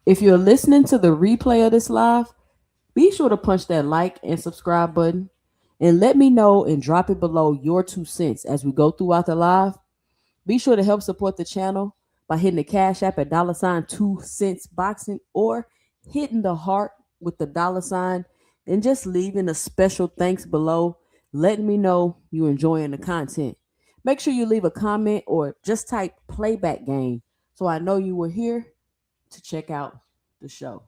If you're listening to the replay of this live, be sure to punch that like and subscribe button and let me know and drop it below your 2 cents as we go throughout the live. Be sure to help support the channel by hitting the Cash App at $ 2 cents boxing or hitting the heart with the $ and just leaving a special thanks below, letting me know you're enjoying the content. Make sure you leave a comment or just type playback game so I know you were here to check out the show.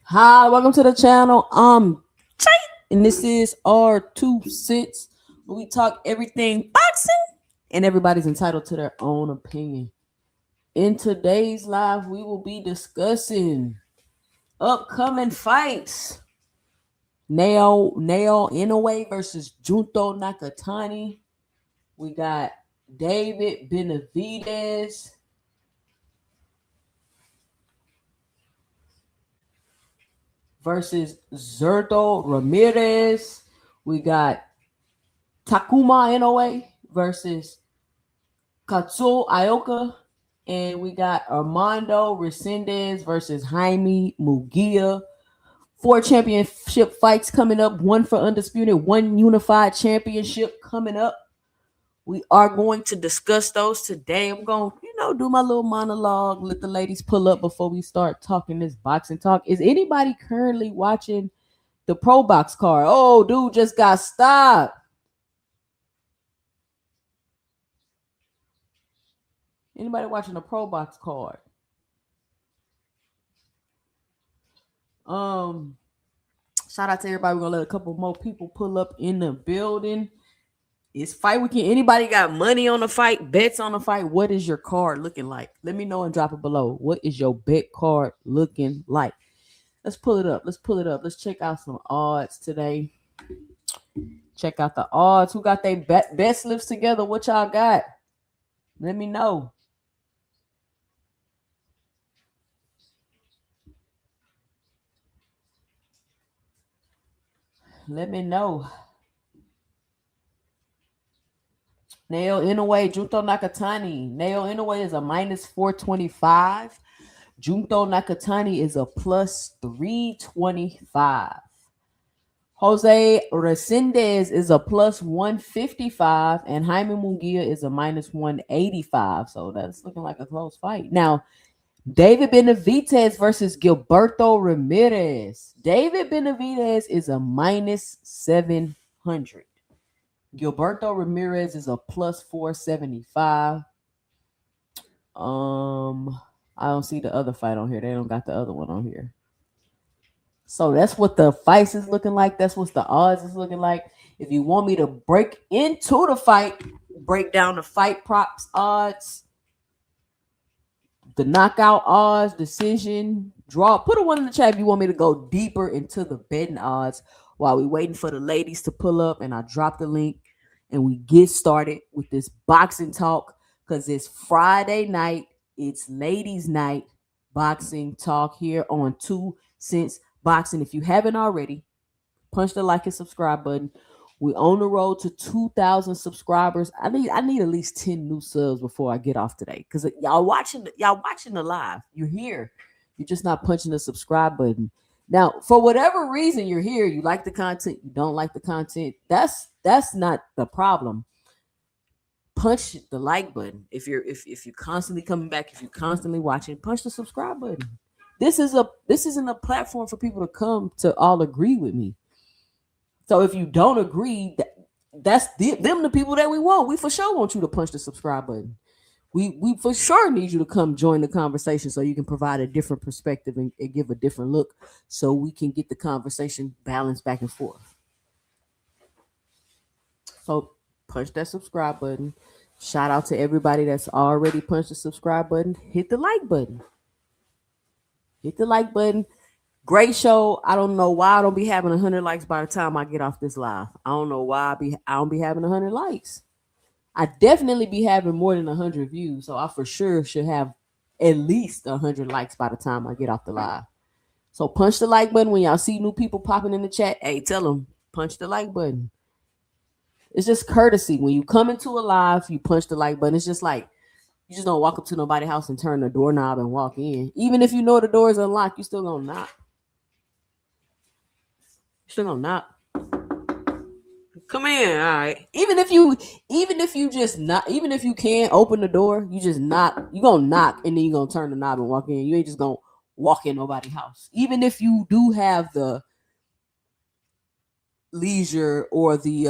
Hi, welcome to the channel. Jay, and this is our 2 cents. We talk everything boxing, and everybody's entitled to their own opinion. In today's live, we will be discussing upcoming fights. Naoya Inoue versus Junto Nakatani. We got David Benavidez versus Zerto Ramirez. We got Takuma Inoue versus Katsuo Ioka. And we got Armando Resendez versus Jaime Mugia. 4 championship fights coming up. 1 for undisputed, 1 unified championship coming up. We are going to discuss those today. I'm going to, do my little monologue, let the ladies pull up before we start talking this boxing talk. Is anybody currently watching the Pro Box card? Oh, dude just got stopped. Anybody watching the Pro Box card? Shout out to everybody. We're gonna let a couple more people pull up in the building. It's fight weekend. Anybody got money on the fight, bets on the fight? What is your card looking like? Let me know and drop it below. What is your bet card looking like? Let's pull it up. Let's check out some odds today. Check out the odds. Who got their bet slips together? What y'all got? Let me know. Let me know. Naoya Inoue, Junto Nakatani. Naoya Inoue is a minus 425. Junto Nakatani is a plus 325. Jose Resendez is a plus 155. And Jaime Munguia is a minus 185. So that's looking like a close fight. Now, David Benavidez versus Gilberto Ramirez. David Benavidez is a minus 700. Gilberto Ramirez is a plus 475. I don't see the other fight on here. They don't got the other one on here. So that's what the fights is looking like. That's what the odds is looking like. If you want me to break into the fight, break down the fight props odds, the knockout odds, decision, draw, put a one in the chat if you want me to go deeper into the betting odds while we waiting for the ladies to pull up, and I drop the link and we get started with this boxing talk because it's Friday night. It's ladies' night boxing talk here on 2 Cents Boxing. If you haven't already, punch the like and subscribe button. We're on the road to 2,000 subscribers. I need at least 10 new subs before I get off today. Because y'all watching the live. You're here. You're just not punching the subscribe button. Now, for whatever reason you're here, you like the content, you don't like the content. That's not the problem. Punch the like button. If you're constantly coming back, if you're constantly watching, punch the subscribe button. This isn't a platform for people to come to all agree with me. So if you don't agree, that's them the people that we want. We for sure want you to punch the subscribe button. We for sure need you to come join the conversation so you can provide a different perspective and give a different look so we can get the conversation balanced back and forth. So punch that subscribe button. Shout out to everybody that's already punched the subscribe button. Hit the like button. Hit the like button. Great show. I don't know why I don't be having 100 likes by the time I get off this live. I don't know why I don't be having 100 likes. I definitely be having more than 100 views, so I for sure should have at least 100 likes by the time I get off the live. So punch the like button when y'all see new people popping in the chat. Hey, tell them punch the like button. It's just courtesy. When you come into a live, you punch the like button. It's just like you just don't walk up to nobody's house and turn the doorknob and walk in. Even if you know the door is unlocked, you still gonna knock. Still gonna knock. Come in, all right. Even if you can't open the door, you just knock. You gonna knock and then you gonna turn the knob and walk in. You ain't just gonna walk in nobody's house. Even if you do have the leisure or the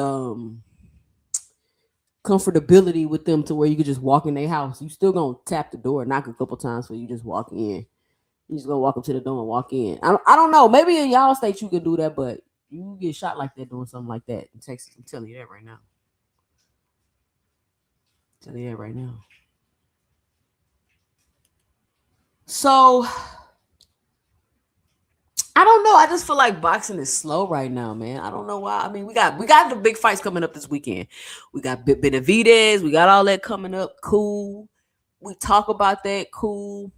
comfortability with them to where you could just walk in their house, you still gonna tap the door, knock a couple times so you just walk in. You just gonna walk up to the door and walk in. I don't know. Maybe in y'all state you could do that, but you get shot like that doing something like that in Texas. I'm telling you that right now. So I don't know. I just feel like boxing is slow right now, man. I don't know why. I mean, we got the big fights coming up this weekend. We got Benavidez. We got all that coming up. Cool. We talk about that. Cool.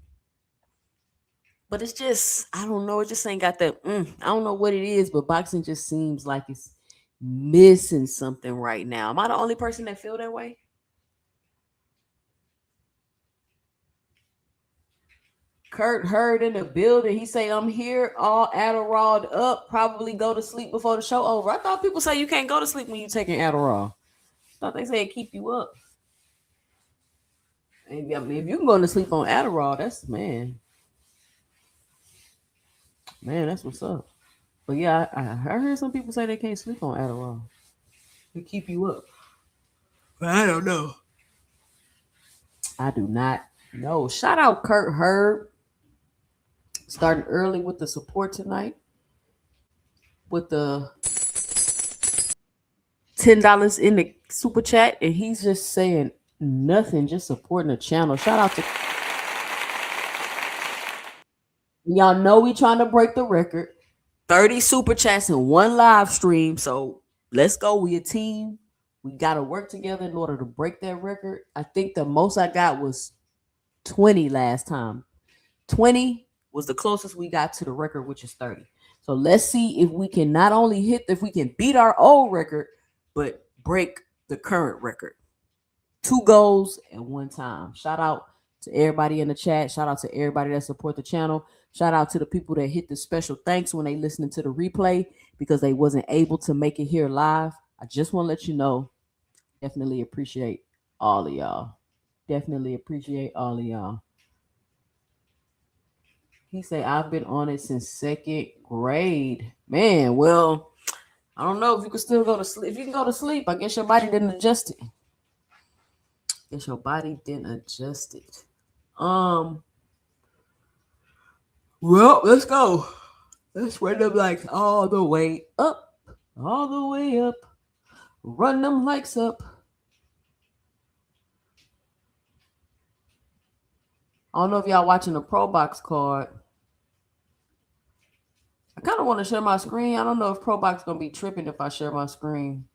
But it's just, I don't know. It just ain't got that. I don't know what it is, but boxing just seems like it's missing something right now. Am I the only person that feel that way? Kurt Heard in the building. He say, I'm here all Adderall up. Probably go to sleep before the show over. I thought people say you can't go to sleep when you taking Adderall. I thought they said keep you up. And I mean, if you can go to sleep on Adderall, that's man, that's what's up. But yeah, I heard some people say they can't sleep on Adderall. They keep you up. But I don't know. I do not know. Shout out Kurt Herb. Starting early with the support tonight. With the $10 in the super chat. And he's just saying nothing, just supporting the channel. Shout out to y'all know we trying to break the record. 30 super chats in one live stream. So let's go. We a team. We got to work together in order to break that record. I think the most I got was 20 last time. 20 was the closest we got to the record, which is 30. So let's see if we can not only if we can beat our old record, but break the current record. 2 goals at one time. Shout out to everybody in the chat. Shout out to everybody that support the channel. Shout out to the people that hit the special thanks when they listening to the replay because they wasn't able to make it here live. I just want to let you know, definitely appreciate all of y'all. Definitely appreciate all of y'all. He say, I've been on it since 2nd grade. Man, well, I don't know if you can still go to sleep. If you can go to sleep, I guess your body didn't adjust it. Guess your body didn't adjust it. Well, let's go. Let's run them likes all the way up. All the way up. Run them likes up. I don't know if y'all watching the Pro Box card. I kind of want to share my screen. I don't know if Pro Box going to be tripping if I share my screen.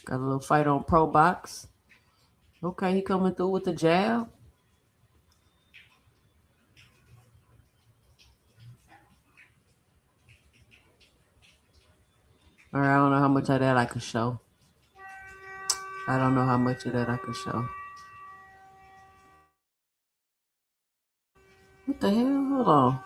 Got a little fight on Pro Box. Okay, he coming through with the jab. All right, I don't know how much of that I could show. I don't know how much of that I could show. What the hell? Hold on.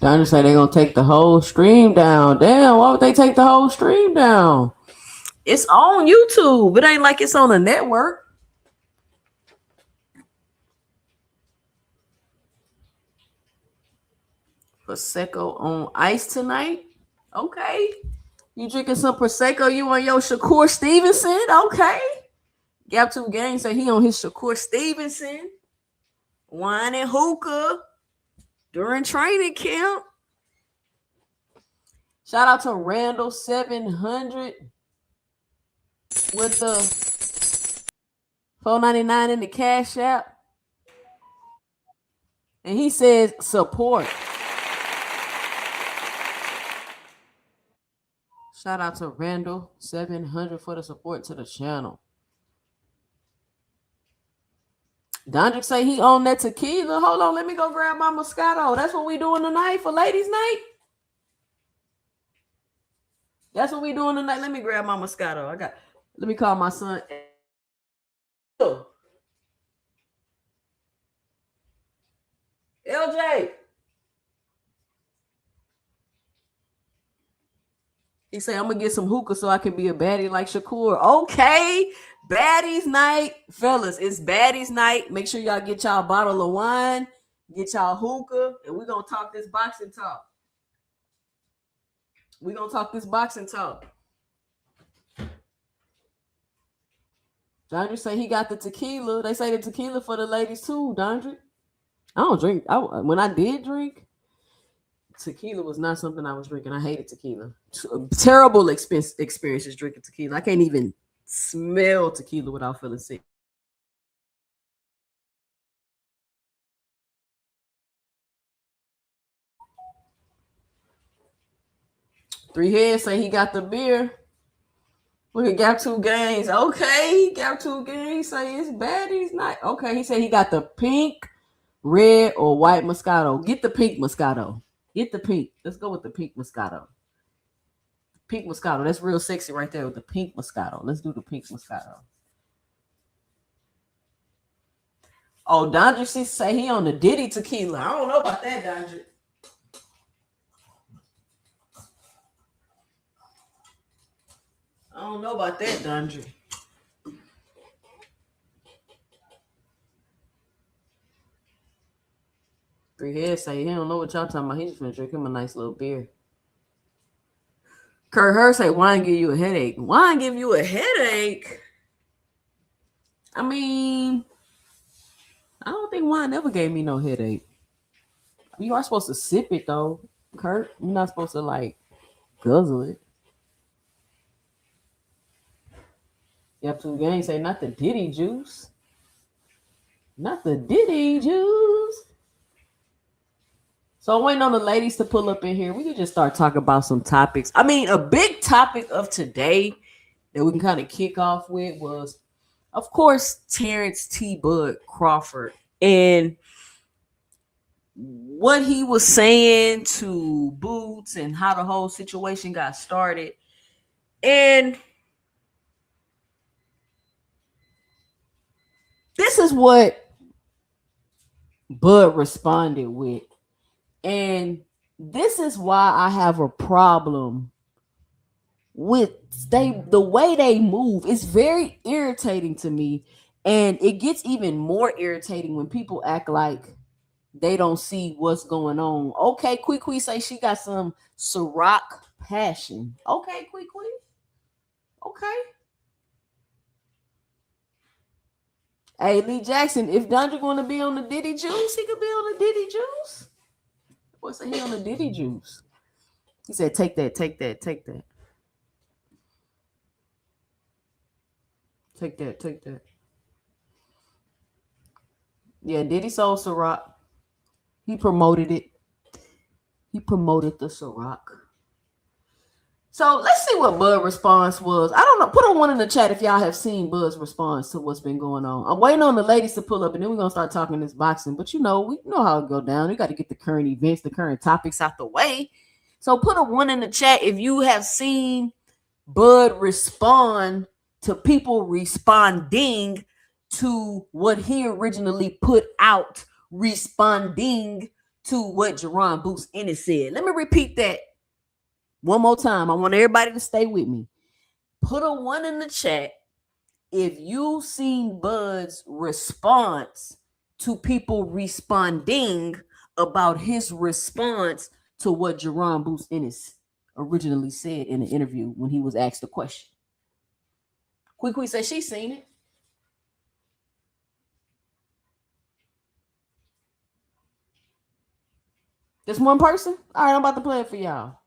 Donnie say they're gonna take the whole stream down. Damn, why would they take the whole stream down? It's on YouTube. It ain't like it's on a network. Prosecco on ice tonight. Okay. You drinking some Prosecco? You on your Shakur Stevenson? Okay. Gap 2 Gang say he on his Shakur Stevenson. Wine and hookah during training camp. Shout out to Randall 700 with the $4.99 in the Cash App. And he says support. Shout out to Randall 700 for the support to the channel. Dondrick say he on that tequila. Hold on, let me go grab my Moscato. That's what we doing tonight for ladies' night. That's what we doing tonight. Let me grab my Moscato. Let me call my son. LJ. He say, I'm going to get some hookah so I can be a baddie like Shakur. Okay. Baddies night. Fellas, it's baddies night. Make sure y'all get y'all a bottle of wine. Get y'all hookah. And we're going to talk this boxing talk. We gonna talk this boxing talk. Dondre say he got the tequila. They say the tequila for the ladies too, Dondre. I don't drink. When I did drink, tequila was not something I was drinking. I hated tequila. Terrible experiences drinking tequila. I can't even smell tequila without feeling sick. Three Heads say he got the beer. Look at Gap 2 Games. Okay, Gap 2 Games say it's bad. He's not. Okay, he said he got the pink, red, or white Moscato. Get the pink Moscato. Get the pink. Let's go with the pink Moscato. Pink Moscato. That's real sexy right there with the pink Moscato. Let's do the pink Moscato. Oh, Dondre say he on the Diddy tequila. I don't know about that, Dondre. I don't know about that, Dondre. Three Heads say he don't know what y'all talking about. He just gonna drink him a nice little beer. Kurt Hurd say wine give you a headache. Wine give you a headache? I mean, I don't think wine ever gave me no headache. You are supposed to sip it though, Kurt. You're not supposed to like guzzle it. Yep, 2 Games say not the Diddy juice. Not the Diddy juice. So I'm waiting on the ladies to pull up in here. We can just start talking about some topics. I mean, a big topic of today that we can kind of kick off with was, of course, Terrence T. Bud Crawford and what he was saying to Boots and how the whole situation got started. And this is what Bud responded with. And this is why I have a problem with the way they move. It's very irritating to me. And it gets even more irritating when people act like they don't see what's going on. Okay, Quee say she got some Ciroc passion. Okay, Quee. Okay. Hey, Lee Jackson, if Dondre want to be on the Diddy Juice, he could be on the Diddy Juice. What's he on the Diddy Juice? He said, take that. Take that. Take that. Yeah, Diddy sold Ciroc. He promoted it. He promoted the Ciroc. So let's see what Bud's response was. I don't know. Put on one in the chat if y'all have seen Bud's response to what's been going on. I'm waiting on the ladies to pull up, and then we're gonna start talking this boxing. But we know how it go down. We got to get the current events, the current topics out the way. So put a one in the chat if you have seen Bud respond to people responding to what he originally put out, responding to what Jerron Boots Ennis said. Let me repeat that one more time. I want everybody to stay with me. Put a one in the chat if you've seen Bud's response to people responding about his response to what Jerron Boots Ennis originally said in an interview when he was asked a question. Quee said she's seen it. Just one person? All right, I'm about to play it for y'all.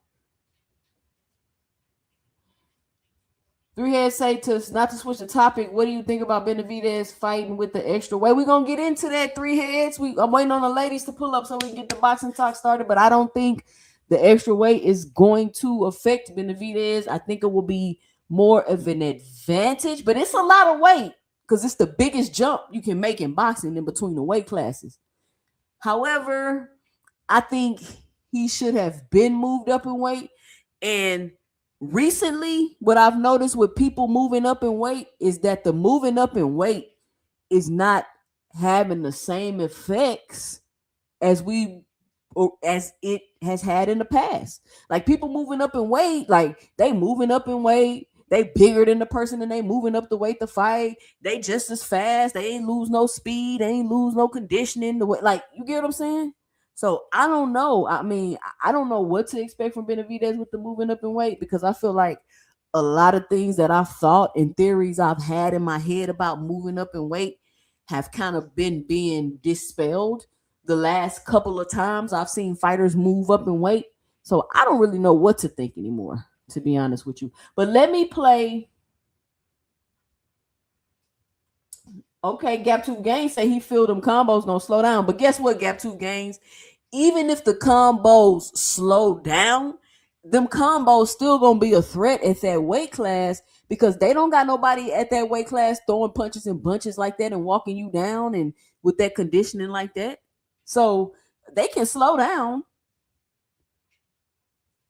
Three Heads say not to switch the topic. What do you think about Benavidez fighting with the extra weight? We're going to get into that, Three Heads. I'm waiting on the ladies to pull up so we can get the boxing talk started, but I don't think the extra weight is going to affect Benavidez. I think it will be more of an advantage, but it's a lot of weight because it's the biggest jump you can make in boxing in between the weight classes. However, I think he should have been moved up in weight. And recently, what I've noticed with people moving up in weight is that the moving up in weight is not having the same effects as it has had in the past. Like people moving up in weight, like they moving up in weight, they bigger than the person and they moving up the weight to fight. They just as fast. They ain't lose no speed. They ain't lose no conditioning. Like, you get what I'm saying? So I don't know. I mean, I don't know what to expect from Benavidez with the moving up in weight, because I feel like a lot of things that I've thought and theories I've had in my head about moving up in weight have kind of been being dispelled the last couple of times I've seen fighters move up in weight. So I don't really know what to think anymore, to be honest with you. But let me play. Okay, Gap 2 Gains say he feel them combos gonna slow down. But guess what, Gap 2 Gains? Even if the combos slow down, them combos still gonna be a threat at that weight class, because they don't got nobody at that weight class throwing punches and bunches like that and walking you down and with that conditioning like that. So they can slow down.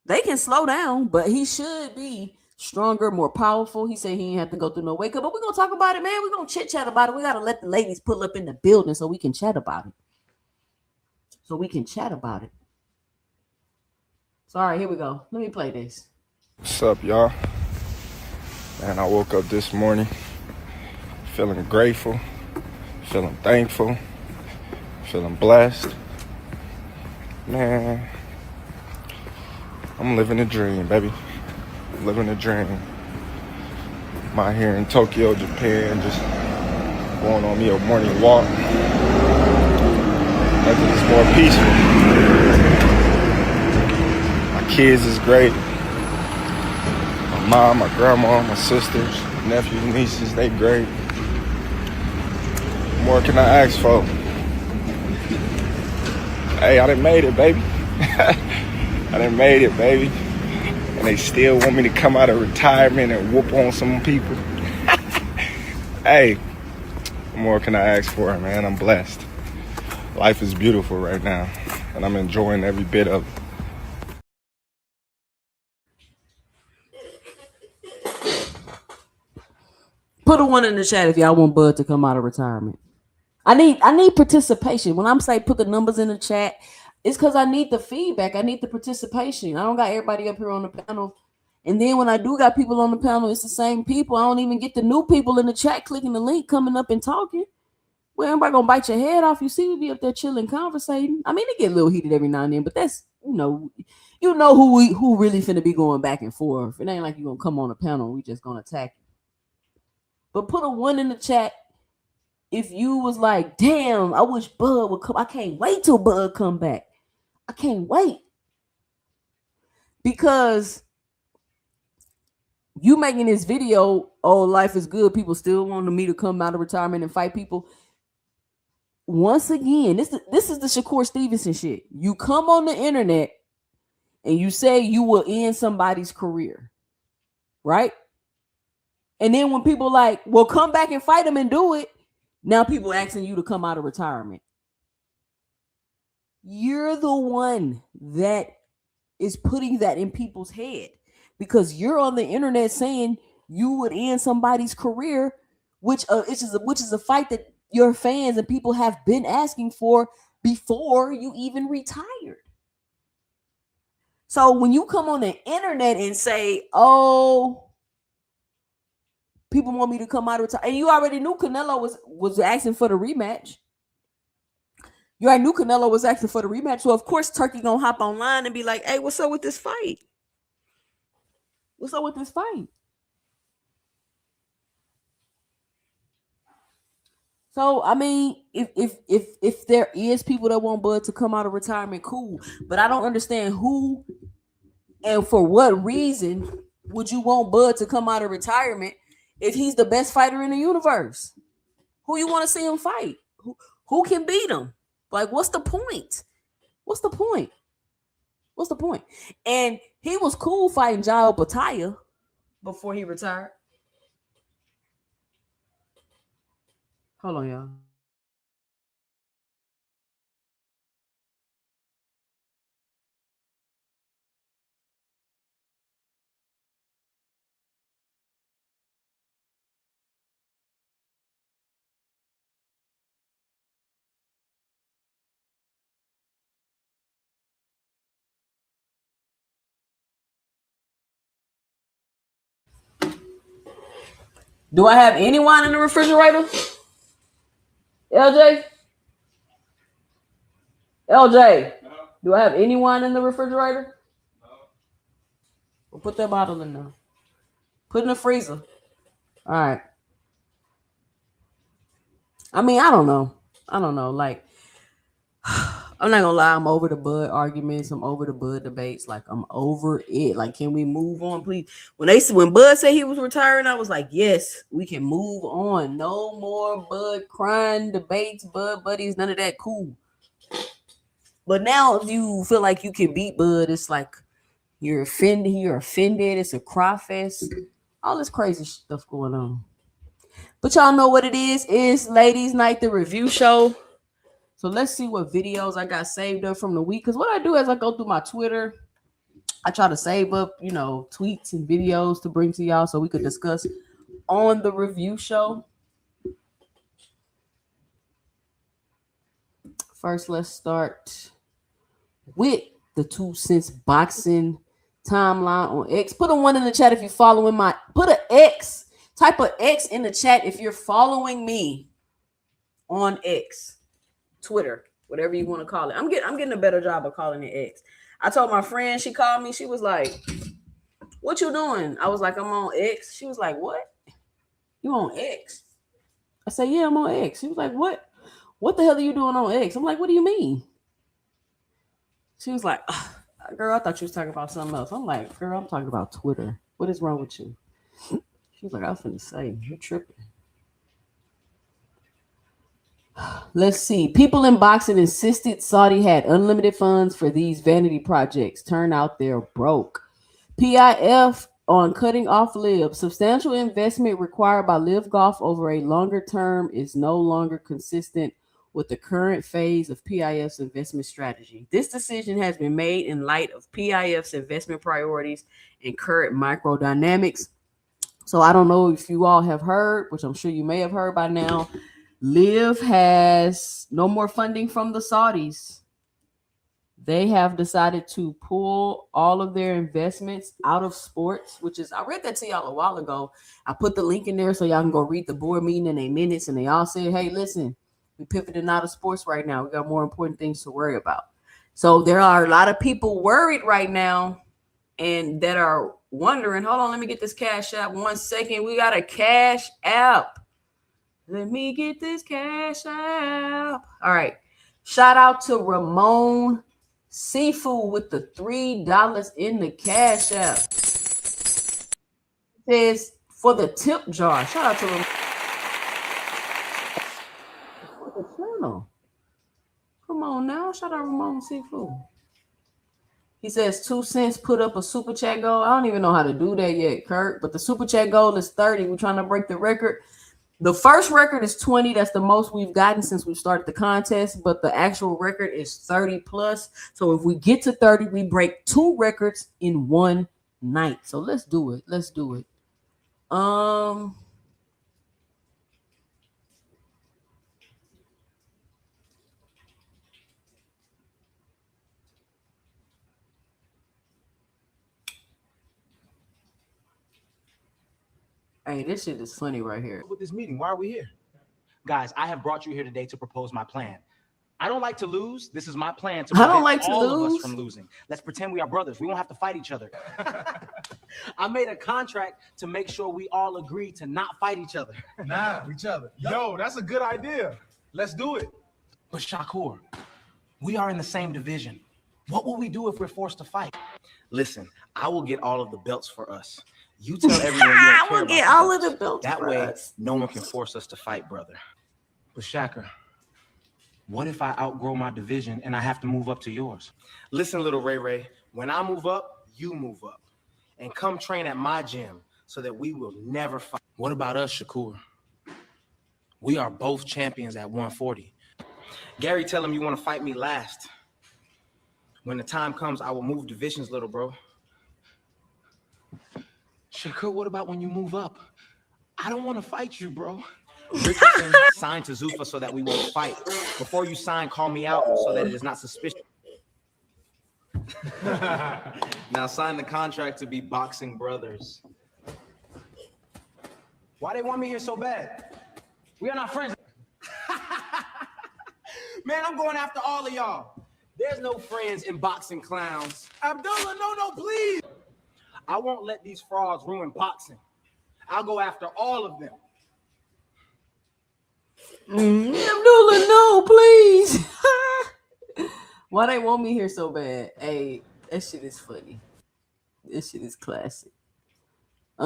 They can slow down, but he should be stronger, more powerful. He said he didn't have to go through no wake up, but we're gonna talk about it, man. We're gonna chit chat about it. We gotta let the ladies pull up in the building so we can chat about it. So we can chat about it. So all right, here we go. Let me play this. What's up, y'all? Man, I woke up this morning feeling grateful, feeling thankful, feeling blessed. Man, I'm living a dream, baby. Living a dream. I'm out here in Tokyo, Japan, just going on me a morning walk. Nothing is more peaceful. My kids is great. My mom, my grandma, my sisters, nephews, nieces, they great. What more can I ask for? Hey, I done made it, baby. I done made it, baby. And they still want me to come out of retirement and whoop on some people. Hey, what more can I ask for, man? I'm blessed. Life is beautiful right now, and I'm enjoying every bit of it. Put a one in the chat if y'all want Bud to come out of retirement. I need participation. When I'm saying put the numbers in the chat, it's because I need the feedback. I need the participation. I don't got everybody up here on the panel. And then when I do got people on the panel, it's the same people. I don't even get the new people in the chat clicking the link, coming up and talking. Well, everybody gonna bite your head off. You see, we be up there chilling, conversating. I mean, it get a little heated every now and then, but that's who really finna be going back and forth. It ain't like you gonna come on a panel and we just gonna attack you. But put a one in the chat if you was like, damn, I wish Bud would come. I can't wait till Bud come back. I can't wait. Because you making this video, oh, life is good. People still wanting me to come out of retirement and fight people. Once again, this is the Shakur Stevenson shit. You come on the internet and you say you will end somebody's career, right? And then when people like, well, come back and fight them and do it, now people asking you to come out of retirement. You're the one that is putting that in people's head, because you're on the internet saying you would end somebody's career, which is a fight that your fans and people have been asking for before you even retired. So when you come on the internet and say, oh, people want me to come out of retirement, and you already knew Canelo was asking for the rematch. You already knew Canelo was asking for the rematch. So of course Turkey gonna hop online and be like, hey, what's up with this fight? What's up with this fight? So I mean, if there is people that want Bud to come out of retirement, cool. But I don't understand who and for what reason would you want Bud to come out of retirement if he's the best fighter in the universe? Who you want to see him fight? Who can beat him? Like, what's the point? What's the point? What's the point? And he was cool fighting Jao Pataya before he retired. Hold on, y'all. Do I have any wine in the refrigerator? LJ? LJ, do I have any wine in the refrigerator? Well, put that bottle in there. Put it in the freezer. All right. I mean, I don't know. Like, I'm not gonna lie. I'm over the Bud arguments. I'm over the Bud debates. Like, I'm over it. Like, can we move on, please? When Bud said he was retiring, I was like, yes, we can move on. No more Bud crying debates, Bud buddies, none of that. Cool. But now, if you feel like you can beat Bud, it's like you're offended. It's a cry fest. All this crazy stuff going on. But y'all know what it is. It's Ladies Night, the review show. So let's see what videos I got saved up from the week. Because what I do is I go through my Twitter. I try to save up, tweets and videos to bring to y'all so we could discuss on the review show. First, let's start with the 2 cents boxing timeline on X. Put a 1 in the chat if you're following put an X. Type an X in the chat if you're following me on X, Twitter, whatever you want to call it. I'm getting a better job of calling it X. I told my friend, she called me. She was like, "What you doing?" I was like, "I'm on X." She was like, "What? You on X?" I said, "Yeah, I'm on X." She was like, "What? What the hell are you doing on X?" I'm like, "What do you mean?" She was like, "Girl, I thought you was talking about something else." I'm like, "Girl, I'm talking about Twitter. What is wrong with you?" She was like, "I was finna say, you're tripping." Let's see. People in boxing insisted Saudi had unlimited funds for these vanity projects. Turn out they're broke. PIF on cutting off LIV. Substantial investment required by LIV Golf over a longer term is no longer consistent with the current phase of PIF's investment strategy. This decision has been made in light of PIF's investment priorities and current micro dynamics. So I don't know if you all have heard, which I'm sure you may have heard by now, LIV has no more funding from the Saudis. They have decided to pull all of their investments out of sports, which is, I read that to y'all a while ago. I put the link in there so y'all can go read the board meeting in 8 minutes. And they all said, hey, listen, we're pivoting out of sports right now. We got more important things to worry about. So there are a lot of people worried right now and that are wondering, hold on, let me get this Cash App 1 second. We got a Cash App. Let me get this Cash App. All right. Shout out to Ramon Seafood with the $3 in the Cash App. It says for the tip jar. Shout out to Ramon. For the channel. Come on now. Shout out Ramon Seafood. He says 2 cents put up a super chat goal. I don't even know how to do that yet, Kurt. But the super chat goal is 30. We're trying to break the record. The first record is 20. That's the most we've gotten since we started the contest. But the actual record is 30 plus. So if we get to 30, we break 2 records in one night. So let's do it. Let's do it. Hey, this shit is funny right here. With this meeting, why are we here? Guys, I have brought you here today to propose my plan. I don't like to lose. This is my plan to prevent all of us from losing. Let's pretend we are brothers. We won't have to fight each other. I made a contract to make sure we all agree to not fight each other. Each other. Yo, that's a good idea. Let's do it. But Shakur, we are in the same division. What will we do if we're forced to fight? Listen, I will get all of the belts for us. You tell everyone you don't care get all of the belts. That way, no one can force us to fight, brother. But Shaka, what if I outgrow my division and I have to move up to yours? Listen, little Ray Ray, when I move up, you move up. And come train at my gym so that we will never fight. What about us, Shakur? We are both champions at 140. Gary, tell him you want to fight me last. When the time comes, I will move divisions, little bro. Shakur, what about when you move up? I don't want to fight you, bro. Richardson, sign to Zuffa so that we won't fight. Before you sign, call me out so that it is not suspicious. Now sign the contract to be boxing brothers. Why they want me here so bad? We are not friends. Man, I'm going after all of y'all. There's no friends in boxing, clowns. Abdullah, no, please. I won't let these frauds ruin boxing. I'll go after all of them. Abdullah, no, please. Why they want me here so bad? Hey, that shit is funny. This shit is classic. I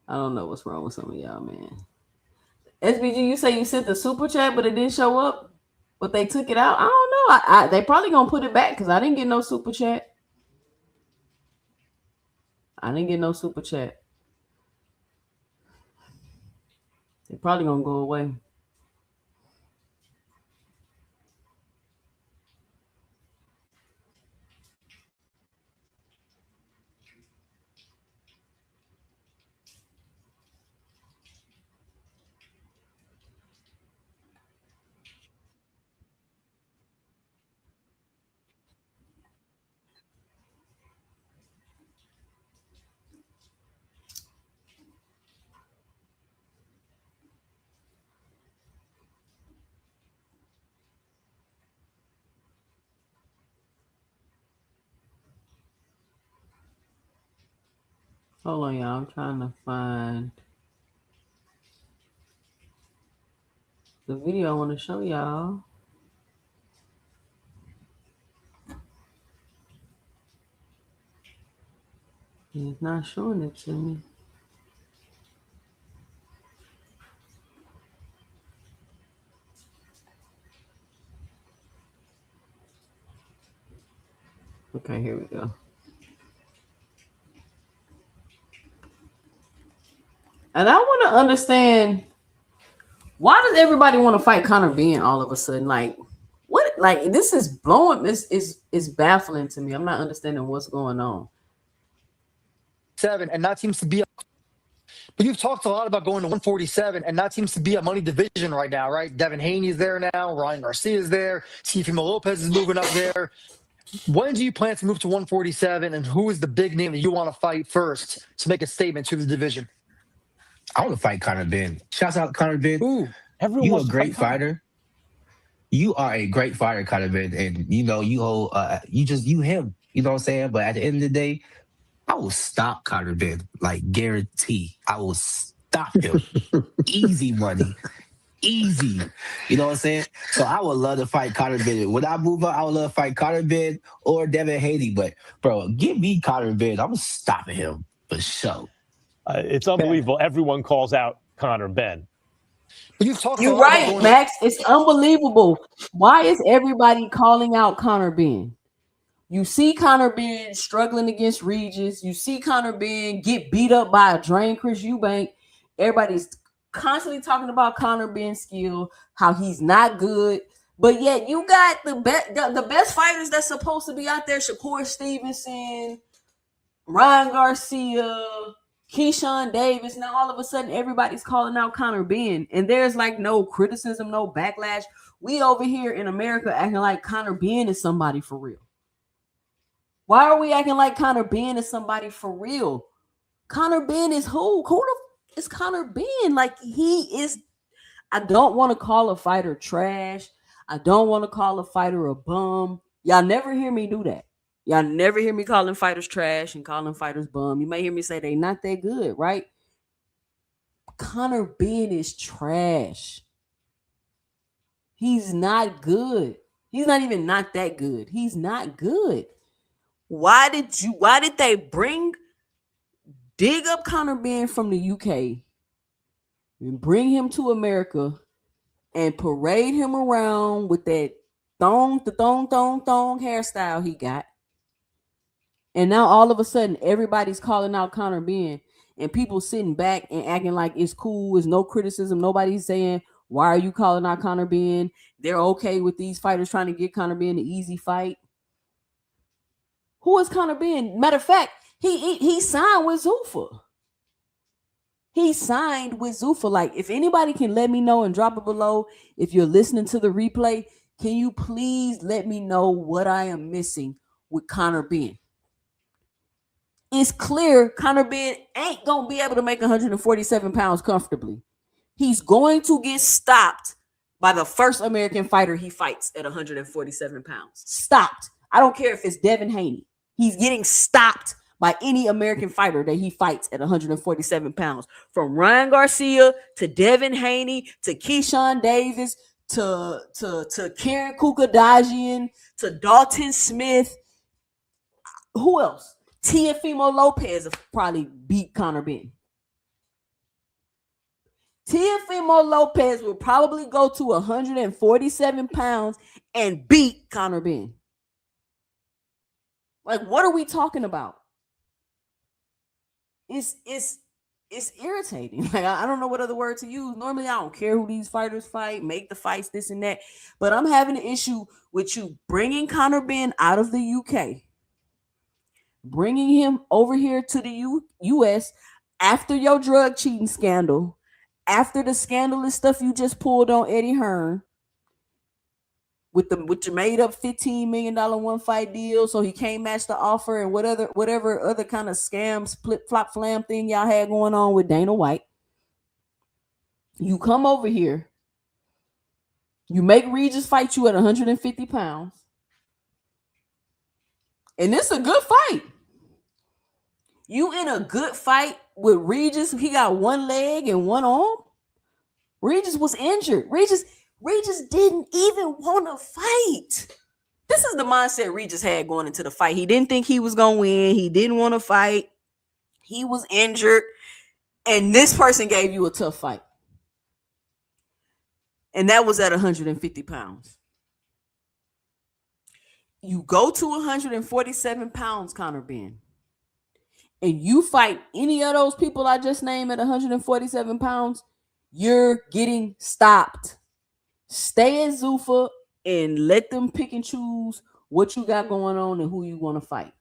don't know what's wrong with some of y'all, man. SBG, you say you sent the super chat, but it didn't show up, but they took it out. I don't know. They probably gonna put it back because I didn't get no super chat. They probably gonna go away. Hold on, y'all. I'm trying to find the video I want to show y'all. It's not showing it to me. Okay, here we go. And I want to understand, why does everybody want to fight Conor Benn all of a sudden? Like, what? Like, this is blowing. This is baffling to me. I'm not understanding what's going on. 7, and that seems to be. But you've talked a lot about going to 147, and that seems to be a money division right now, right? Devin Haney is there now. Ryan Garcia is there. Teofimo Lopez is moving up there. When do you plan to move to 147, and who is the big name that you want to fight first to make a statement to the division? I want to fight Conor Benn. Shouts out Conor Benn. Ooh, You're a great fighter. You are a great fighter, Conor Benn, and you hold you him. You know what I'm saying? But at the end of the day, I will stop Conor Benn, like guarantee. I will stop him. Easy money. Easy. You know what I'm saying? So I would love to fight Conor Benn. When I move up, I would love to fight Conor Benn or Devin Haney. But bro, give me Conor Benn. I'm stopping him for sure. It's unbelievable. Everyone calls out Conor Benn. You're right, Max. It's unbelievable. Why is everybody calling out Conor Benn? You see Conor Benn struggling against Regis. You see Conor Benn get beat up by a drained Chris Eubank. Everybody's constantly talking about Conor Benn's skill, how he's not good. But yet you got the best fighters that's supposed to be out there: Shakur Stevenson, Ryan Garcia, Keyshawn Davis. Now all of a sudden everybody's calling out Conor Benn, and there's like no criticism, no backlash. We over here in America acting like Conor Benn is somebody for real. Why are we acting like Conor Benn is somebody for real? Conor Benn is who? Who is Conor Benn? Like, he is. I don't want to call a fighter trash. I don't want to call a fighter a bum. Y'all never hear me do that. Y'all never hear me calling fighters trash and calling fighters bum. You may hear me say they not that good, right? Conor Benn is trash. He's not good. He's not even not that good. He's not good. Why did they dig up Conor Benn from the UK and bring him to America and parade him around with that thong hairstyle he got? And now all of a sudden everybody's calling out Conor Benn, and people sitting back and acting like it's cool, there's no criticism. Nobody's saying, why are you calling out Conor Benn? They're okay with these fighters trying to get Conor Benn an easy fight. Who is Conor Benn? Matter of fact, he signed with Zuffa. He signed with Zuffa. Like, if anybody can let me know and drop it below, if you're listening to the replay, can you please let me know what I am missing with Conor Benn? It's clear Conor Benn ain't going to be able to make 147 pounds comfortably. He's going to get stopped by the first American fighter he fights at 147 pounds. Stopped. I don't care if it's Devin Haney. He's getting stopped by any American fighter that he fights at 147 pounds. From Ryan Garcia to Devin Haney to Keyshawn Davis to Karen Kukadajian to Dalton Smith. Who else? Teofimo Lopez will probably beat Conor Benn. Teofimo Lopez will probably go to 147 pounds and beat Conor Benn. Like, what are we talking about? It's irritating. Like, I don't know what other word to use. Normally, I don't care who these fighters fight, make the fights, this and that. But I'm having an issue with you bringing Conor Benn out of the UK, bringing him over here to the U.S. after your drug cheating scandal, after the scandalous stuff you just pulled on Eddie Hearn, with your made up $15 million one fight deal, so he can't match the offer, and whatever other kind of scams, flip flop flam thing y'all had going on with Dana White. You come over here, you make Regis fight you at 150 pounds, and it's a good fight. You in a good fight with Regis. He got one leg and one arm. Regis was injured. Regis didn't even want to fight. This is the mindset Regis had going into the fight. He didn't think he was going to win. He didn't want to fight. He was injured. And this person gave you a tough fight. And that was at 150 pounds. You go to 147 pounds, Conor Benn, and you fight any of those people I just named at 147 pounds, you're getting stopped. Stay at Zuffa and let them pick and choose what you got going on and who you want to fight.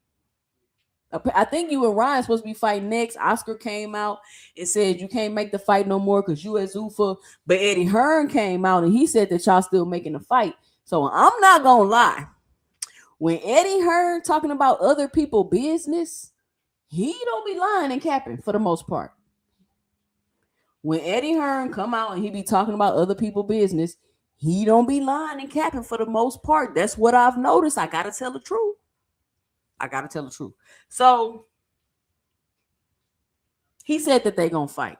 I think you and Ryan supposed to be fighting next. Oscar came out and said you can't make the fight no more because you at Zuffa. But Eddie Hearn came out and he said that y'all still making the fight. So I'm not going to lie. When Eddie Hearn talking about other people business, he don't be lying and capping for the most part. When Eddie Hearn come out and he be talking about other people business, he don't be lying and capping for the most part. That's what I've noticed. I got to tell the truth. So he said that they going to fight.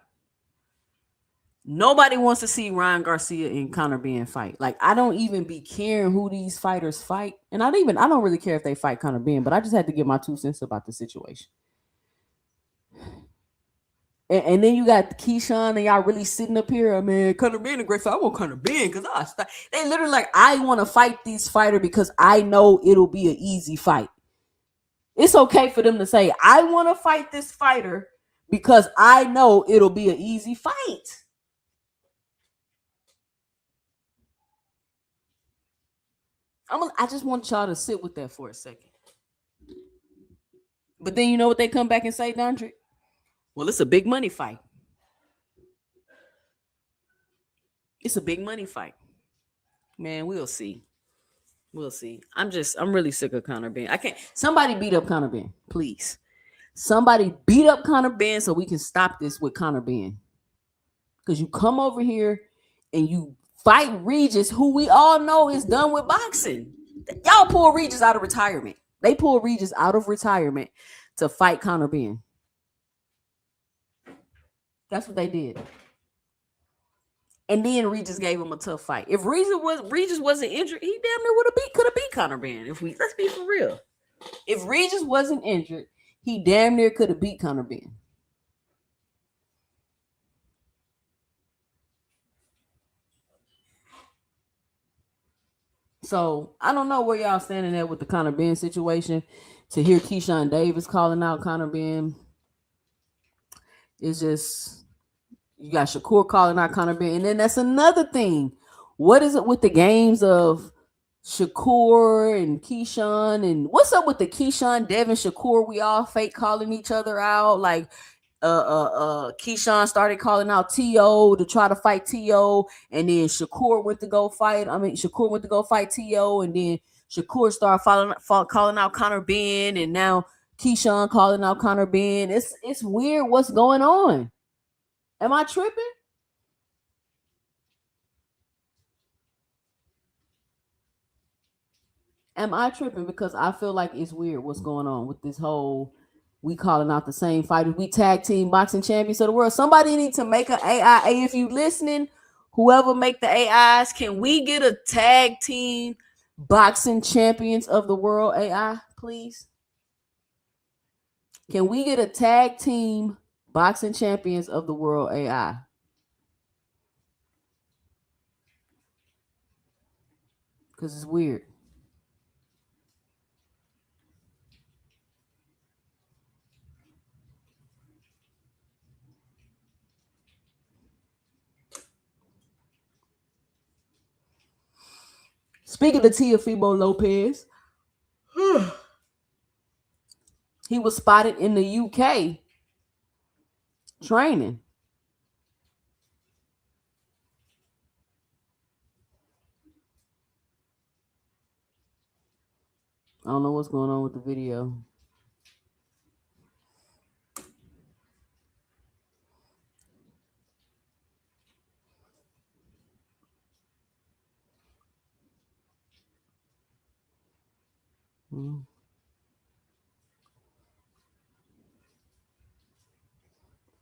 Nobody wants to see Ryan Garcia and Conor Benn fight. Like, I don't even be caring who these fighters fight. And I don't really care if they fight Conor Benn, but I just had to give my 2 cents about the situation. And then you got Keyshawn and y'all really sitting up here. Man, Conor Benn a great fight. I want Conor Benn because they literally like, I want to fight this fighter because I know it'll be an easy fight. It's okay for them to say, I want to fight this fighter because I know it'll be an easy fight. I just want y'all to sit with that for a second. But then you know what they come back and say, Dondrick? Well, it's a big money fight. It's a big money fight. Man, we'll see. I'm really sick of Conor Benn. Somebody beat up Conor Benn, please. Somebody beat up Conor Benn so we can stop this with Conor Benn. Because you come over here and you fight Regis, who we all know is done with boxing. Y'all pull Regis out of retirement. They pull Regis out of retirement to fight Conor Benn. That's what they did. And then Regis gave him a tough fight. If Regis wasn't injured, he damn near could have beat Conor Benn. Let's be for real. If Regis wasn't injured, he damn near could have beat Conor Benn. So I don't know where y'all standing at with the Conor Benn situation. To hear Keyshawn Davis calling out Conor Benn, it's just, you got Shakur calling out Conor Benn. And then that's another thing. What is it with the games of Shakur and Keyshawn? And what's up with the Keyshawn, Devin, Shakur? We all fake calling each other out. Like, Keyshawn started calling out T.O. to try to fight T.O. And then Shakur went to go fight T.O. And then Shakur started calling out Conor Benn. And now Keyshawn calling out Conor Benn. It's weird what's going on. Am I tripping? Am I tripping? Because I feel like it's weird what's going on with this whole we calling out the same fighters. We tag team boxing champions of the world. Somebody need to make an AI. If you listening, whoever make the AIs, can we get a tag team boxing champions of the world AI, please? Can we get a tag team boxing champions of the world AI? Because it's weird. Speaking of Teofimo Lopez, he was spotted in the UK training. I don't know what's going on with the video.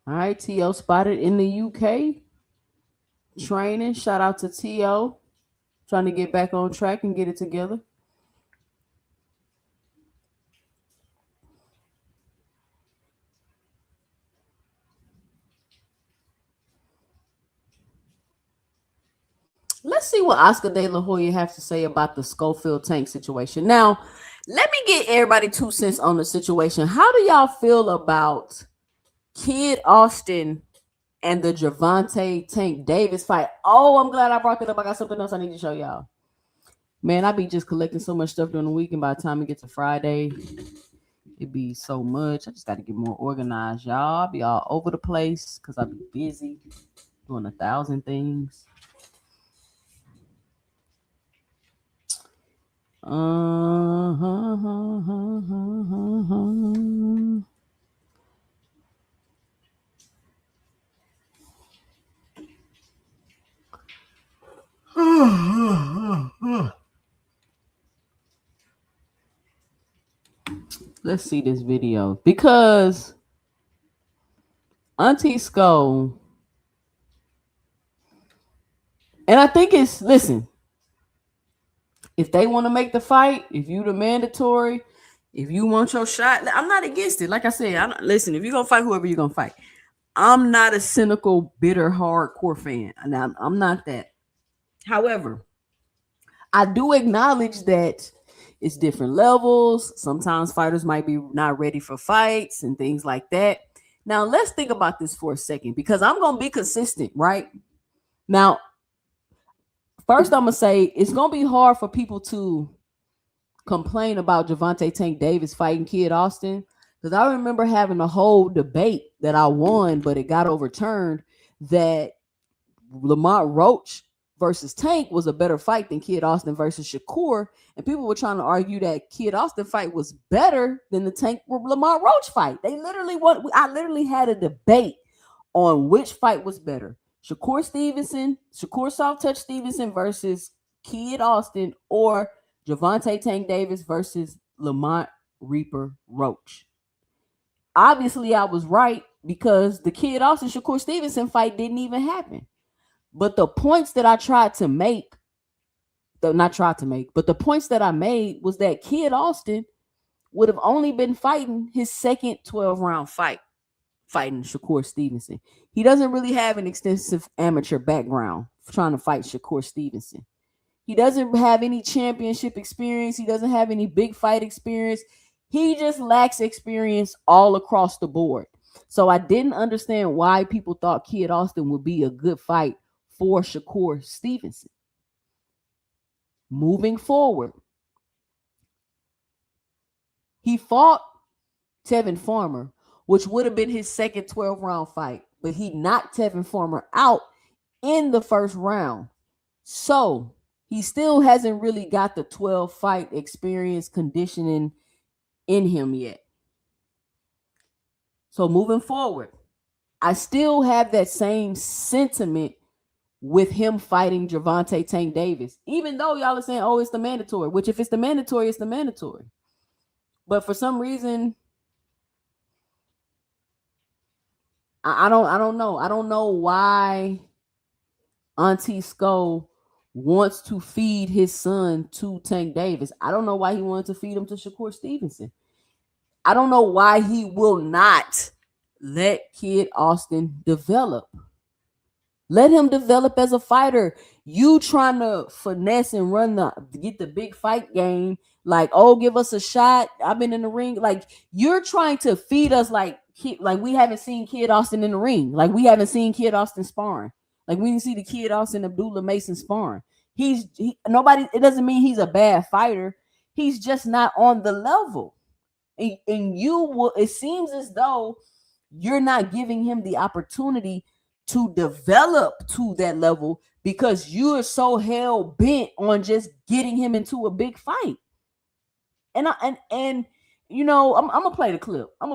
All right, T.O. spotted in the UK training. Shout out to T.O. trying to get back on track and get it together. Let's see what Oscar De La Hoya has to say about the Schofield Tank situation. Now, let me get everybody 2 cents on the situation. How do y'all feel about Kid Austin and the Gervonta Tank Davis fight? Oh, I'm glad I brought that up. I got something else I need to show y'all. Man, I be just collecting so much stuff during the week, and by the time it gets to Friday, it be so much. I just got to get more organized, y'all. I be all over the place because I be busy doing 1,000 things. Let's see this video because Auntie Skull, and I think it's, listen, if they want to make the fight, if you the mandatory, if you want your shot, I'm not against it. Like I said, listen, if you're going to fight whoever you're going to fight, I'm not a cynical, bitter, hardcore fan. And I'm not that. However, I do acknowledge that it's different levels. Sometimes fighters might be not ready for fights and things like that. Now, let's think about this for a second because I'm going to be consistent, right? Now, first, I'm going to say it's going to be hard for people to complain about Gervonta Tank Davis fighting Kid Austin because I remember having a whole debate that I won, but it got overturned, that Lamont Roach versus Tank was a better fight than Kid Austin versus Shakur, and people were trying to argue that Kid Austin fight was better than the Tank Lamont Roach fight. I literally had a debate on which fight was better. Shakur Soft Touch Stevenson versus Kid Austin, or Gervonta Tank Davis versus Lamont Reaper Roach. Obviously, I was right because the Kid Austin Shakur Stevenson fight didn't even happen. But the points that I tried to make, but the points that I made was that Kid Austin would have only been fighting his second 12-round fight, fighting Shakur Stevenson. He doesn't really have an extensive amateur background for trying to fight Shakur Stevenson. He doesn't have any championship experience. He doesn't have any big fight experience. He just lacks experience all across the board. So I didn't understand why people thought Kid Austin would be a good fight for Shakur Stevenson. Moving forward, he fought Tevin Farmer, which would have been his second 12-round fight, but he knocked Tevin Farmer out in the first round. So he still hasn't really got the 12-fight experience conditioning in him yet. So moving forward, I still have that same sentiment with him fighting Gervonta Tank Davis, even though y'all are saying, oh, it's the mandatory, which if it's the mandatory, it's the mandatory. But for some reason, I don't know. I don't know why Auntie Skull wants to feed his son to Tank Davis. I don't know why he wanted to feed him to Shakur Stevenson. I don't know why he will not let Kid Austin develop. Let him develop as a fighter. You trying to finesse and get the big fight game, like, oh, give us a shot. I've been in the ring. Like, you're trying to feed us like we haven't seen Kid Austin in the ring. Like, we haven't seen Kid Austin sparring. Like, we didn't see the Kid Austin Abdullah Mason sparring. Nobody, it doesn't mean he's a bad fighter. He's just not on the level. And it seems as though you're not giving him the opportunity to develop to that level because you're so hell bent on just getting him into a big fight. And I'm gonna play the clip. Let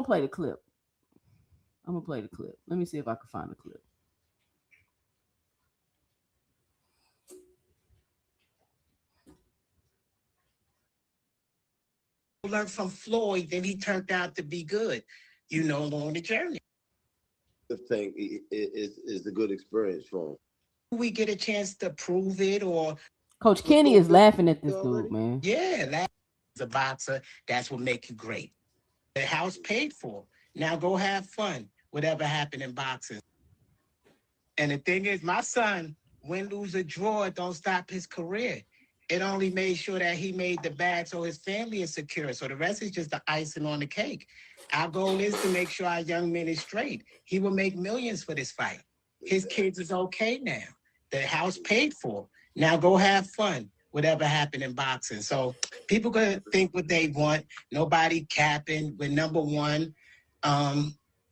me see if I can find the clip. Learn from Floyd, then he turned out to be good, along the journey. The thing is a good experience for him. We get a chance to prove it, or Coach Kenny is laughing at this dude, man. Yeah, as a boxer, that's what makes you great. The house paid for. Now go have fun. Whatever happened in boxing. And the thing is, my son, win, lose, or draw, it don't stop his career. It only made sure that he made the bag so his family is secure. So the rest is just the icing on the cake. Our goal is to make sure our young man is straight. He will make millions for this fight. His kids is okay now. The house paid for. Now go have fun. Whatever happened in boxing. So people gonna think what they want. Nobody capping. We're number one.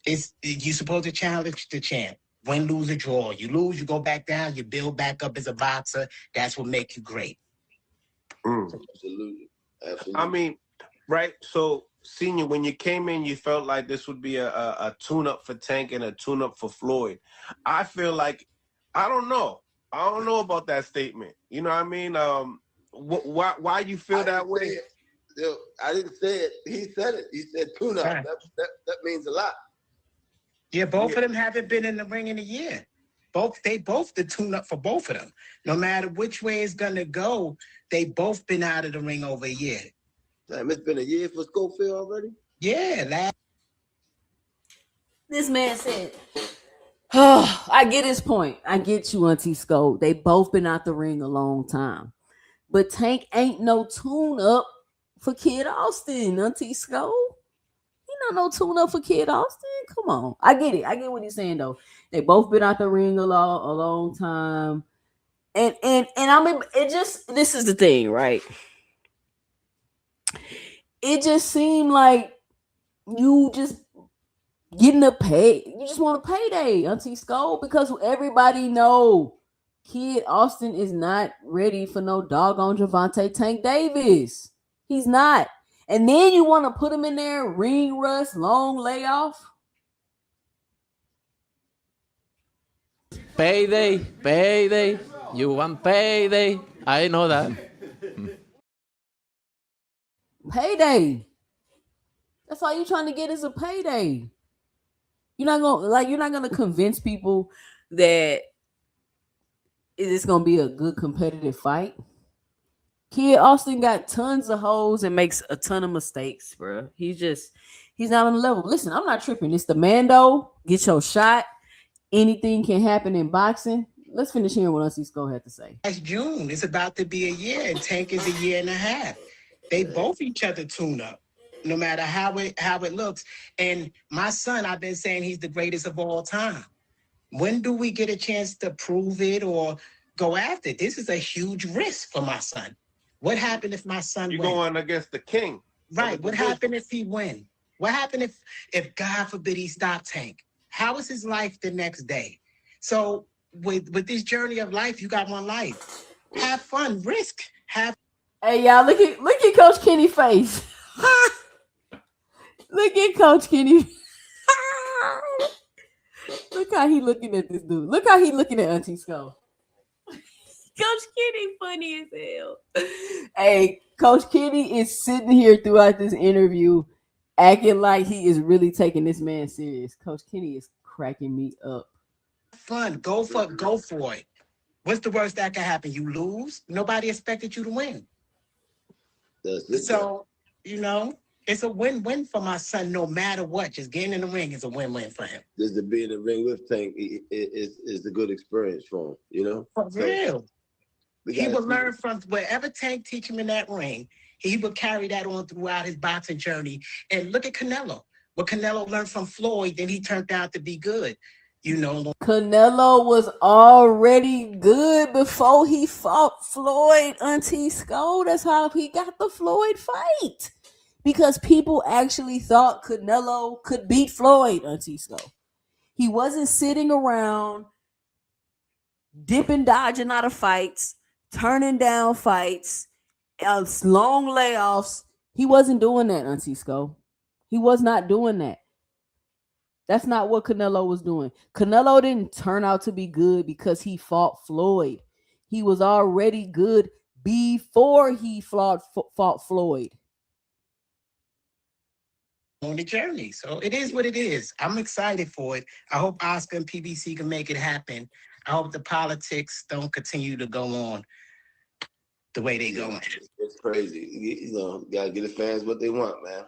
You supposed to challenge the champ. Win, lose, or draw. You lose, you go back down. You build back up as a boxer. That's what makes you great. Absolutely. I mean, right? So, Senior, when you came in, you felt like this would be a tune-up for Tank and a tune-up for Floyd. I feel like, I don't know about that statement. You know what I mean? Why you feel that way? I didn't say it. He said it. He said tune-up. Right. That means a lot. Yeah, both of them haven't been in the ring in a year. They both the tune-up for both of them. No matter which way it's going to go, they both been out of the ring over a year. Damn, it's been a year for Schofield already? Yeah. This man said, oh, I get his point. I get you, Auntie Sco. They both been out the ring a long time. But Tank ain't no tune-up for Kid Austin, Auntie Sco. He not no tune-up for Kid Austin. Come on. I get it. I get what he's saying, though. They both been out the ring a long time. And I mean, this is the thing, right? It just seemed like you just getting a pay. You just want a payday, Auntie Skull, because everybody know Kid Austin is not ready for no doggone Gervonta Tank Davis. He's not. And then you want to put him in there, ring rust, long layoff. Payday. You want payday? I know that. Payday. That's all you're trying to get is a payday. You're not gonna convince people that it's gonna be a good competitive fight. Kid Austin got tons of hoes and makes a ton of mistakes, bro. He's not on the level. Listen, I'm not tripping. It's the Mando. Get your shot. Anything can happen in boxing. Let's finish hearing what Auntie Skull had to say. That's June. It's about to be a year, and Tank is a year and a half. They both each other tune up, no matter how it looks. And my son, I've been saying he's the greatest of all time. When do we get a chance to prove it or go after it? This is a huge risk for my son. What happened if my son You're wins? going against the king. Right. What happened if he win? What happened if God forbid he stopped Tank? How is his life the next day? So with this journey of life, you got one life. Have fun, risk. Hey y'all, look at Coach Kenny face. Look at Coach Kenny. Look how he looking at this dude. Look how he looking at Auntie Skull. Coach Kenny funny as hell. Hey, Coach Kenny is sitting here throughout this interview acting like he is really taking this man serious. Coach Kenny is cracking me up. Fun. Go for it. What's the worst that can happen? You lose. Nobody expected you to win. So, it's a win-win for my son no matter what. Just getting in the ring is a win-win for him. Just to be in the ring with Tank is a good experience for him, For real. He will learn from wherever Tank teach him in that ring. He would carry that on throughout his boxing journey. And look at Canelo. What Canelo learned from Floyd, then he turned out to be good. Canelo was already good before he fought Floyd, Auntie Sko. That's how he got the Floyd fight. Because people actually thought Canelo could beat Floyd, Auntie Sko. He wasn't sitting around dipping, dodging out of fights, turning down fights, long layoffs. He wasn't doing that, Auntie Sko. He was not doing that. That's not what Canelo was doing. Canelo didn't turn out to be good because he fought Floyd. He was already good before he fought Floyd. On the journey. So it is what it is. I'm excited for it. I hope Oscar and PBC can make it happen. I hope the politics don't continue to go on the way they going. It's crazy. Gotta get the fans what they want, man.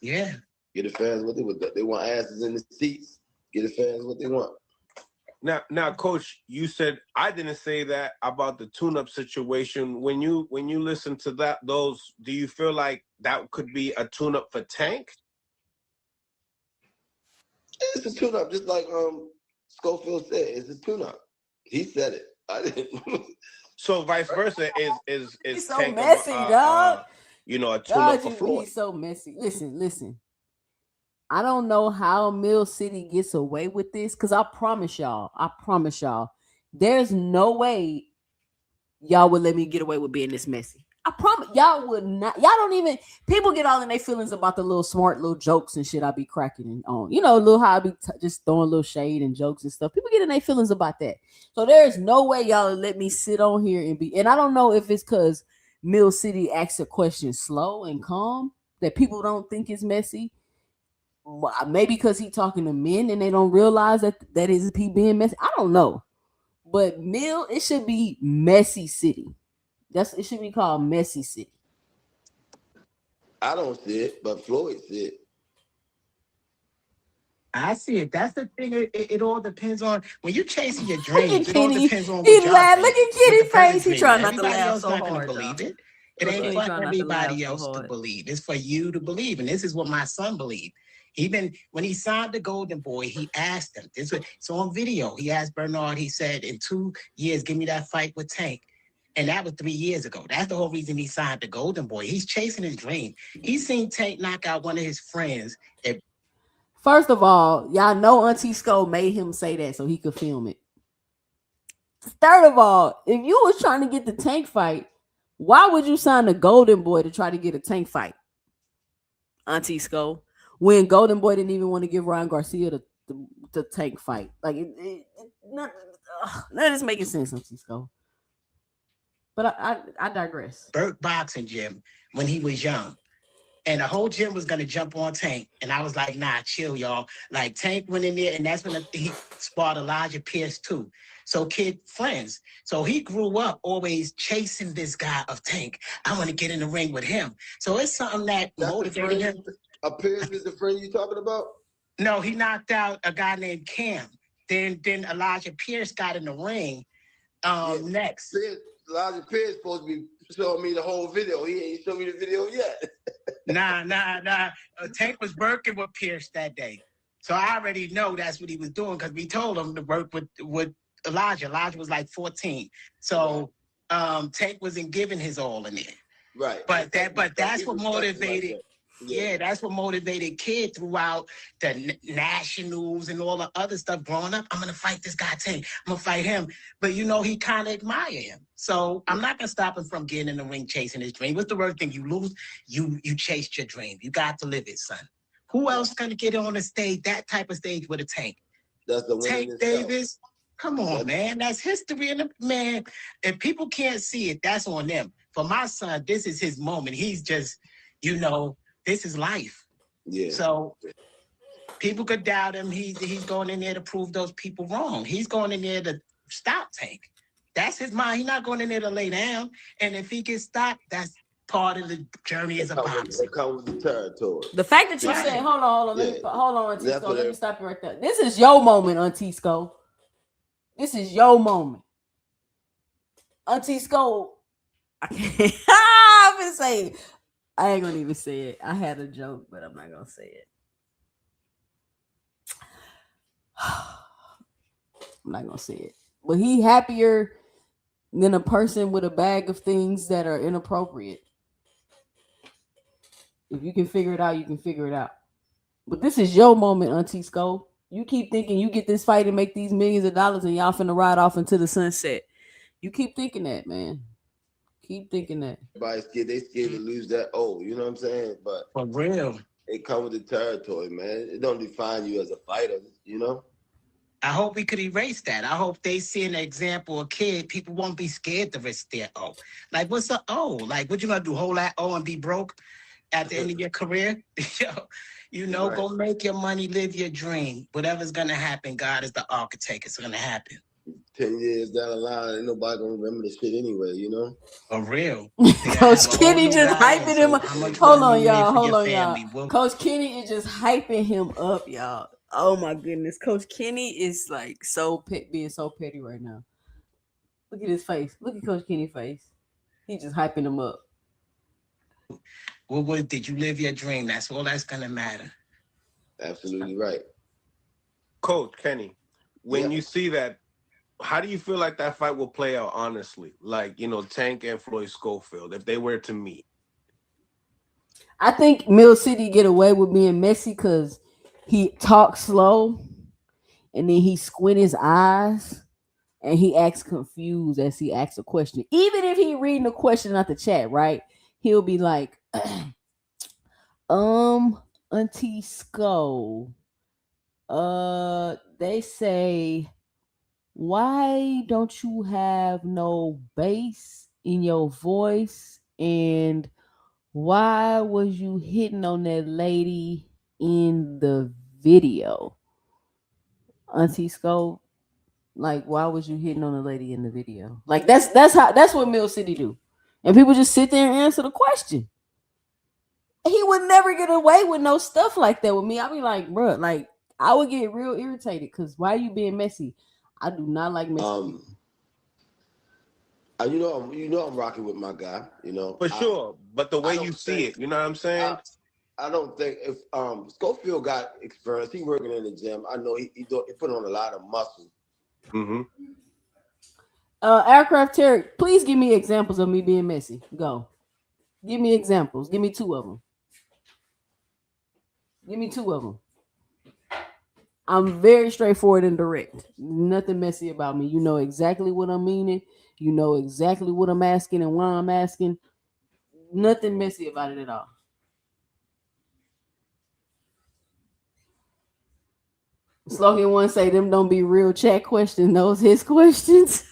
Yeah. Get the fans what they want. They want asses in the seats. Get the fans what they want. Now, Coach, you said I didn't say that about the tune-up situation. When you listen to those, do you feel like that could be a tune-up for Tank? It's a tune-up, just like Schofield said. It's a tune-up. He said it. I didn't. So vice versa is He's so Tank messy, dog. a tune-up for Floyd. He's so messy. Listen. I don't know how Mill City gets away with this, because I promise y'all, there's no way y'all would let me get away with being this messy. I promise y'all would not. Y'all don't even, people get all in their feelings about the little smart little jokes and shit I be cracking on. Little how I be just throwing little shade and jokes and stuff. People get in their feelings about that. So there's no way y'all let me sit on here and I don't know if it's because Mill City asks a question slow and calm that people don't think is messy. Maybe because he talking to men and they don't realize that is he being messy. I don't know. But Mill, it should be Messy City. It should be called Messy City. I don't see it, but Floyd see it. I see it. That's the thing. It all depends on when you chasing your dreams. It Kenny, all depends on what he y'all laugh. think. Look at Kenny's face. He trying not to Everybody laugh else so not gonna hard. believe it. It That's ain't why he for trying not to laugh everybody so else to hard. believe. It's for you to believe, and this is what my son believed. When he signed the Golden Boy, he asked him. It's on video. He asked Bernard. He said, "In 2 years, give me that fight with Tank." And that was 3 years ago. That's the whole reason he signed the Golden Boy. He's chasing his dream. He's seen Tank knock out one of his friends. First of all, y'all know Auntie Sko made him say that so he could film it. Third of all, if you was trying to get the Tank fight, why would you sign the Golden Boy to try to get a Tank fight? Auntie Sko, when Golden Boy didn't even want to give Ryan Garcia the Tank fight. Like, none of this making sense, Auntie Sko. But I digress. Burke Boxing Gym when he was young. And the whole gym was going to jump on Tank. And I was like, nah, chill, y'all. Like, Tank went in there, and that's when he sparred Elijah Pierce, too. So, kid friends. So, he grew up always chasing this guy of Tank. I want to get in the ring with him. So, it's something that motivated him. Pierce is the friend you talking about? No, he knocked out a guy named Cam. Then Elijah Pierce got in the ring next. Elijah Pierce supposed to be showing me the whole video. He ain't showed me the video yet. Nah. Tank was working with Pierce that day. So I already know that's what he was doing because we told him to work with Elijah. Elijah was like 14. So Tank wasn't giving his all in there. Right. But that's what motivated. Yeah, that's what motivated Kid throughout the nationals and all the other stuff growing up. I'm going to fight this guy, Tank. I'm going to fight him. But, he kind of admire him. So I'm not going to stop him from getting in the ring chasing his dream. What's the worst thing? You lose, you chased your dream. You got to live it, son. Who else going to get on the stage, that type of stage with a Tank? That's the Tank Davis, Come on, man. That's history. Man, if people can't see it, that's on them. For my son, this is his moment. He's just, this is life. Yeah. So people could doubt him. He's going in there to prove those people wrong. He's going in there to stop Tank. That's his mind. He's not going in there to lay down. And if he gets stopped, that's part of the journey as a boxer. It comes with the territory. The fact that you said, hold on, Auntie Sco, let me stop you right there. This is your moment, Auntie Sco. This is your moment. Auntie Sco, I can't. I'm gonna say it. I ain't gonna even say it. I had a joke, but I'm not gonna say it. I'm not gonna say it. But he happier than a person with a bag of things that are inappropriate. If you can figure it out, you can figure it out. But this is your moment, Auntie Sco. You keep thinking you get this fight and make these millions of dollars and y'all finna ride off into the sunset. You keep thinking that, man. Keep thinking that. Everybody's scared. They scared to lose that you know what I'm saying? But for real, it comes with the territory, man. It don't define you as a fighter, you know? I hope we could erase that. I hope they see an example of kid. People won't be scared to risk their O. Like, what's the O? Like, what you gonna do? Hold that O and be broke at the end of your career? Right. Go make your money, live your dream. Whatever's gonna happen, God is the architect. It's gonna happen. 10 years down the line, ain't nobody gonna remember this shit anyway, you know? For real. Coach Kenny just hyping him up. Hold on, y'all. Coach Kenny is just hyping him up, y'all. Oh my goodness. Coach Kenny is like being so petty right now. Look at his face. Look at Coach Kenny's face. He's just hyping him up. Well, did you live your dream? That's all that's gonna matter. Absolutely right. Coach Kenny, when you see that, how do you feel like that fight will play out, honestly? Like, Tank and Floyd Schofield, if they were to meet. I think Mill City get away with being messy because he talks slow and then he squint his eyes and he acts confused as he asks a question. Even if he reading the question out the chat, right? He'll be like, Auntie Sco, they say, why don't you have no bass in your voice? And why was you hitting on that lady in the video? Auntie Sco, like, why was you hitting on the lady in the video? Like, that's what Mill City do. And people just sit there and answer the question. He would never get away with no stuff like that with me. I'd be like, bro, like, I would get real irritated because why are you being messy? I do not like messy people. I'm rocking with my guy, For sure. But the way you see it, you know what I'm saying? I don't think if Schofield got experience, he working in the gym. I know he put on a lot of muscle. Mm-hmm. Aircraft Terry, please give me examples of me being messy. Go. Give me examples. Give me 2 of them. Give me 2 of them. I'm very straightforward and direct. Nothing messy about me. You know exactly what I'm meaning. You know exactly what I'm asking and why I'm asking. Nothing messy about it at all. Slogan one say them don't be real chat questions. Those his questions.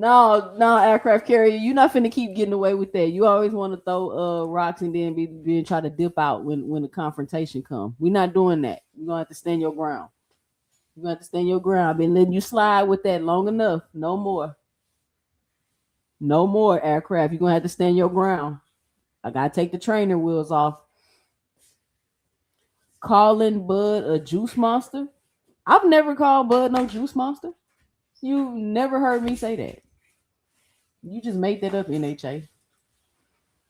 No, aircraft carrier. You're not finna keep getting away with that. You always want to throw rocks and then try to dip out when the confrontation comes. We're not doing that. You're gonna have to stand your ground. You're gonna have to stand your ground. I've been letting you slide with that long enough. No more. No more, aircraft. You're gonna have to stand your ground. I gotta take the trainer wheels off. Calling Bud a juice monster. I've never called Bud no juice monster. You never heard me say that. You just made that up, NHA.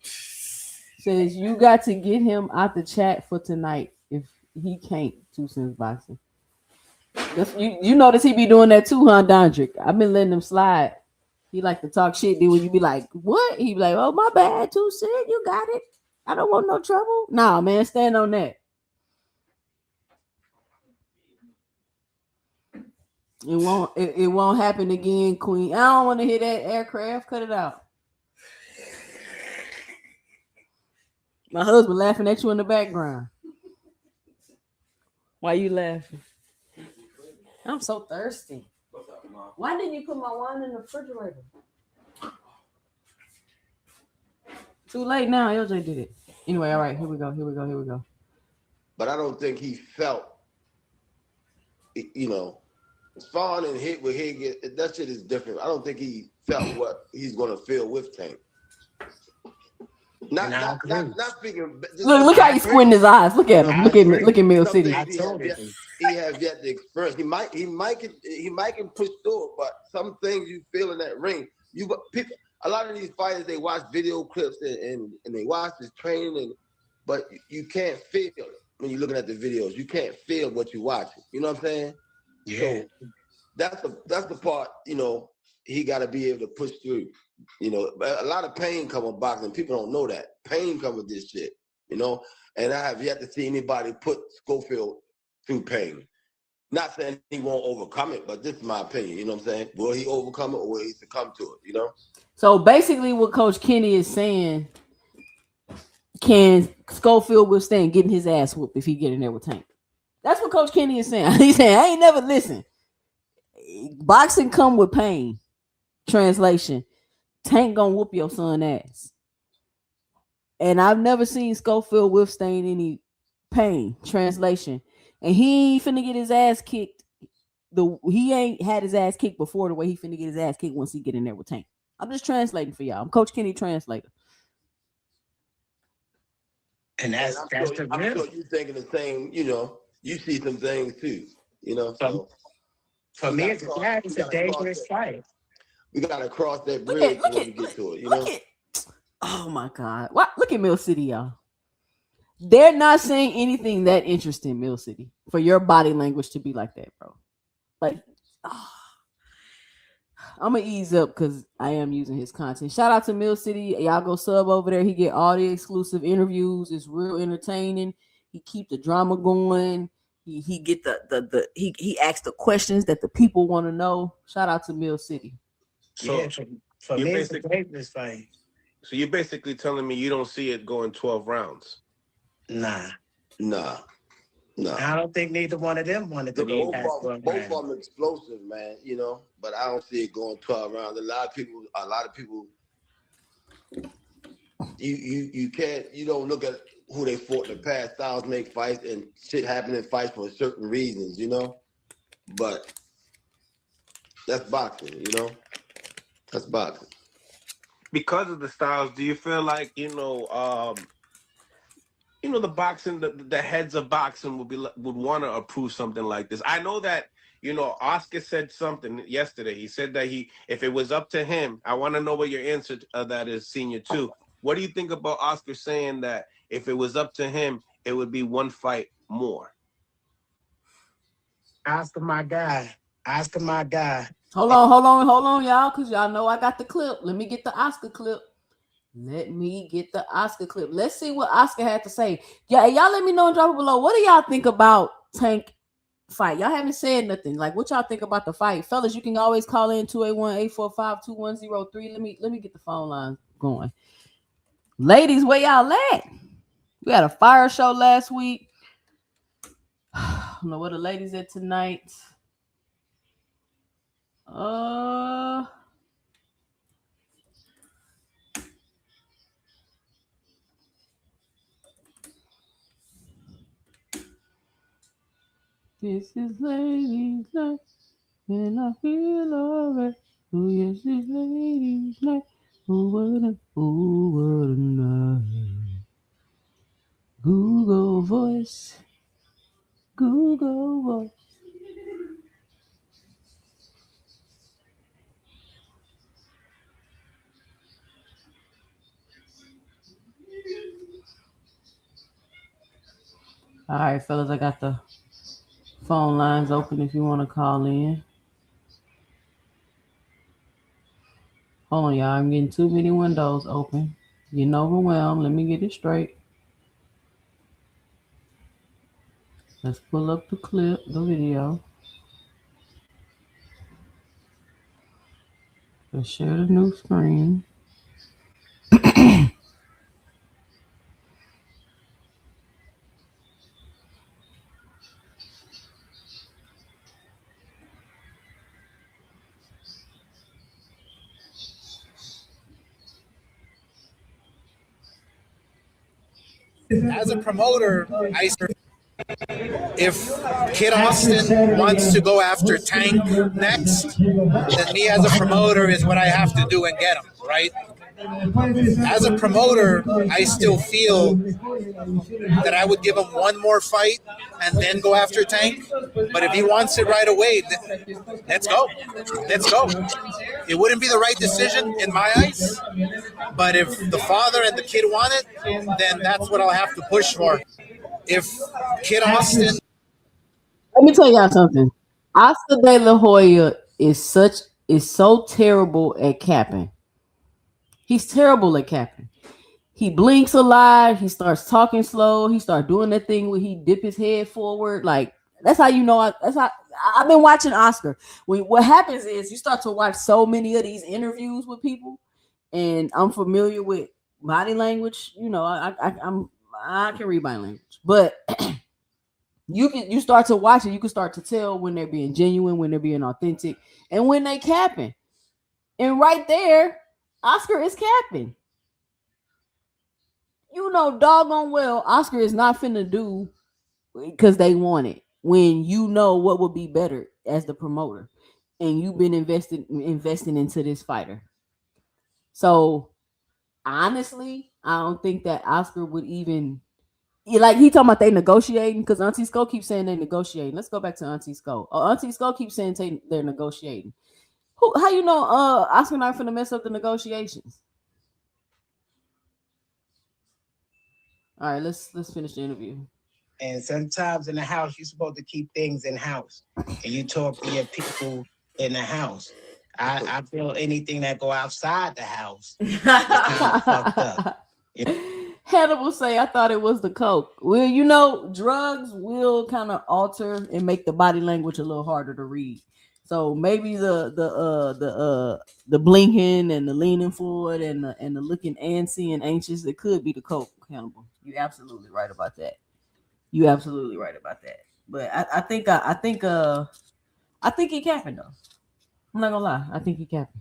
Says you got to get him out the chat for tonight if he can't. 2 Cents Boxing. You notice he be doing that too, huh, Dondrick? I've been letting him slide. He like to talk shit. Then when you be like, what? He be like, oh, my bad, 2 Cents. You got it. I don't want no trouble. Nah, man, stand on that. It won't happen again, Queen. I don't want to hear that, aircraft. Cut it out. My husband laughing at you in the background. Why you laughing? I'm so thirsty. Why didn't you put my wine in the refrigerator? Too late now. LJ did it. Anyway, all right, here we go. But I don't think he felt, you know, Spawn and hit with Higgins. That shit is different. I don't think he felt what he's gonna feel with Tank. Not speaking. Look how he squinting his eyes. Look at him. Look at Mill City. He has yet to experience. He might can push through it, but some things you feel in that ring. A lot of these fighters, they watch video clips and they watch his training, but you can't feel it when you're looking at the videos. You can't feel what you're watching. You know what I'm saying? Yeah. So that's the part, you know, he got to be able to push through. You know, a lot of pain come with boxing. People don't know that. Pain come with this shit, you know? And I have yet to see anybody put Schofield through pain. Not saying he won't overcome it, but this is my opinion. You know what I'm saying? Will he overcome it or will he succumb to it, you know? So basically what Coach Kenny is saying, can Schofield withstand getting his ass whooped if he get in there with Tank? That's what Coach Kenny is saying. He's saying, I ain't never listen. Boxing come with pain. Translation. Tank gonna whoop your son ass. And I've never seen Schofield withstand any pain. Translation. And he ain't finna get his ass kicked. He ain't had his ass kicked before the way he finna get his ass kicked once he get in there with Tank. I'm just translating for y'all. I'm Coach Kenny translator. And I'm sure you thinking the same, you know, you see some things too, you know. So for me, it's a dangerous fight. We gotta cross that bridge when we get to it, you know. Oh my God. What? Look at Mill City, y'all. They're not saying anything that interesting, Mill City, for your body language to be like that, bro. Like, I'm gonna ease up because I am using his content. Shout out to Mill City. Y'all go sub over there. He get all the exclusive interviews. It's real entertaining. He keep the drama going. He get he asks the questions that the people want to know. Shout out to Mill City. So for me, it's a greatness fight. So you're basically telling me you don't see it going 12 rounds? Nah. I don't think neither one of them wanted to go past 12 both of them explosive, man, you know, but I don't see it going 12 rounds. A lot of people you don't look at who they fought in the past. Styles make fights and shit happen in fights for certain reasons, you know. But that's boxing, you know. That's boxing. Because of the styles, do you feel like, the boxing, the heads of boxing would want to approve something like this? I know that, Oscar said something yesterday. He said that if it was up to him, I want to know what your answer to that is, Senior, too. What do you think about Oscar saying that if it was up to him, it would be one fight more? Oscar, my guy. Hold on, y'all, because y'all know I got the clip. Let me get the Oscar clip. Let's see what Oscar had to say. Yeah, y'all let me know and drop it below. What do y'all think about Tank fight? Y'all haven't said nothing. Like, what y'all think about the fight? Fellas, you can always call in 281-845-2103. Let me get the phone line going. Ladies, where y'all at? We had a fire show last week. I don't know where the ladies at tonight. This is ladies' night, and I feel alright. Oh yes, it's ladies' night. Oh what a night. Google Voice. All right, fellas, I got the phone lines open if you want to call in. Hold on, y'all. I'm getting too many windows open. Getting overwhelmed. Let me get it straight. Let's pull up the clip, the video. Let's share the new screen. As a promoter, if Kid Austin wants to go after Tank next, then me as a promoter is what I have to do and get him, right? As a promoter, I still feel that I would give him one more fight and then go after Tank. But if he wants it right away, let's go. Let's go. It wouldn't be the right decision in my eyes. But if the father and the kid want it, then that's what I'll have to push for. If Kid Austin... Let me tell y'all something. Oscar De La Hoya is so terrible at capping. He's terrible at capping. He blinks a lot. He starts talking slow. He starts doing that thing where he dip his head forward. Like, that's how you know. That's how I've been watching Oscar. What happens is you start to watch so many of these interviews with people, and I'm familiar with body language. You know, I can read body language, but you start to watch it. You can start to tell when they're being genuine, when they're being authentic, and when they capping. And right there, Oscar is capping. You know, doggone well, Oscar is not finna do because they want it. When you know what would be better as the promoter, and you've been investing into this fighter. So honestly, I don't think that Oscar would even like he talking about they negotiating because Auntie Sko keeps saying they're negotiating. Let's go back to Auntie Sko. Auntie Sko keeps saying they're negotiating. How you know Oscar not finna mess up the negotiations? All right, let's finish the interview. And sometimes in the house, you're supposed to keep things in house, and you talk to your people in the house. I feel anything that go outside the house is kind of fucked up. Hannibal say, I thought it was the coke. Well, you know, drugs will kind of alter and make the body language a little harder to read. So maybe the blinking and the leaning forward and the looking antsy and anxious, it could be the coke, Hannibal. You're absolutely right about that. But I think he capping though. I'm not gonna lie. I think he capping.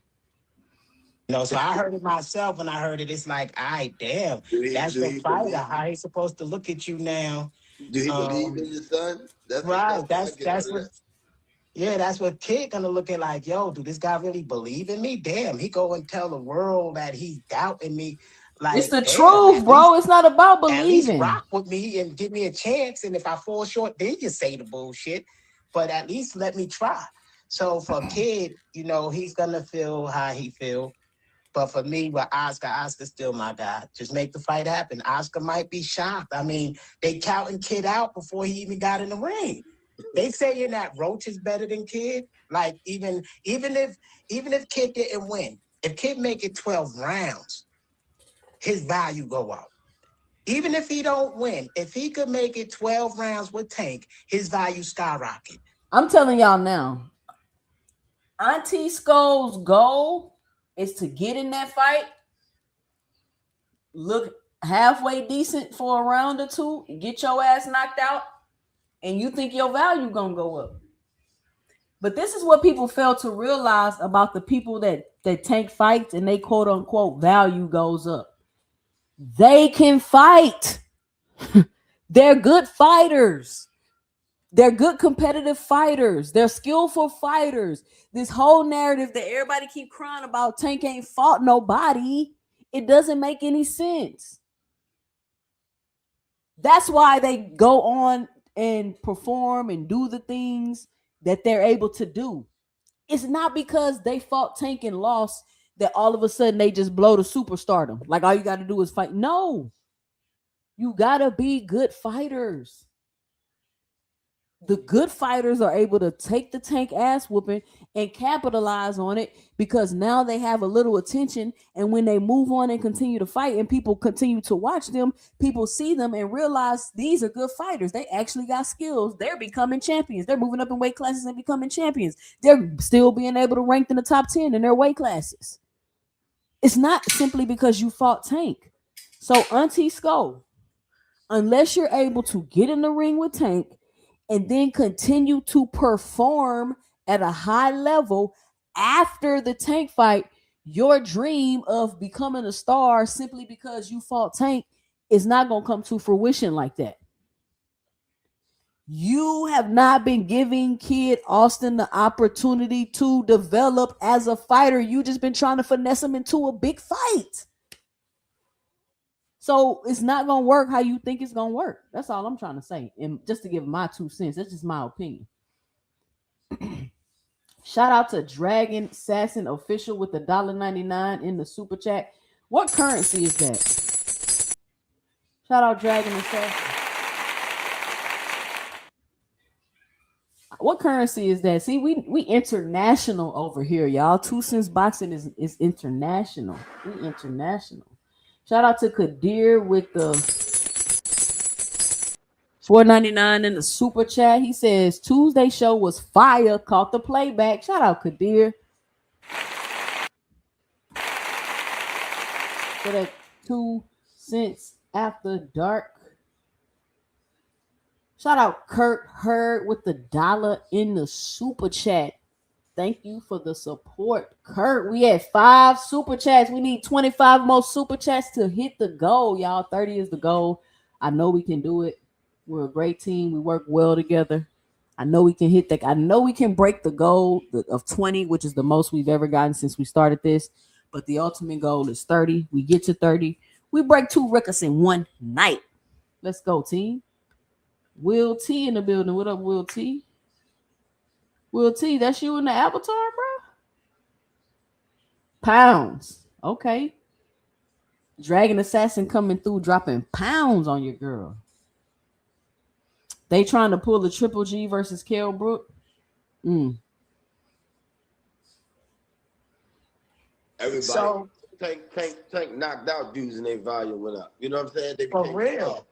You know, so I heard it myself when I heard it. It's like, damn, that's the fighter. How he's supposed to look at you now? Do he believe in your son? That's right. That's what Kid gonna look at like, yo, do this guy really believe in me? Damn, he go and tell the world that he's doubting me. Like, it's the truth, bro. It's not about believing. At least rock with me and give me a chance. And if I fall short, then you say the bullshit. But at least let me try. So for Kid, you know, he's gonna feel how he feel. But for me, with Oscar's still my guy. Just make the fight happen. Oscar might be shocked. I mean, they counting Kid out before he even got in the ring. They saying that Roach is better than Kid. Like even if Kid didn't win, if Kid make it 12 rounds, his value go up. Even if he don't win, if he could make it 12 rounds with Tank, his value skyrocket. I'm telling y'all now, Auntie Sko's goal is to get in that fight, look halfway decent for a round or two, get your ass knocked out, and you think your value gonna go up. But this is what people fail to realize about the people that Tank fights and they quote unquote value goes up. They can fight. They're good fighters. They're good competitive fighters. They're skillful fighters. This whole narrative that everybody keep crying about, Tank ain't fought nobody, it doesn't make any sense. That's why they go on and perform and do the things that they're able to do. It's not because they fought Tank and lost that all of a sudden they just blow to superstardom. Like all you got to do is fight. No, you got to be good fighters. The good fighters are able to take the Tank ass whooping and capitalize on it because now they have a little attention. And when they move on and continue to fight and people continue to watch them, people see them and realize these are good fighters. They actually got skills. They're becoming champions. They're moving up in weight classes and becoming champions. They're still being able to rank in the top 10 in their weight classes. It's not simply because you fought Tank. So Auntie Sko, unless you're able to get in the ring with Tank and then continue to perform at a high level after the Tank fight, your dream of becoming a star simply because you fought Tank it's not going to come to fruition like that. You have not been giving Kid Austin the opportunity to develop as a fighter. You just been trying to finesse him into a big fight. So it's not going to work how you think it's going to work. That's all I'm trying to say. And just to give my 2 cents, that's just my opinion. Shout out to Dragon Assassin Official with the $1.99 in the super chat. What currency is that? Shout out Dragon Assassin. What currency is that? See, we international over here, y'all. 2 cents boxing is international. We international. Shout out to Kadir with the $4.99 in the super chat. He says Tuesday show was fire. Caught the playback. Shout out Kadir for that 2 cents after dark. Shout out Kurt Hurd with the $1 in the super chat. Thank you for the support, Kurt. We had 5 super chats. We need 25 more super chats to hit the goal, y'all. 30 is the goal. I know we can do it. We're a great team. We work well together. I know we can hit that. I know we can break the goal of 20, which is the most we've ever gotten since we started this. But the ultimate goal is 30. We get to 30. We break 2 records in one night. Let's go, team. Will T in the building. What up, Will T? Will T, that's you in the avatar, bro? Pounds. Okay. Dragon Assassin coming through, dropping pounds on your girl. They trying to pull the Triple G versus Kell Brook. Everybody. So- Tank knocked out dudes and their volume went up. You know what I'm saying? They For became real. tough.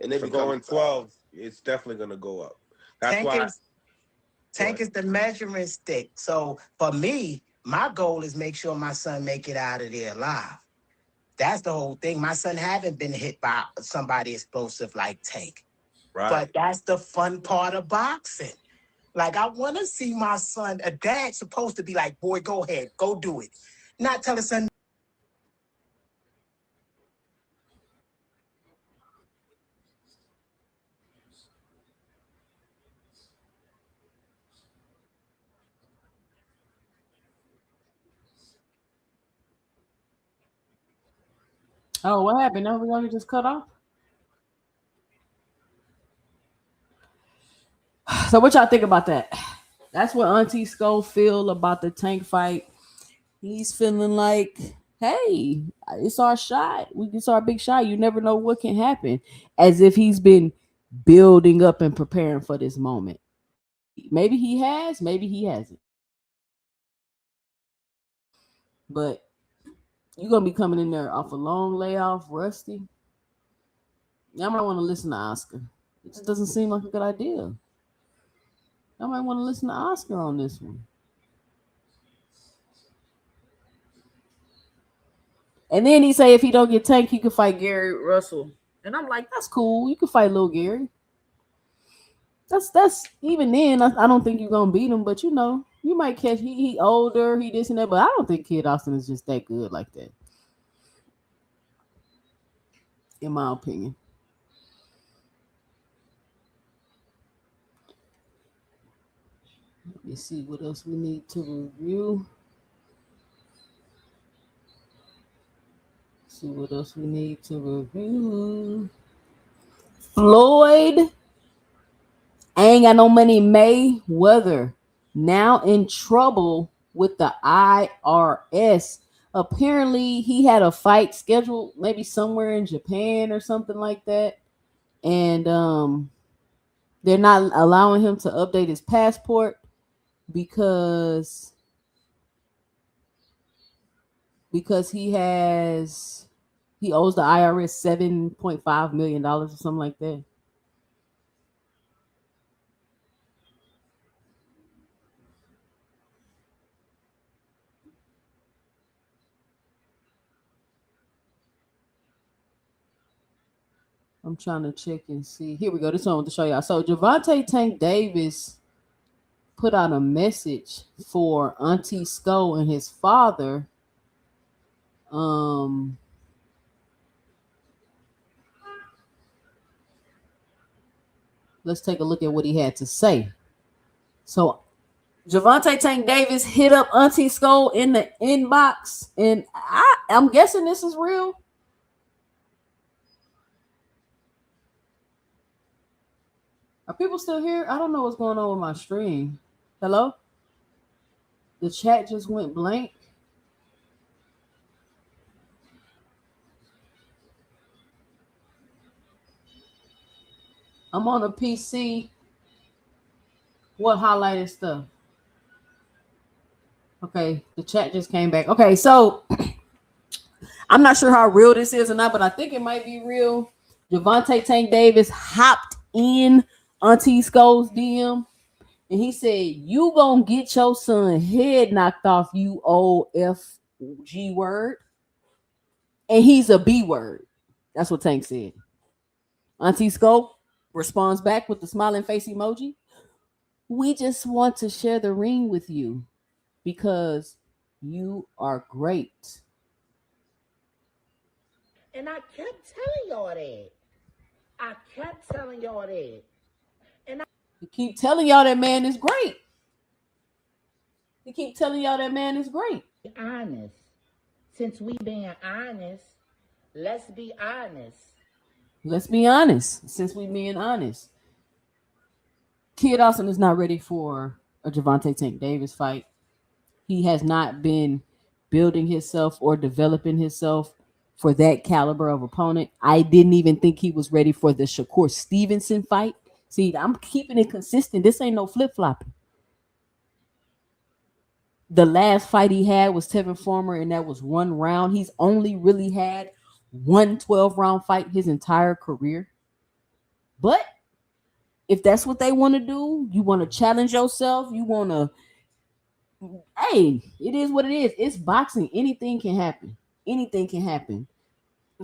And they For become going 12, it's definitely going to go up. That's why. Tank is the measuring stick. So for me, my goal is make sure my son make it out of there alive. That's the whole thing. My son haven't been hit by somebody explosive like Tank. Right. But that's the fun part of boxing. Like, I want to see my son, a dad supposed to be like, boy, go ahead, go do it. Not tell his son. Oh, what happened? No, we're going to just cut off? So what y'all think about that? That's what Auntie Skull feel about the Tank fight. He's feeling like, hey, it's our shot. It's our big shot. You never know what can happen. As if he's been building up and preparing for this moment. Maybe he has, maybe he hasn't. But you're going to be coming in there off a long layoff, rusty. Y'all might want to listen to Oscar. It just doesn't seem like a good idea. I might want to listen to Oscar on this one. And then he say if he don't get Tank, he can fight Gary Russell. And I'm like, that's cool. You can fight little Gary. That's even then. I don't think you're gonna beat him, but you know, you might catch. He older, he this and that, but I don't think Kid Austin is just that good like that. In my opinion. Let me see what else we need to review. See what else we need to review. Floyd ain't got no money. Mayweather now in trouble with the IRS. Apparently, he had a fight scheduled maybe somewhere in Japan or something like that. And they're not allowing him to update his passport because he owes the IRS $7.5 million or something like that. I'm trying to check and see. Here we go. This one I want to show y'all. So Gervonta Tank Davis put out a message for Auntie Skull and his father. Let's take a look at what he had to say. So Gervonta Tank Davis hit up Auntie Skull in the inbox, and I'm guessing this is real. Are people still here? I don't know what's going on with my stream. Hello? The chat just went blank. I'm on a PC. What highlighted stuff? Okay, the chat just came back. Okay, so I'm not sure how real this is or not, but I think it might be real. Gervonta Tank Davis hopped in Auntie Skull's DM, and he said, "You gonna get your son head knocked off, you old FG word." And he's a B word. That's what Tank said. Auntie Skull responds back with the smiling face emoji. "We just want to share the ring with you because you are great." And I kept telling y'all that. I kept telling y'all that. And You keep telling y'all that man is great. You keep telling y'all that man is great. honest. Since we being honest, let's be honest. Let's be honest. Since we being honest, Kid Austin is not ready for a Gervonta Tank Davis fight. He has not been building himself or developing himself for that caliber of opponent. I didn't even think he was ready for the Shakur Stevenson fight. See, I'm keeping it consistent. This ain't no flip-flopping. The last fight he had was Tevin Farmer, and that was 1 round. He's only really had one 12-round fight his entire career. But if that's what they want to do, you want to challenge yourself, you want to, hey, it is what it is. It's boxing. Anything can happen. Anything can happen.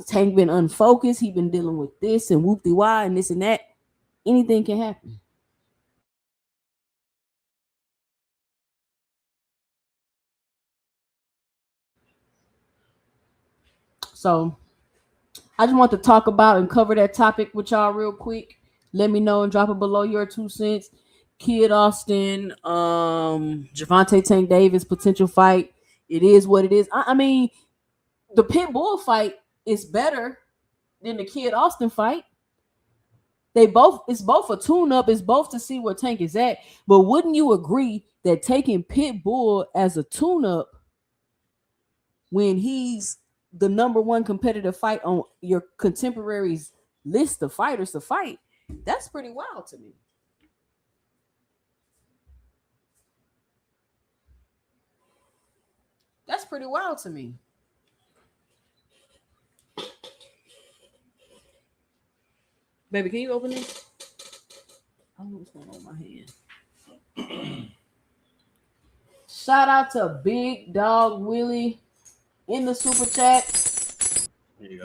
Tank been unfocused. He been dealing with this and whoop-de-why and this and that. Anything can happen. So I just want to talk about and cover that topic with y'all real quick. Let me know and drop it below your 2 cents. Kid Austin, Gervonta Tank Davis potential fight. It is what it is. I mean, the Pitbull fight is better than the Kid Austin fight. It's both a tune-up. It's both to see where Tank is at. But wouldn't you agree that taking Pitbull as a tune-up when he's the number 1 competitive fight on your contemporaries list of fighters to fight, that's pretty wild to me. That's pretty wild to me. Baby, can you open this? I don't know what's going on with my hand. Shout out to Big Dog Willie in the super chat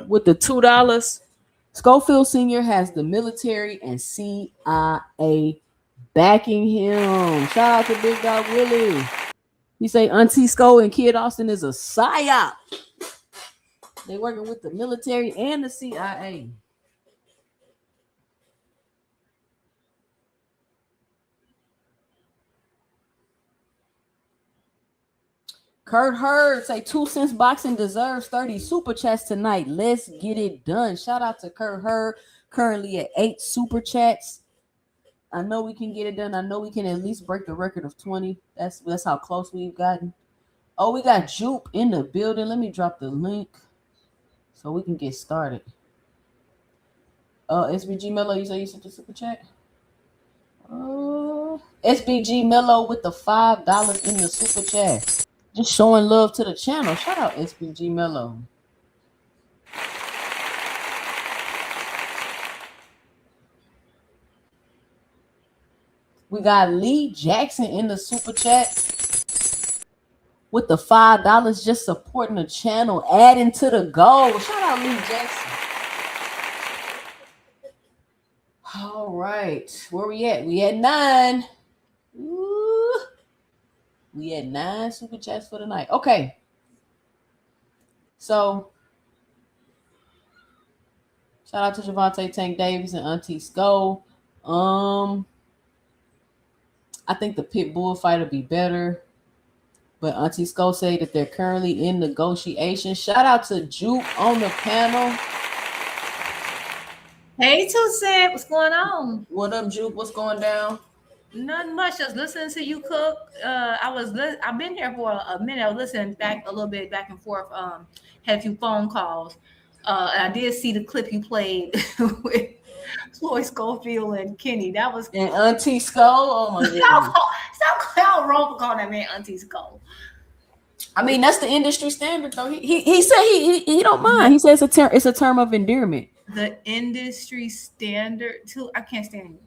with the $2. Schofield Sr. has the military and CIA backing him. Shout out to Big Dog Willie. He say Auntie Skull and Kid Austin is a psyop. They working with the military and the CIA. Kurt Hurd say 2 cents boxing deserves 30 super chats tonight. Let's get it done. Shout out to Kurt Hurd, currently at 8 super chats. I know we can get it done. I know we can at least break the record of 20. That's how close we've gotten. Oh, we got Jupe in the building. Let me drop the link so we can get started. SBG Mello, you say you sent a super chat? SBG Mello with the $5 in the super chat. Just showing love to the channel. Shout out SBG Mello. We got Lee Jackson in the super chat with the $5, just supporting the channel, adding to the goal. Shout out Lee Jackson. All right, where we at? We at 9. Ooh. We had 9 super chats for the night. Okay. So, shout out to Gervonta Tank Davis and Auntie Skull. I think the pit bull fight will be better. But Auntie Skull say that they're currently in negotiation. Shout out to Juke on the panel. Hey, Two Cent, what's going on? What up, Juke? What's going down? Nothing much. Just listening to you cook. I've been here for a minute. I was listening back a little bit back and forth. Had a few phone calls. And I did see the clip you played with Floyd Schofield and Kenny. That was and Auntie Skull. Oh my god! Stop wrong for calling that man Auntie Skull. I mean, that's the industry standard, though. He said he don't mind. He says it's a term of endearment. The industry standard too. I can't stand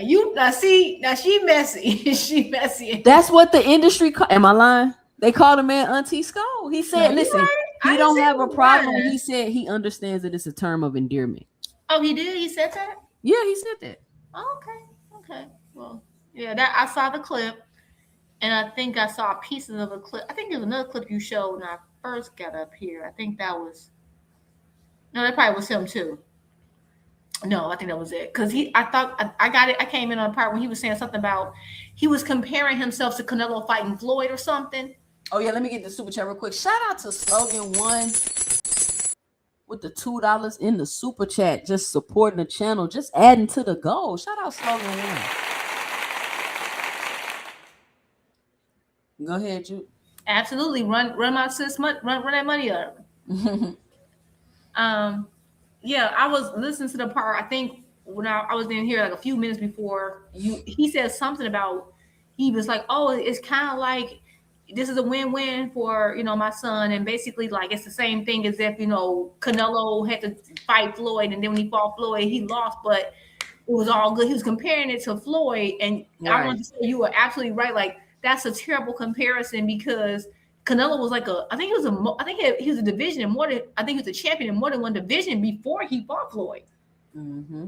you. Now she messy. She messy. That's what the industry. Am I lying? They called a man Auntie Skull. He said, No, "Listen, right. he don't have a problem." Right. He said he understands that it's a term of endearment. Oh, he did. He said that. Yeah, he said that. Oh, okay. Well, yeah. That I saw the clip, and I think I saw pieces of a clip. I think there's another clip you showed when I first got up here. I think that was. No, that probably was him too. No, I think that was it. Because I thought I got it. I came in on a part when he was saying something about he was comparing himself to Canelo fighting Floyd or something. Oh yeah, let me get the super chat real quick. Shout out to Slogan One with the $2 in the super chat, just supporting the channel, just adding to the goal. Shout out Slogan One. Go ahead, you. Absolutely, run my sis, run that money up. Yeah, I was listening to the part. I think when I was in here like a few minutes before he said something about he was like, oh, it's kind of like this is a win-win for my son, and basically like it's the same thing as if Canelo had to fight Floyd, and then when he fought Floyd, he lost, but it was all good. He was comparing it to Floyd, and Right. I want to say you were absolutely right. Like that's a terrible comparison because Canelo was like I think he was a division in more than I think he was a champion in more than one division before he fought Floyd. Mm-hmm.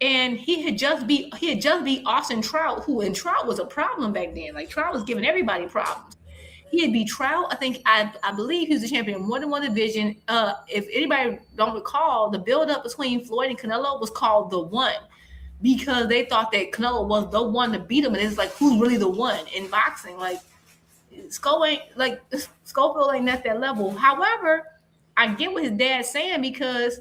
And he had just beat Austin Trout, who in Trout was a problem back then. Like Trout was giving everybody problems. He had beat Trout. I think I believe he was a champion in more than one division. If anybody don't recall, the buildup between Floyd and Canelo was called the One because they thought that Canelo was the one to beat him, and it's like who's really the one in boxing? Like Schofield ain't at that level. However, I get what his dad's saying because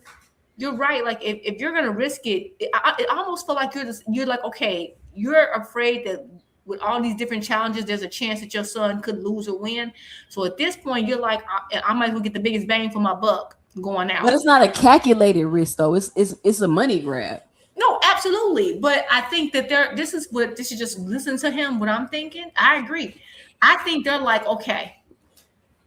you're right. Like if you're gonna risk it, it almost feel like you're like, okay, you're afraid that with all these different challenges, there's a chance that your son could lose or win. So at this point, you're like, I might as well get the biggest bang for my buck going out. But it's not a calculated risk though. It's a money grab. No, absolutely. But I think that this is just listen to him. What I'm thinking, I agree. I think they're like, okay,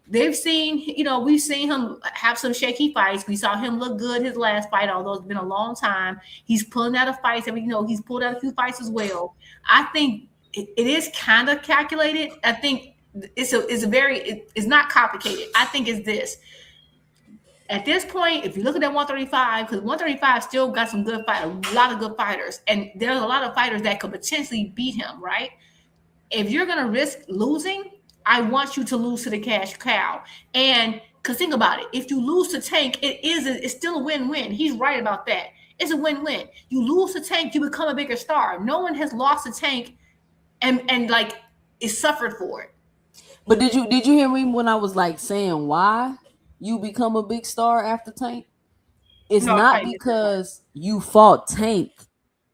they've seen, we've seen him have some shaky fights. We saw him look good his last fight, although it's been a long time. He's pulling out of fights, and he's pulled out a few fights as well. I think it is kind of calculated. I think it's not complicated. I think it's this. At this point, if you look at that 135, because 135 still got some good fight, a lot of good fighters, and there's a lot of fighters that could potentially beat him, right? If you're gonna risk losing, I want you to lose to the cash cow. And because think about it, if you lose to Tank, it's still a win-win. He's right about that. It's a win-win. You lose to Tank, you become a bigger star. No one has lost to Tank and like is suffered for it. But did you hear me when I was like saying why you become a big star after Tank? It's not because you fought Tank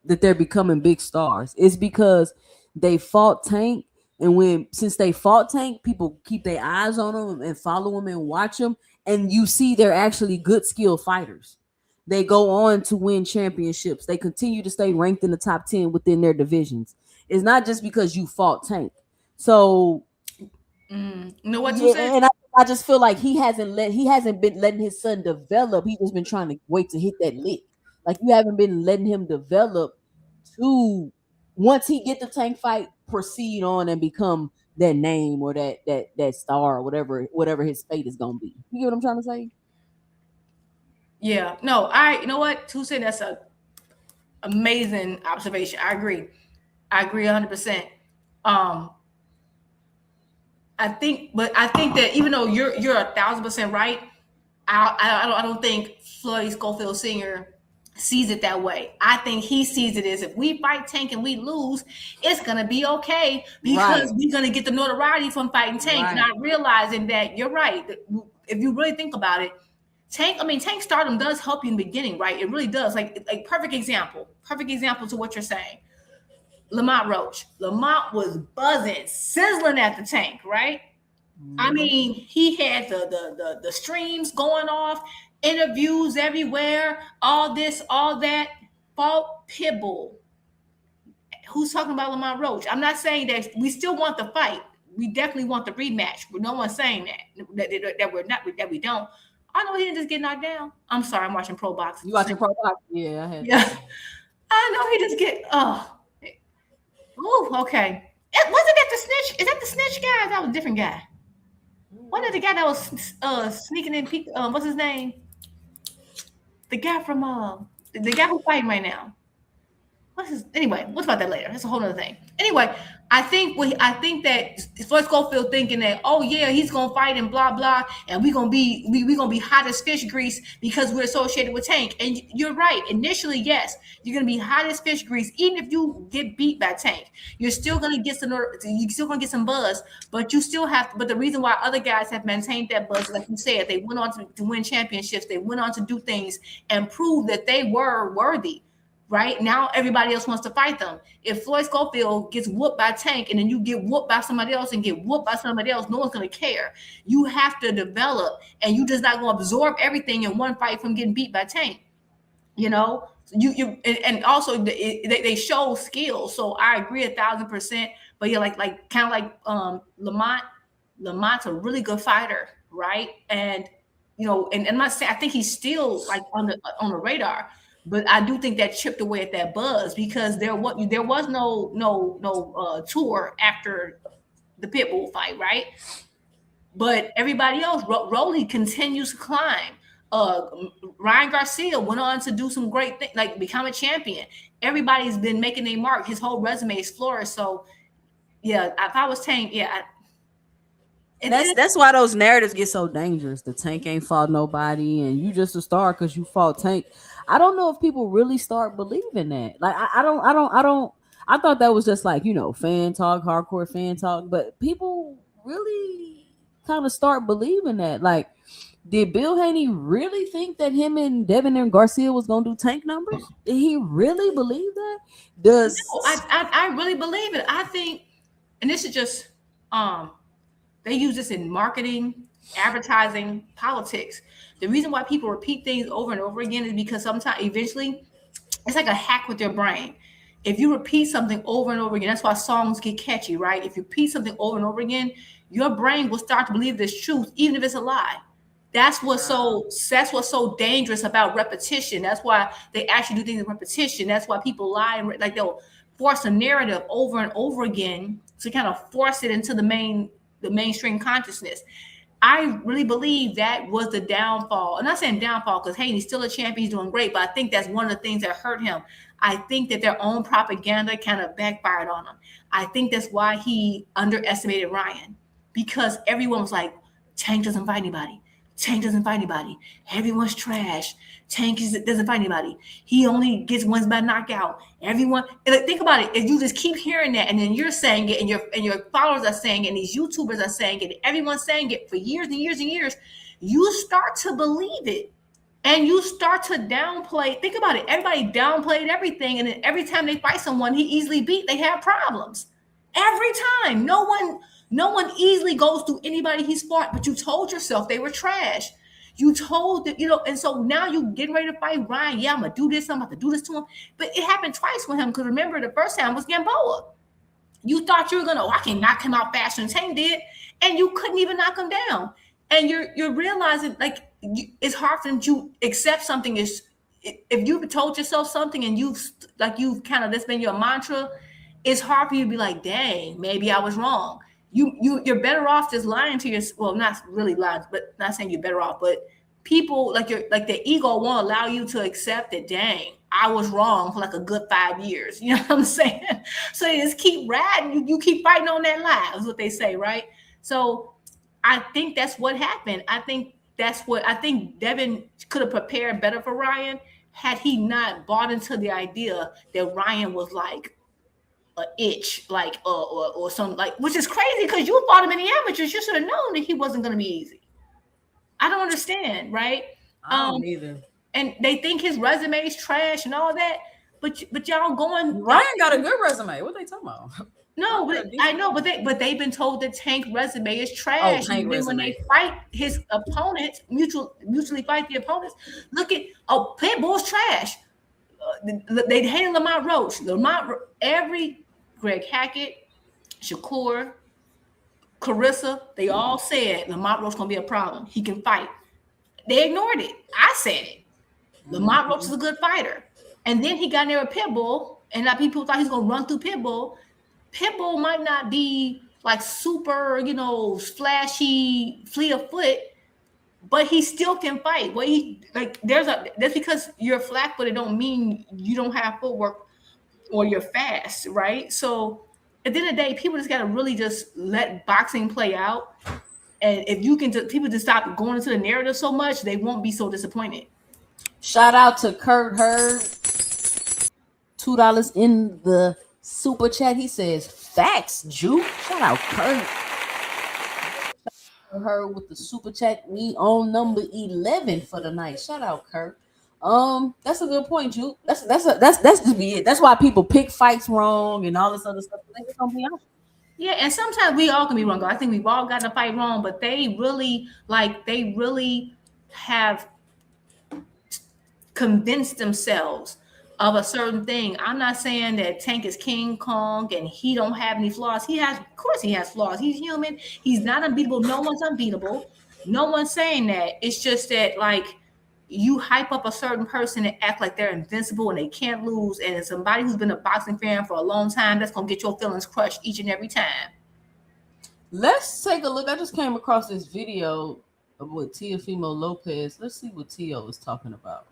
that they're becoming big stars. It's because they fought Tank, and since they fought Tank, people keep their eyes on them and follow them and watch them, and you see they're actually good skilled fighters. They go on to win championships. They continue to stay ranked in the top 10 within their divisions. It's not just because you fought Tank. So you know what you said? And I just feel like he hasn't been letting his son develop. He's just been trying to wait to hit that lick. Like you haven't been letting him develop to once he get the Tank fight, proceed on and become that name or that star or whatever his fate is gonna be. You get what I'm trying to say? Yeah. No, you know what? Tuesday, that's a amazing observation. I agree 100%. I think that even though you're 1,000% right, I don't think Floyd Schofield Sr. sees it that way. I think he sees it as if we fight Tank and we lose, it's gonna be okay because we're gonna get the notoriety from fighting Tank, not realizing that you're right. If you really think about it, Tank stardom does help you in the beginning, right? It really does. Like perfect example to what you're saying. Lamont Roach. Lamont was buzzing, sizzling at the Tank, right? I mean, he had the streams going off, interviews everywhere, all this, all that. Fought Pitbull. Who's talking about Lamont Roach? I'm not saying that we still want the fight. We definitely want the rematch. No one's saying that we don't. I know he didn't just get knocked down. I'm sorry, I'm watching pro boxing. You watching pro boxing? Yeah, I know he just get okay. Wasn't that the snitch? Is that the snitch guy? That was a different guy. What is the guy that was sneaking in? What's his name? The guy from the guy who's fighting right now. Anyway, what's about that later? That's a whole other thing. Anyway, I think that Floyd Schofield thinking that, oh yeah, he's gonna fight and blah blah, and we're gonna be hot as fish grease because we're associated with Tank. And you're right. Initially, yes, you're gonna be hot as fish grease, even if you get beat by Tank. You're still gonna get some buzz, but you still have to. But the reason why other guys have maintained that buzz, like you said, they went on to win championships, they went on to do things and prove that they were worthy. Right now, everybody else wants to fight them. If Floyd Schofield gets whooped by Tank and then you get whooped by somebody else and get whooped by somebody else, no one's going to care. You have to develop, and you just not going to absorb everything in one fight from getting beat by Tank. You know, and also they show skill. So I agree 1,000%. But yeah, like kind of like Lamont's a really good fighter, right? And you know, and I'm not saying I think he's still like on the radar. But I do think that chipped away at that buzz because there was no tour after the Pitbull fight, right? But everybody else, Rolly continues to climb. Ryan Garcia went on to do some great things, like become a champion. Everybody's been making their mark. His whole resume is flourished. So, yeah, if I was Tank, yeah. That's why those narratives get so dangerous. The Tank ain't fought nobody, and you just a star because you fought Tank. I don't know if people really start believing that. Like I don't. I thought that was just like, you know, fan talk, hardcore fan talk, but people really kind of start believing that. Like, did Bill Haney really think that him and Devin and Garcia was gonna do Tank numbers? Did he really believe that? No, I really believe it. I think, and this is just they use this in marketing, advertising, politics. The reason why people repeat things over and over again is because sometimes eventually it's like a hack with your brain. If you repeat something over and over again, that's why songs get catchy, right? If you repeat something over and over again, your brain will start to believe this truth, even if it's a lie. That's what's so dangerous about repetition. That's why they actually do things in repetition. That's why people lie, and like they'll force a narrative over and over again to kind of force it into the mainstream consciousness. I really believe that was the downfall. I'm not saying downfall because Haney's still a champion, he's doing great, but I think that's one of the things that hurt him. I think that their own propaganda kind of backfired on him. I think that's why he underestimated Ryan, because everyone was like, Tank doesn't fight anybody. Tank doesn't fight anybody. Everyone's trash. Tank doesn't fight anybody. He only gets wins by knockout. Everyone, think about it. If you just keep hearing that, and then you're saying it, and your followers are saying it, and these YouTubers are saying it, and everyone's saying it for years and years and years, you start to believe it, and you start to downplay. Think about it. Everybody downplayed everything, and then every time they fight someone he easily beat, they have problems. Every time, no one easily goes through anybody he's fought, but you told yourself they were trash. You told that, and so now you getting ready to fight Ryan. Yeah, I'm gonna do this. I'm about to do this to him. But it happened twice with him, because remember, the first time was Gamboa. You thought you were gonna, I can knock him out faster than Tank did, and you couldn't even knock him down. And you're realizing, like, it's hard for them to accept something. Is if you've told yourself something and you've kind of, that's been your mantra, it's hard for you to be like, dang, maybe I was wrong. You're better off just lying to yourself. Well, not really lying, but not saying you're better off, but people like the ego won't allow you to accept that, dang, I was wrong for like a good 5 years. You know what I'm saying? So they just keep riding. You keep fighting on that lie, is what they say, right? So I think that's what happened. I think Devin could have prepared better for Ryan had he not bought into the idea that Ryan was like an itch, like or something, like, which is crazy because you fought him in the amateurs. You should have known that he wasn't going to be easy. I don't understand, right? I don't either. And they think his resume is trash and all that, but y'all going. Ryan got a good resume. What they talking about? No, but I know, but they've been told that Tank resume is trash. Tank and then when they fight his opponents, mutually fight the opponents. Look at Pitbull's trash. They hated Lamont Roach. Greg Hackett, Shakur, Carissa, they all said Lamont Roach gonna be a problem. He can fight. They ignored it. I said it. Lamont Roach is a good fighter. And then he got in there with Pitbull, and people thought he was gonna run through Pitbull. Pitbull might not be like super, flashy, fleet of foot, but he still can fight. That's because you're flat-footed don't mean you don't have footwork or you're fast, right? So at the end of the day, people just gotta really just let boxing play out. And if you can, people just stop going into the narrative so much, they won't be so disappointed. Shout out to Kurt Hurd, $2 in the super chat. He says, "Facts, Juke." Shout out Kurt. Her with the super chat. We on number 11 for the night. Shout out Kurt. That's a good point, Juke. That's just be it. That's why people pick fights wrong and all this other stuff. They just don't be honest. Yeah, and sometimes we all can be wrong. I think we've all gotten a fight wrong, but they really have convinced themselves of a certain thing. I'm not saying that Tank is King Kong and he don't have any flaws. Of course he has flaws. He's human. He's not unbeatable. No one's unbeatable. No one's saying that. It's just that you hype up a certain person and act like they're invincible and they can't lose. And it's somebody who's been a boxing fan for a long time, that's going to get your feelings crushed each and every time. Let's take a look. I just came across this video of what Teofimo Lopez. Let's see what Tio is talking about.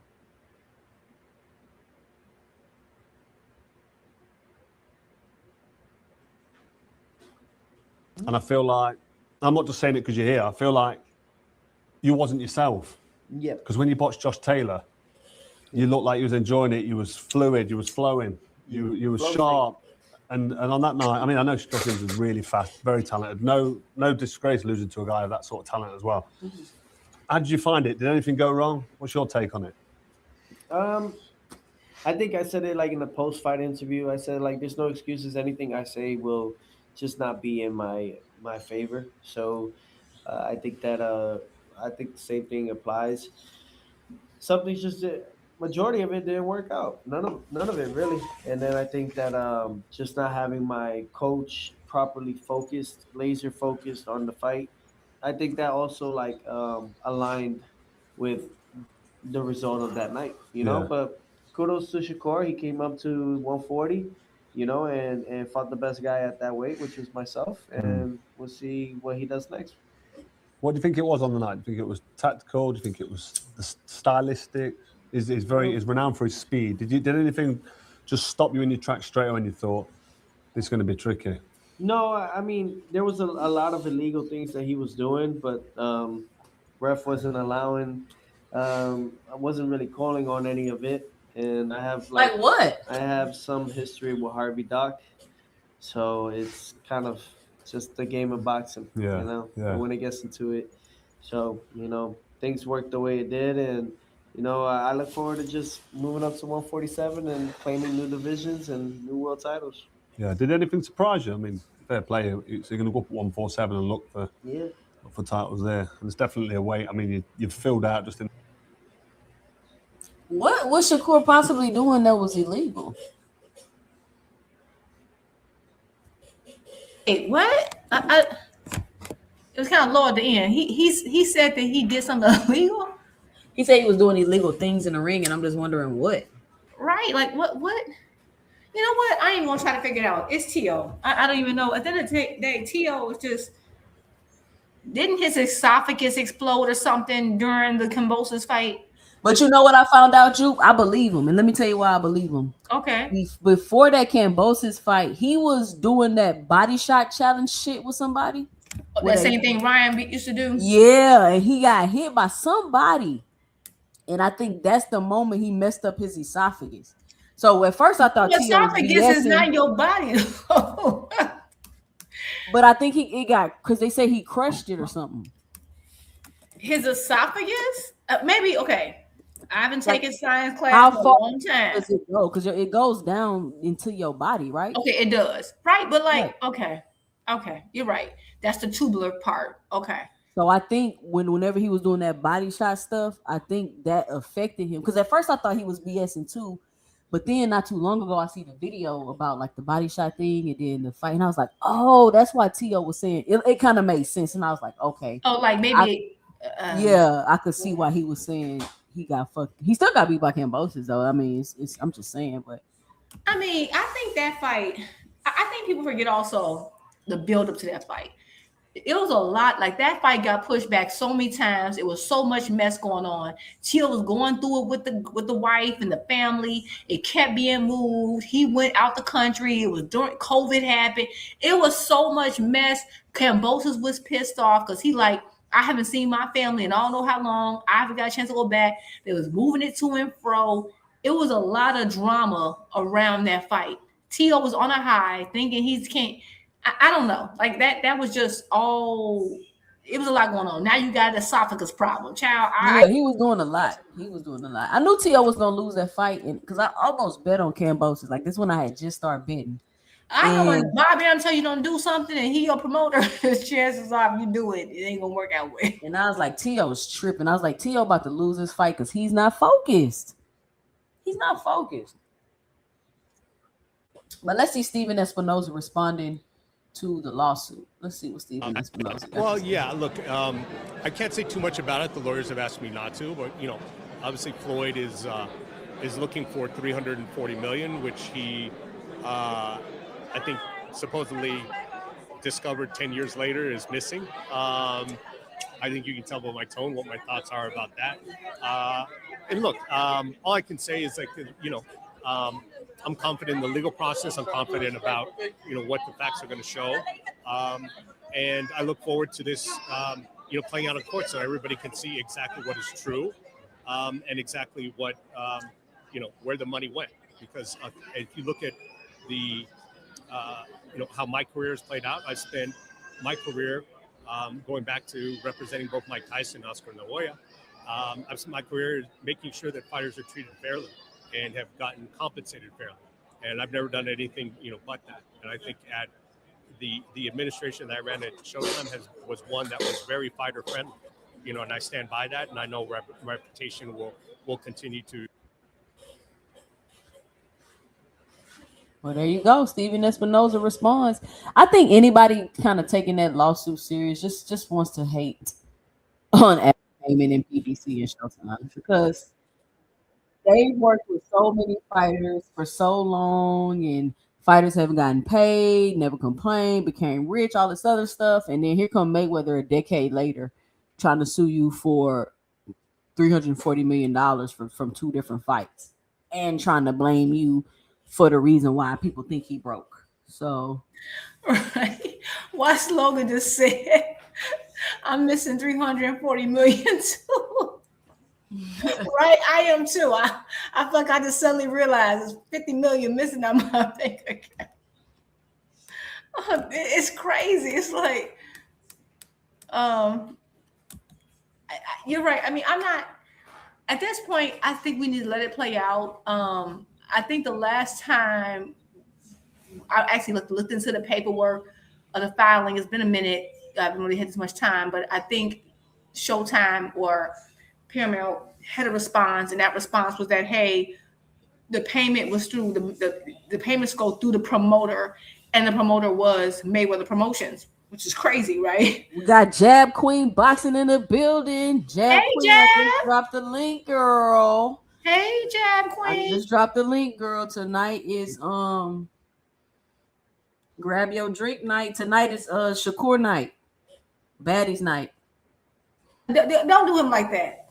And I feel like, I'm not just saying it because you're here, I feel like you wasn't yourself. Yeah. Because when you watched Josh Taylor, you looked like you was enjoying it. You was fluid. You was flowing. You was sharp. And on that night, I mean, I know Josh Taylor was really fast, very talented. No disgrace losing to a guy of that sort of talent as well. Mm-hmm. How did you find it? Did anything go wrong? What's your take on it? I think I said it in the post-fight interview. I said there's no excuses. Anything I say will just not be in my favor. So I think that I think the same thing applies. Something's just majority of it didn't work out. None of it really. And then I think that just not having my coach properly focused, laser focused on the fight, I think that also aligned with the result of that night. You know, but kudos to Shakur. He came up to 140. And fought the best guy at that weight, which was myself. And we'll see what he does next. What do you think it was on the night? Do you think it was tactical? Do you think it was stylistic? He's renowned for his speed. Did anything just stop you in your tracks straight away when you thought this is going to be tricky? No, I mean, there was a lot of illegal things that he was doing, but ref wasn't allowing. I wasn't really calling on any of it. And I have like what? I have some history with Harvey Dock, so it's kind of just the game of boxing. When it gets into it. So things worked the way it did, and I look forward to just moving up to 147 and claiming new divisions and new world titles. Yeah. Did anything surprise you? I mean, fair play. So you're going to go up at 147 and look for titles there, and it's definitely a weight. I mean, you've filled out just in. What was Shakur possibly doing that was illegal? Hey, what? It was kind of low at the end. He said that he did something illegal. He said he was doing illegal things in the ring, and I'm just wondering what. Right? Like what? You know what? I ain't even gonna try to figure it out. It's T.O. I don't even know. At the end of the day, T.O. was just. Didn't his esophagus explode or something during the Kambosos fight? But you know what I found out, Juke? I believe him. And let me tell you why I believe him. Okay. Before that Kambosos fight, he was doing that body shot challenge shit with somebody. That same thing Ryan used to do? Yeah, and he got hit by somebody. And I think that's the moment he messed up his esophagus. So at first I thought Your T.O. was esophagus is BSing, not your body. but I think it got because they say he crushed it or something. His esophagus? Maybe, okay. I haven't Like, taken science class how in a far long time. does it go? Because it goes down into your body, right? Okay, it does. Right, but like, Right. okay, you're right. That's the tubular part. Okay. So I think whenever he was doing that body shot stuff, I think that affected him. Because at first I thought he was BSing too, but then not too long ago I see the video about like the body shot thing and then the fight, and I was like, oh, that's why T.O. was saying it. It kind of made sense, and I was like, okay, Oh, like maybe yeah, I could see why he was saying he got fucked. He still got beat by Kambosos though. I mean, it's I'm just saying, but I mean, I think that fight, I think people forget also the build up to that fight. It was a lot. Like that fight got pushed back so many times. It was so much mess going on. Teal was going through it with the wife and the family. It kept being moved. He went out the country. It was during COVID happened. It was so much mess. Kambosos was pissed off because he like, I haven't seen my family in I don't know how long. I haven't got a chance to go back. They was moving it to and fro. It was a lot of drama around that fight. T.O. was on a high, thinking he can't. I don't know. Like that was just all. It was a lot going on. Now you got an esophagus problem, child. yeah, he was doing a lot. He was doing a lot. I knew T.O. was gonna lose that fight, and because I almost bet on Kambosos. Like this one, I had just started betting. I know when Bobby I'm telling you don't do something and he your promoter, his chances are if you do it, it ain't gonna work out well. And I was like, T.O. was tripping. I was like, T.O. about to lose this fight because he's not focused. He's not focused. But let's see Steven Espinoza responding to the lawsuit. Let's see what Steven Espinoza got. Well, yeah, look, I can't say too much about it. The lawyers have asked me not to, but you know, obviously Floyd is looking for $340 million, which he, I think, supposedly discovered 10 years later is missing. I think you can tell by my tone what my thoughts are about that. And look, all I can say is like, you know, I'm confident in the legal process. I'm confident about, you know, what the facts are going to show. And I look forward to this, you know, playing out in court so everybody can see exactly what is true and exactly what, you know, where the money went. Because if you look at the, you know, how my career has played out, I spent my career going back to representing both Mike Tyson and Oscar De La Hoya. I've spent my career making sure that fighters are treated fairly and have gotten compensated fairly. And I've never done anything, you know, but that. And I think at the administration that I ran at Showtime was one that was very fighter friendly, you know, and I stand by that. And I know reputation will continue to. Well, there you go. Steven Espinoza responds. I think anybody kind of taking that lawsuit serious just wants to hate on Entertainment and PBC and Showtime because they worked with so many fighters for so long, and fighters haven't gotten paid, never complained, became rich, all this other stuff. And then here come Mayweather a decade later trying to sue you for $340 million from two different fights and trying to blame you for the reason why people think he broke. So, right. What's Logan just said? I'm missing 340 million too. Right, I am too. I feel like I just suddenly realized there's 50 million missing on my bank account. It's crazy. It's like, you're right. I mean, I'm not at this point. I think we need to let it play out. I think the last time I actually looked into the paperwork of the filing, it's been a minute. I haven't really had as much time, but I think Showtime or Paramount had a response, and that response was that, hey, the payment was through the payments go through the promoter, and the promoter was Mayweather Promotions, which is crazy, right? We got Jab Queen boxing in the building. Jab Hey, Queen, Jab. I just dropped the link, girl. Hey, Jab Queen. I just dropped the link, girl. Tonight is grab your drink night. Tonight is Shakur night, Baddies night. Don't do him like that.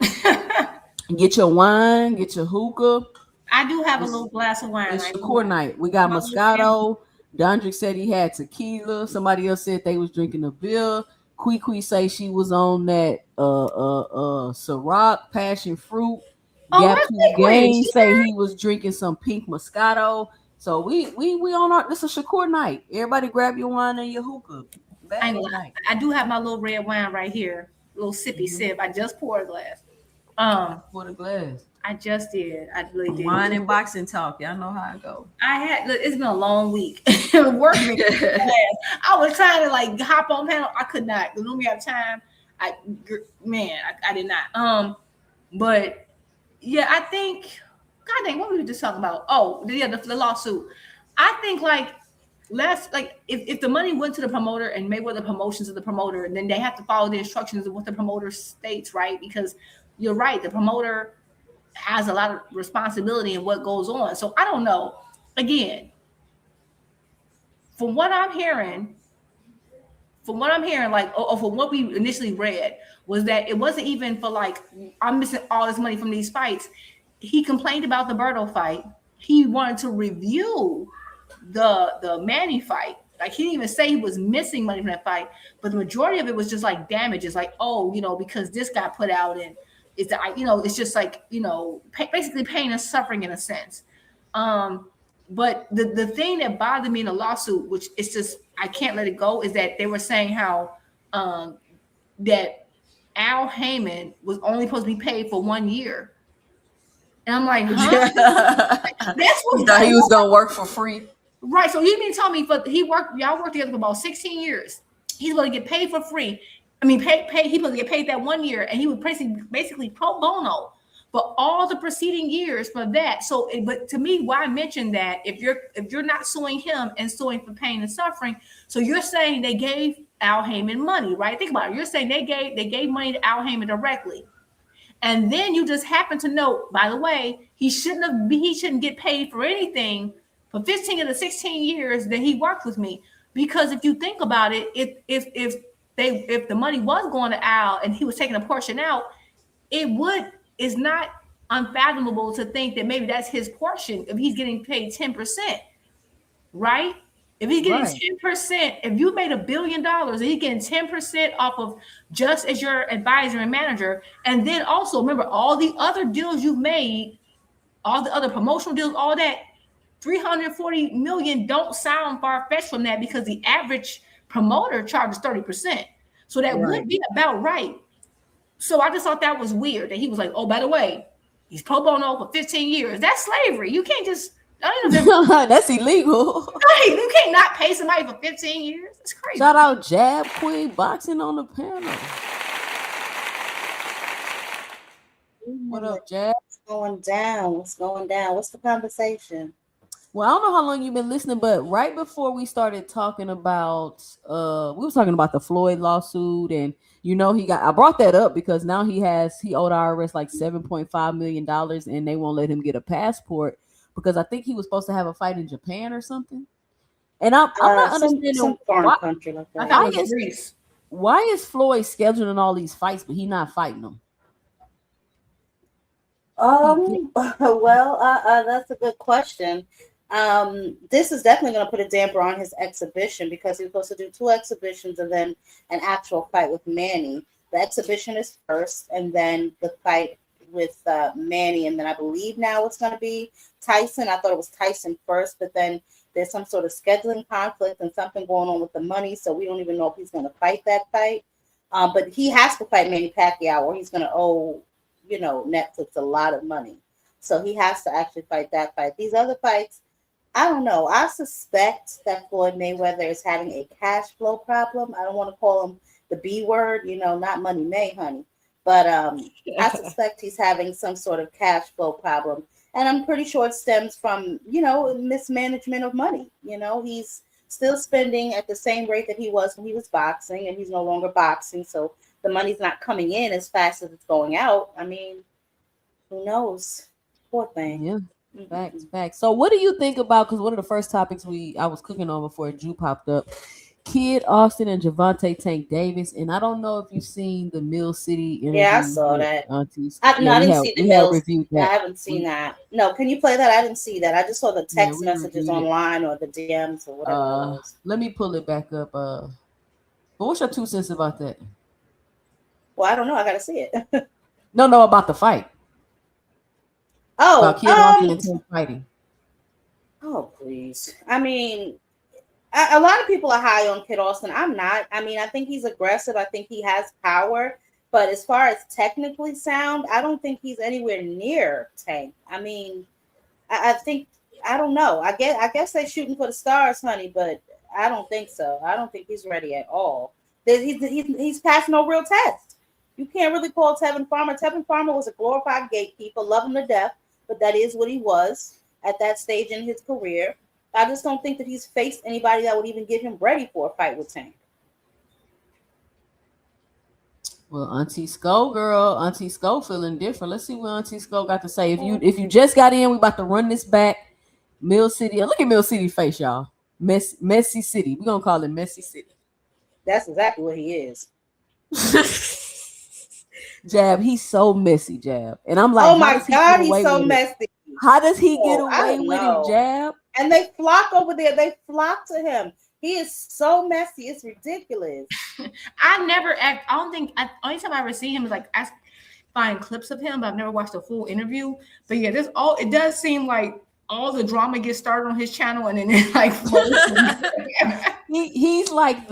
Get your wine, get your hookah. I do have a little glass of wine. It's Shakur night. We got Moscato. Dondrick said he had tequila. Somebody else said they was drinking a beer. Kwee say she was on that Ciroc passion fruit. Gap that's 2 liquid. Gang say he was drinking some pink Moscato. So we on our, this is Shakur night. Everybody grab your wine and your hookah. I ain't gonna lie. I do have my little red wine right here, little sippy sip. I just poured a glass. For the glass. I just did. I really did. Wine and boxing talk. Y'all know how it go. Look, it's been a long week. Work me. I was trying to like hop on panel. I could not. When we have time, I did not. But yeah, I think. God dang, what were we just talking about? Oh, the lawsuit. I think if the money went to the promoter and Mayweather Promotions of the promoter, then they have to follow the instructions of what the promoter states, right? Because you're right, the promoter has a lot of responsibility in what goes on. So I don't know. Again, from what I'm hearing, from what we initially read, was that it wasn't even for like, I'm missing all this money from these fights. He complained about the Berto fight. He wanted to review the Manny fight. Like, he didn't even say he was missing money from that fight, but the majority of it was just like damages, like, because this got put out, and it's just like, basically pain and suffering in a sense. But the thing that bothered me in the lawsuit, which is just, I can't let it go, is that they were saying how that Al Heyman was only supposed to be paid for 1 year. And I'm like, huh? That's what he thought he was gonna work for free. Right. So you mean to tell me y'all worked together for about 16 years. He's gonna get paid for free. I mean, he's gonna get paid that 1 year, and he was basically pro bono for all the preceding years for that. So, but to me, why mention that if you're not suing him and suing for pain and suffering, so you're saying they gave Al Heyman money, right? Think about it. You're saying they gave money to Al Heyman directly. And then you just happen to note, by the way, he shouldn't get paid for anything for 15 of the 16 years that he worked with me. Because if you think about it, if the money was going to Al and he was taking a portion out, it's not unfathomable to think that maybe that's his portion if he's getting paid 10%, right? If he's getting 10%, if you made $1 billion and he's getting 10% off of just as your advisor and manager, and then also remember all the other deals you've made, all the other promotional deals, all that, 340 million don't sound far-fetched from that, because the average promoter charges 30%. So that would be about right. So I just thought that was weird that he was like, oh, by the way, he's pro bono for 15 years. That's slavery. You can't just that's illegal. Right. You can't not pay somebody for 15 years. It's crazy. Shout out Jab Queen Boxing on the panel. What up, Jab? What's going down? What's going down? What's the conversation? Well, I don't know how long you've been listening, but right before we started talking about we were talking about the Floyd lawsuit, and I brought that up because now he owed IRS like $7.5 million, and they won't let him get a passport because I think he was supposed to have a fight in Japan or something. And I'm not understanding some foreign country like that. Why is Floyd scheduling all these fights, but he's not fighting them? Well, that's a good question. This is definitely going to put a damper on his exhibition, because he was supposed to do 2 exhibitions and then an actual fight with Manny. The exhibition is first, and then the fight with Manny, and then I believe now it's going to be Tyson. I thought it was Tyson first, but then there's some sort of scheduling conflict and something going on with the money, so we don't even know if he's going to fight that fight. But he has to fight Manny Pacquiao, or he's going to owe, Netflix a lot of money. So he has to actually fight that fight. These other fights, I don't know. I suspect that Floyd Mayweather is having a cash flow problem. I don't want to call him the B word, not Money May, honey. But I suspect he's having some sort of cash flow problem. And I'm pretty sure it stems from, mismanagement of money. He's still spending at the same rate that he was when he was boxing, and he's no longer boxing. So the money's not coming in as fast as it's going out. I mean, who knows? Poor thing. Yeah. Facts. So what do you think about, because one of the first topics I was cooking on before Drew popped up, Kid Austin and Gervonta Tank Davis, and I don't know if you've seen the Mill City interview. Yeah, I saw that. I didn't see the Mills. I haven't seen that. No, can you play that? I didn't see that. I just saw the text messages online or the DMs or whatever. Let me pull it back up. But what's your 2 cents about that? Well, I don't know. I gotta see it. No, about the fight. about Kid Austin and Tank fighting? Oh, please. I mean, a lot of people are high on Kid Austin. I'm not. I mean, I think he's aggressive. I think he has power. But as far as technically sound, I don't think he's anywhere near Tank. I mean, I think, I don't know. I guess they're shooting for the stars, honey, but I don't think so. I don't think he's ready at all. He's passed no real test. You can't really call Tevin Farmer. Tevin Farmer was a glorified gatekeeper, love him to death, but that is what he was at that stage in his career. I just don't think that he's faced anybody that would even get him ready for a fight with Tank. Well, Auntie Skull feeling different. Let's see what Auntie Skull got to say. If you just got in, we about to run this back. Mill City. Look at Mill City's face, y'all. Messy City. We're gonna call it Messy City. That's exactly what he is. Jab, he's so messy, Jab. And I'm like, oh my God, he's so messy. How does he get away with it, Jab? And they flock over there. They flock to him. He is so messy. It's ridiculous. I don't think, only time I ever see him is like, I find clips of him, but I've never watched a full interview. But yeah, it does seem like all the drama gets started on his channel and then it like flows. he's like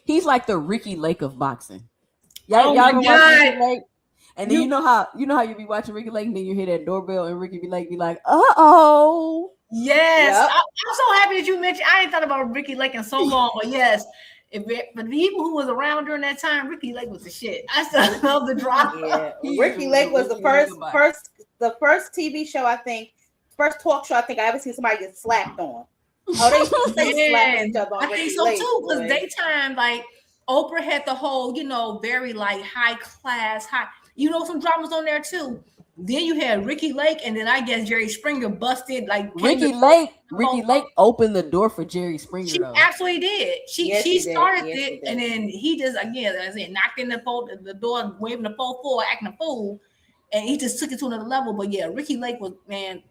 he's like the Ricky Lake of boxing. Y'all watch Ricky Lake? And then you know how you be watching Ricky Lake, and then you hear that doorbell, and Ricky Lake be like, "Uh-oh." Yes, Yep. I'm so happy that you mentioned. I ain't thought about Ricky Lake in so long, but yes, but the people who was around during that time, Ricky Lake was the shit. I still love the drama. Yeah. Ricky Lake was the first TV show, I think, first talk show I think I ever seen somebody get slapped on. Oh, they slapped each other on I think Ricky so Lake, too, because boy. daytime, like Oprah had the whole, very like high class, some dramas on there too. Then you had Ricky Lake, and then I guess Jerry Springer busted like Ricky Lake opened the door for Jerry Springer. She though. absolutely did. She Yes, started Yes, it, and then he just knocked in the door, waving the pole forward, acting a fool, and he just took it to another level. But yeah, Ricky Lake was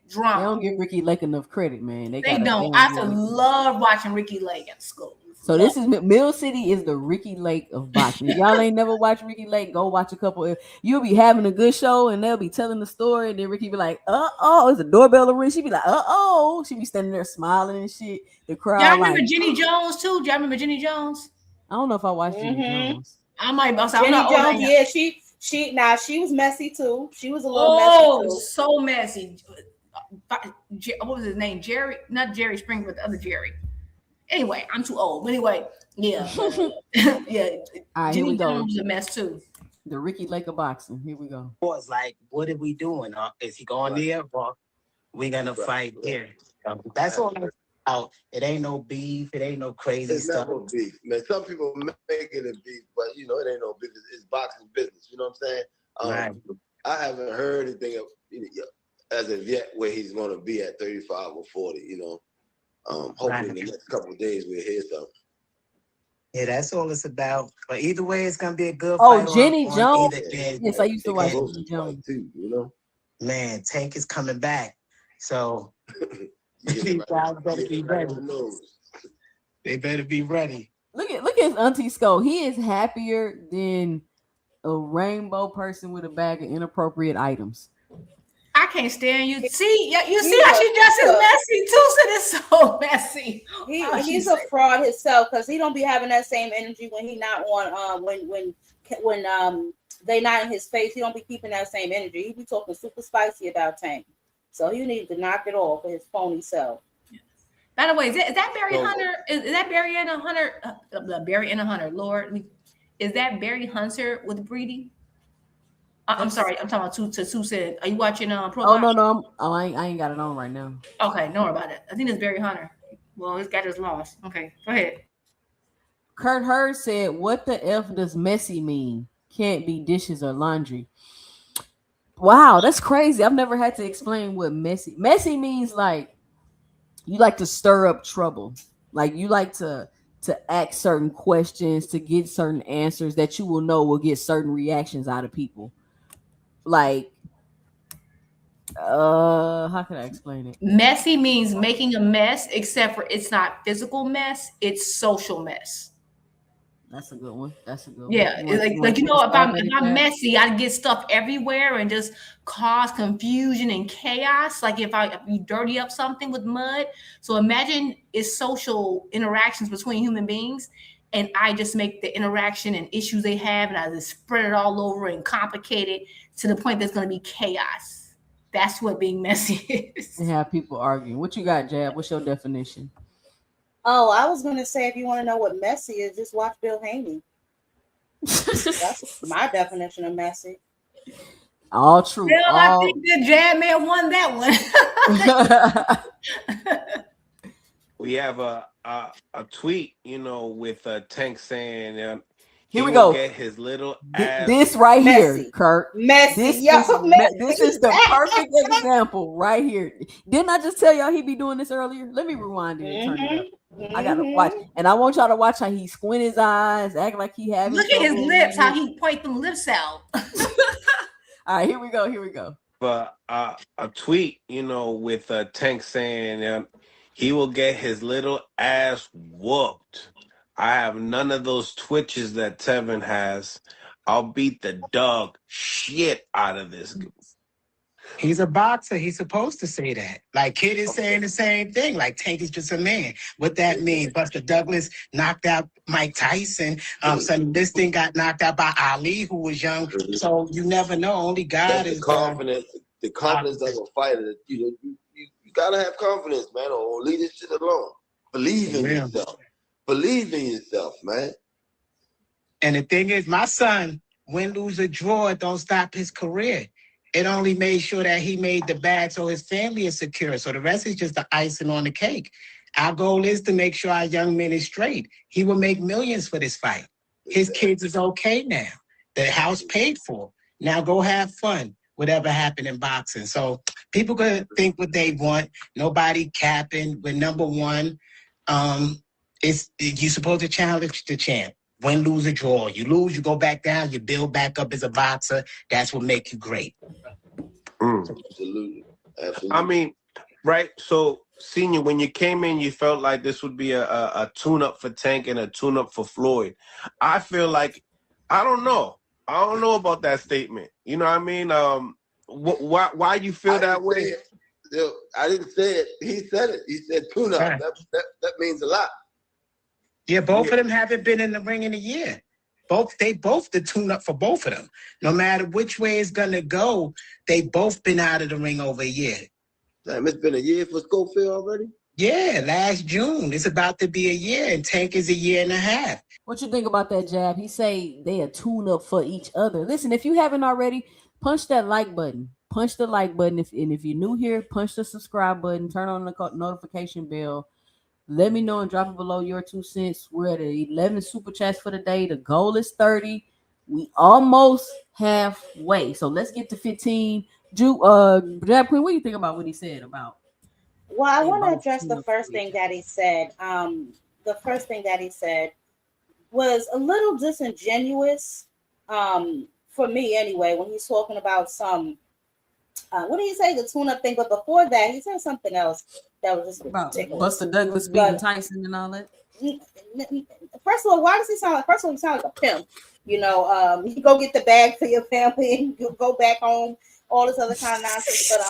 drama. They don't give Ricky Lake enough credit, man. They don't. I used to love watching Ricky Lake at school. So this is Mill City is the Ricky Lake of boxing. If y'all ain't never watched Ricky Lake, go watch a couple. You'll be having a good show, and they'll be telling the story, and then Ricky be like, "Uh-oh, it's a doorbell to ring." She be like, "Uh-oh," she be standing there smiling and shit. The crowd. Y'all remember Jenny Jones too? Do y'all remember Jenny Jones? I don't know if I watched Jenny Jones. I might. Jenny Jones, yeah, she was messy too. She was a little messy too. So messy. What was his name? Jerry, not Jerry Springer, but the other Jerry. Anyway, I'm too old. But anyway, yeah. Yeah. All right, Jenny Jones was a mess too. The Ricky Lake of boxing. Here we go. Was like, what are we doing? Is he going there? Well, we're gonna fight here. That's all I'm about. It ain't no beef. It ain't no crazy It's stuff. not no beef, man. Some people make it a beef, but it ain't no business. It's boxing business. You know what I'm saying? Right. I haven't heard anything as of yet where he's going to be at 35 or 40. Hopefully in the next couple of days we'll hear something. Yeah, that's all it's about. But either way, it's gonna be a good Oh, fight. Jenny on Jones. either end. Yes, I used to watch Jenny Jones too. Man, Tank is coming back, so these guys better be ready. They better be ready. Look at Auntie Skull. He is happier than a rainbow person with a bag of inappropriate items. I can't stand you. See, you see how she just is messy too. So it's so messy. He's a fraud himself because he don't be having that same energy when he not on when they not in his face. He don't be keeping that same energy. He be talking super spicy about Tank. So you need to knock it off for his phony self. By the way, is that Barry Hunter? Is that Barry and a Hunter? Barry and a Hunter. Lord, is that Barry Hunter with Breedy? I'm sorry. I'm talking about to said. Are you watching Pro? Oh no. I ain't got it on right now. Okay, don't worry about it. I think it's Barry Hunter. Well, his guy just lost. Okay, go ahead. Kurt Hurd said, "What the F does messy mean? Can't be dishes or laundry." Wow, that's crazy. I've never had to explain what messy means. Like you like to stir up trouble. Like you like to ask certain questions to get certain answers that you will get certain reactions out of people. Like, how can I explain it? Messy means making a mess, except for it's not physical mess, it's social mess. That's a good one. That's a good one. Yeah, You wanna like take if a stab I'm at it, if I'm Jab? messy, I get stuff everywhere and just cause confusion and chaos. Like if you dirty up something with mud. So imagine it's social interactions between human beings, and I just make the interaction and issues they have, and I just spread it all over and complicate it to the point that's going to be chaos. That's what being messy is. And have people arguing. What you got, Jab? What's your definition? Oh, I was gonna say if you want to know what messy is, just watch Bill Haney. That's my definition of messy. All true. Well, All... I think the Jab may have won that one. We have a tweet, with Tank saying Here we he will go. get his little ass. This right here, Kurt. Messy. This is the perfect example right here. Didn't I just tell y'all he be doing this earlier? Let me rewind it and turn it up. I gotta watch, and I want y'all to watch how he squint his eyes, act like he having. Look at his lips, how he point them lips out. All right, here we go. Here we go. But a tweet, with Tank saying he will get his little ass whooped. I have none of those twitches that Tevin has. I'll beat the dog shit out of this. He's a boxer. He's supposed to say that. Like Kid is saying the same thing. Like Tank is just a man. What that means? Buster Douglas knocked out Mike Tyson. This thing got knocked out by Ali, who was young. So you never know. Only God is confidence. The confidence of a fighter. You gotta have confidence, man, or leave this shit alone. Believe in yourself. Believe in yourself, man. And the thing is, my son, win, lose, or draw, it don't stop his career. It only made sure that he made the bag so his family is secure. So the rest is just the icing on the cake. Our goal is to make sure our young man is straight. He will make millions for this fight. His kids is okay now. The house paid for. Now go have fun. Whatever happened in boxing. So people could think what they want. Nobody capping. We're number one. You're supposed to challenge the champ. Win, lose, or draw. You lose, you go back down, you build back up as a boxer. That's what makes you great. Absolutely. I mean, right? So, Senior, when you came in, you felt like this would be a tune-up for Tank and a tune-up for Floyd. I feel like, I don't know about that statement. You know what I mean? Why you feel that way? I didn't say it. He said it. He said tune-up. Right. That means a lot. Yeah, both of them haven't been in the ring in a year. They both the tune-up for both of them. No matter which way it's gonna go, they both been out of the ring over a year. Damn, it's been a year for Schofield already? Yeah, last June. It's about to be a year, and Tank is a year and a half. What you think about that, Jab? He say they a tune up for each other. Listen, if you haven't already, punch that like button. Punch the like button. If you're new here, punch the subscribe button. Turn on the notification bell. Let me know and drop it below your 2 cents. We're at 11 super chats for the day. The goal is 30. We almost halfway. So let's get to 15. Jab Queen, what do you think about what he said about? Well, I want to address the first thing that he said. The first thing that he said was a little disingenuous, for me anyway, when he's talking about some, what did he say? The tune-up thing. But before that, he said something else that was just ridiculous. Buster Douglas beating Tyson and all that. First of all, why does he sound like? First of all, he sounds like a pimp. You go get the bag for your family and you go back home. All this other kind of nonsense, but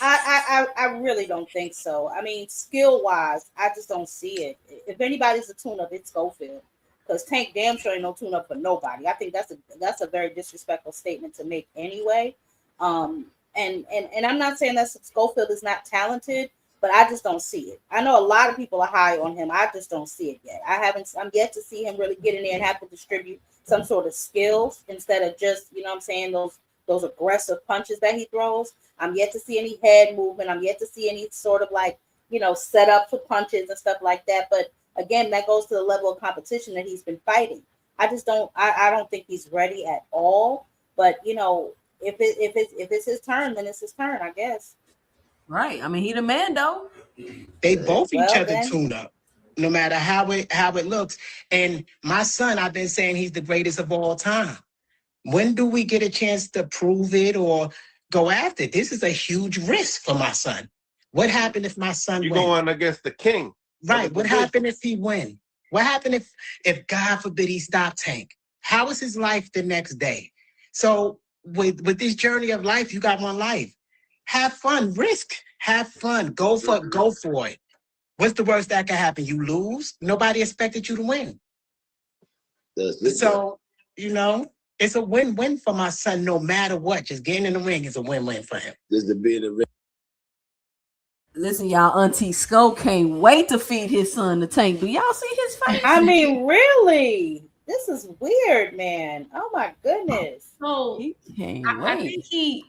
I really don't think so. I mean, skill wise, I just don't see it. If anybody's a tune-up, it's Schofield, because Tank damn sure ain't no tune-up for nobody. I think that's a very disrespectful statement to make anyway. And I'm not saying that Schofield is not talented, but I just don't see it. I know a lot of people are high on him. I just don't see it yet. I'm yet to see him really get in there and have to distribute some sort of skills instead of just, those aggressive punches that he throws. I'm yet to see any head movement. I'm yet to see any sort of set up for punches and stuff like that. But again, that goes to the level of competition that he's been fighting. I don't think he's ready at all. But if it's his turn, then it's his turn, I guess. Right. I mean, he the man though. They both each other tune up, no matter how it looks. And my son, I've been saying he's the greatest of all time. When do we get a chance to prove it or go after it? This is a huge risk for my son. What happened if my son You're wins? going against the king. Right. What happened if he wins? What happened if God forbid he stopped Tank? How is his life the next day? So with this journey of life, you got one life. Have fun, risk, have fun, go for it. What's the worst that can happen? You lose. Nobody expected you to win. So, it's a win-win for my son no matter what. Just getting in the ring is a win-win for him. Just to be in the ring. Listen, y'all, Auntie Sco can't wait to feed his son the Tank. Do y'all see his face? I mean, really? This is weird, man. Oh my goodness. So I think he,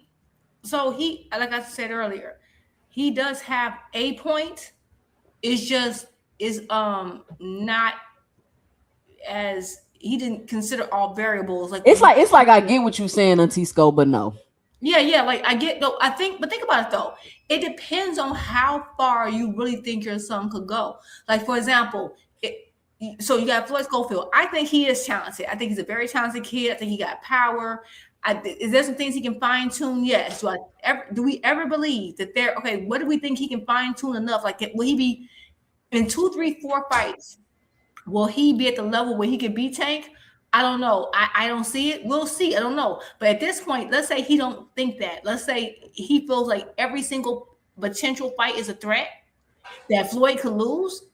like I said earlier, he does have a point. It's just not as he didn't consider all variables. It's like I get what you're saying, Auntie Sco, but no. Yeah, like I get though. But think about it though. It depends on how far you really think your son could go. Like for example, so you got Floyd Schofield. I think he is talented. I think he's a very talented kid. I think he got power. Is there some things he can fine tune? Yes. Do we ever believe that there? Okay, what do we think he can fine tune enough? Like, will he be in 2, 3, 4 fights? Will he be at the level where he can beat Tank? I don't know. I don't see it. We'll see. I don't know. But at this point, let's say he don't think that. Let's say he feels like every single potential fight is a threat that Floyd could lose.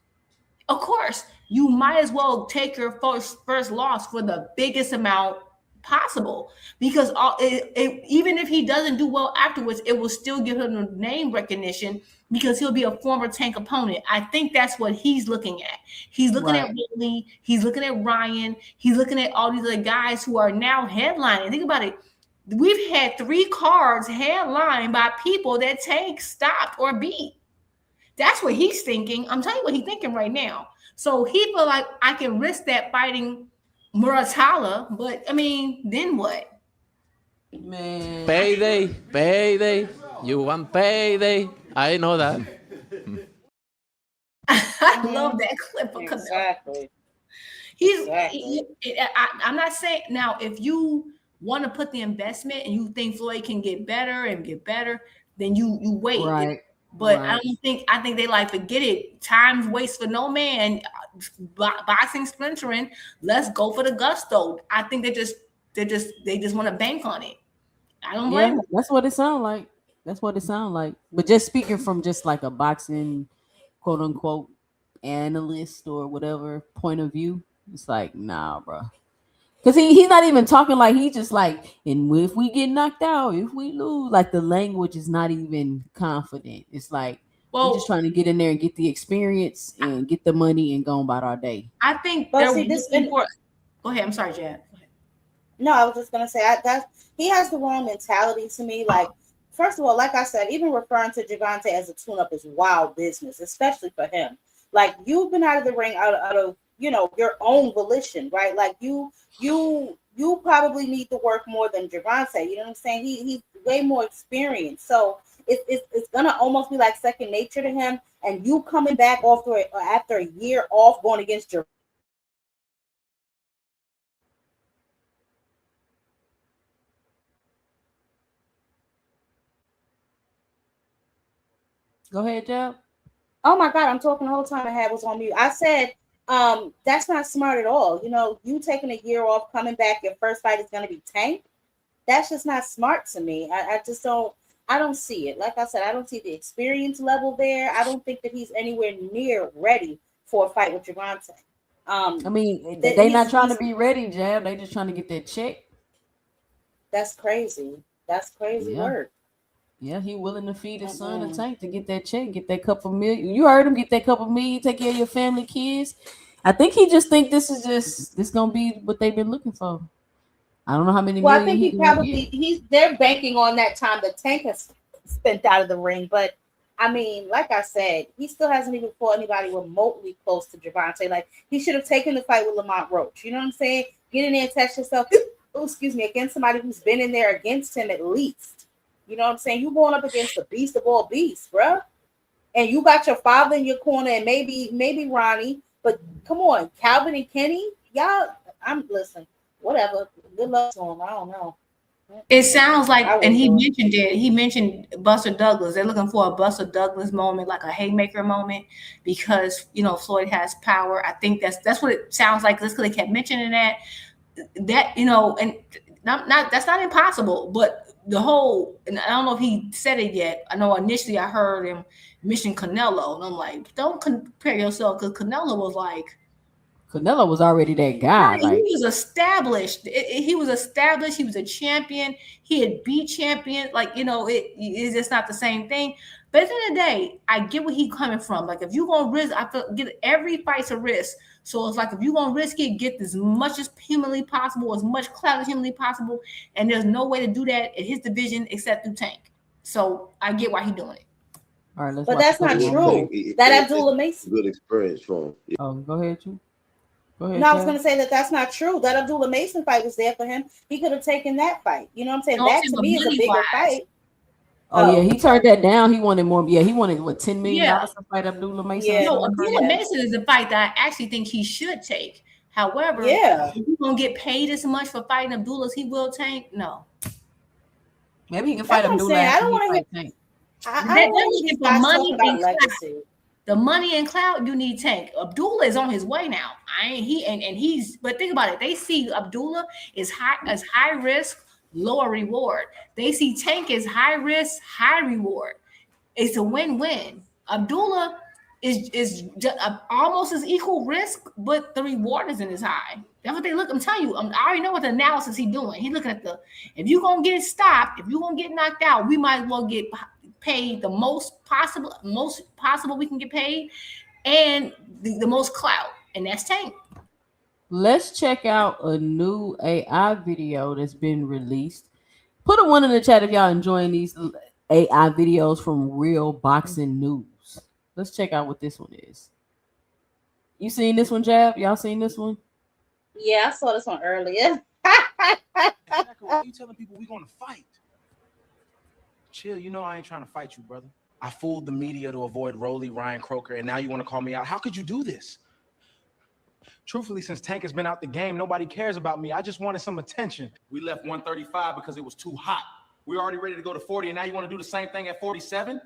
Of course, you might as well take your first loss for the biggest amount possible, because even if he doesn't do well afterwards, it will still give him a name recognition because he'll be a former Tank opponent. I think that's what he's looking at. He's looking at Whitley. He's looking at Ryan. He's looking at all these other guys who are now headlining. Think about it. We've had 3 cards headlined by people that Tank stopped or beat. That's what he's thinking. I'm telling you what he's thinking right now. So he feel like I can risk that fighting Muratalla, but I mean, then what? Man. Payday. You want payday? I know that. I love that clip because exactly. I'm not saying now if you want to put the investment and you think Floyd can get better, then you wait. Right. But I think they like forget it. Time's waste for no man. Boxing splintering. Let's go for the gusto. I think they just want to bank on it. I don't blame them. That's what it sounds like. But just speaking from just like a boxing quote unquote analyst or whatever point of view, it's like, nah, bro. Because he's not even talking like he just like, and if we get knocked out, if we lose, like the language is not even confident. It's like we're just trying to get in there and get the experience and get the money and go about our day. I think But see, this Go ahead. I'm sorry, Jan. No, I was just gonna say that he has the wrong mentality to me. Like, first of all, like I said, even referring to Gervonta as a tune-up is wild business, especially for him. Like, you've been out of the ring out of your own volition, right? Like you probably need to work more than Gervonta. You know what I'm saying? He's way more experienced, so it's gonna almost be like second nature to him. And you coming back after a year off going against Gervonta. Go ahead, Joe. Oh my God, I'm talking the whole time. I had was on mute. I said, that's not smart at all. You taking a year off, coming back, your first fight is going to be Tank. That's just not smart to me. I don't see it. Like I said, I don't see the experience level there. I don't think that he's anywhere near ready for a fight with Gervonta. I mean, they're not trying to be ready, Jab. They just trying to get that check. That's crazy. That's crazy work. Yeah, he willing to feed his son a Tank to get that check, get that couple million. You heard him, get that couple million, take care of your family, kids. I think he just think this gonna be what they've been looking for. I don't know how many. Well, I think they're banking on that time that Tank has spent out of the ring. But I mean, like I said, he still hasn't even fought anybody remotely close to Gervonta. Like, he should have taken the fight with Lamont Roach. You know what I'm saying? Get in there and test yourself. Against somebody who's been in there against him at least. You know what I'm saying? You going up against the beast of all beasts, bro. And you got your father in your corner and maybe Ronnie. But come on, Calvin and Kenny, y'all. Listen, whatever. Good luck to him. I don't know. It sounds like, I and he wouldn't. mentioned it. He mentioned Buster Douglas. They're looking for a Buster Douglas moment, like a haymaker moment, because Floyd has power. I think that's what it sounds like. That's because they kept mentioning that and not that's not impossible. But the whole, and I don't know if he said it yet. I know initially I heard him mention Canelo, and I'm like, don't compare yourself, because Canelo was like. Canelo was already that guy. Right, Like, he was established. He was established. He was a champion. He had beat champions. It's just not the same thing. But at the end of the day, I get where he's coming from. Like, if you're gonna risk, I feel get every fight's a risk. So it's like, if you're gonna risk it, get as much as humanly possible, as much clout as humanly possible. And there's no way to do that in his division except through Tank. So I get why he's doing it. all right, let's But watch that's the not clip. true. That Abdullah Mason. Good experience for him. Oh, go ahead, you. Go ahead. No, I was Chad. going to say that's not true. That Abdullah Mason fight was there for him. He could have taken that fight. You know what I'm saying? No, That I'm to saying me is a bigger money-wise. fight. Oh yeah, he turned that down. He wanted more. Yeah, he wanted what, $10 million Yeah. to fight Abdullah Mason. Yeah. No, Abdullah Yeah. Mason is a fight that I actually think he should take. However, Yeah. if he's gonna get paid as much for fighting Abdullah as he will Tank, no. Maybe he can That's fight what I'm Abdullah saying. I after don't he want to fight hear. Tank. I That- don't that want was to hear for guys money talking about and clout. legacy. The money and clout, you need Tank. Abdullah is on his way now. But think about it. They see Abdullah is high risk, lower reward. They see Tank as high risk, high reward. It's a win-win. Abdullah is almost as equal risk, but the reward isn't as high. That's what they look. I'm telling you. I already know what the analysis he's doing. He's looking at if you're gonna get stopped, if you're gonna get knocked out, we might as well get paid the most possible we can get paid, and the most clout, and that's Tank. Let's check out a new AI video that's been released. Put a one in the chat if y'all enjoying these AI videos from Real Boxing News. Let's check out what this one is. You seen this one, Jab? Y'all seen this one? Yeah, I saw this one earlier. Why are you telling people we're gonna fight? Chill, you know I ain't trying to fight you, brother. I fooled the media to avoid Rolly, Ryan Croker, and now you want to call me out. How could you do this? Truthfully, since Tank has been out the game, nobody cares about me. I just wanted some attention. We left 135 because it was too hot. We were already ready to go to 40, and now you want to do the same thing at 47?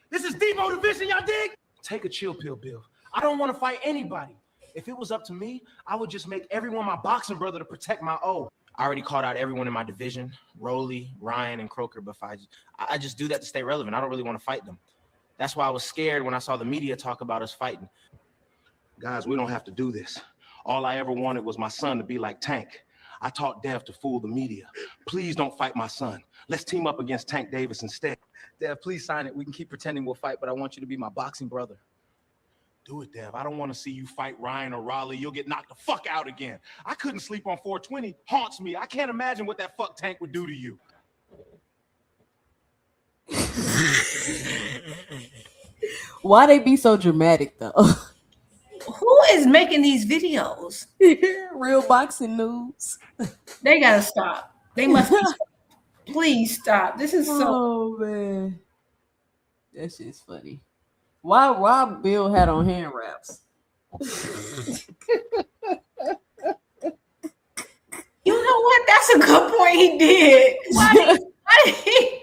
This is Debo division, y'all dig? Take a chill pill, Bill. I don't want to fight anybody. If it was up to me, I would just make everyone my boxing brother to protect my O. I already called out everyone in my division, Rolly, Ryan, and Croker, but I just do that to stay relevant. I don't really want to fight them. That's why I was scared when I saw the media talk about us fighting. Guys, we don't have to do this. All I ever wanted was my son to be like Tank. I taught Dev to fool the media. Please don't fight my son. Let's team up against Tank Davis instead. Dev, please sign it. We can keep pretending we'll fight, but I want you to be my boxing brother. Do it, Dev. I don't want to see you fight Ryan or Raleigh. You'll get knocked the fuck out again. I couldn't sleep on 420. Haunts me. I can't imagine what that fuck Tank would do to you. Why they be so dramatic though? Who is making these videos? Real Boxing News. They gotta stop. They must be please stop. This is so Oh man, that shit's funny. Why Bill had on hand wraps? You know what? That's a good point. He did. Why did he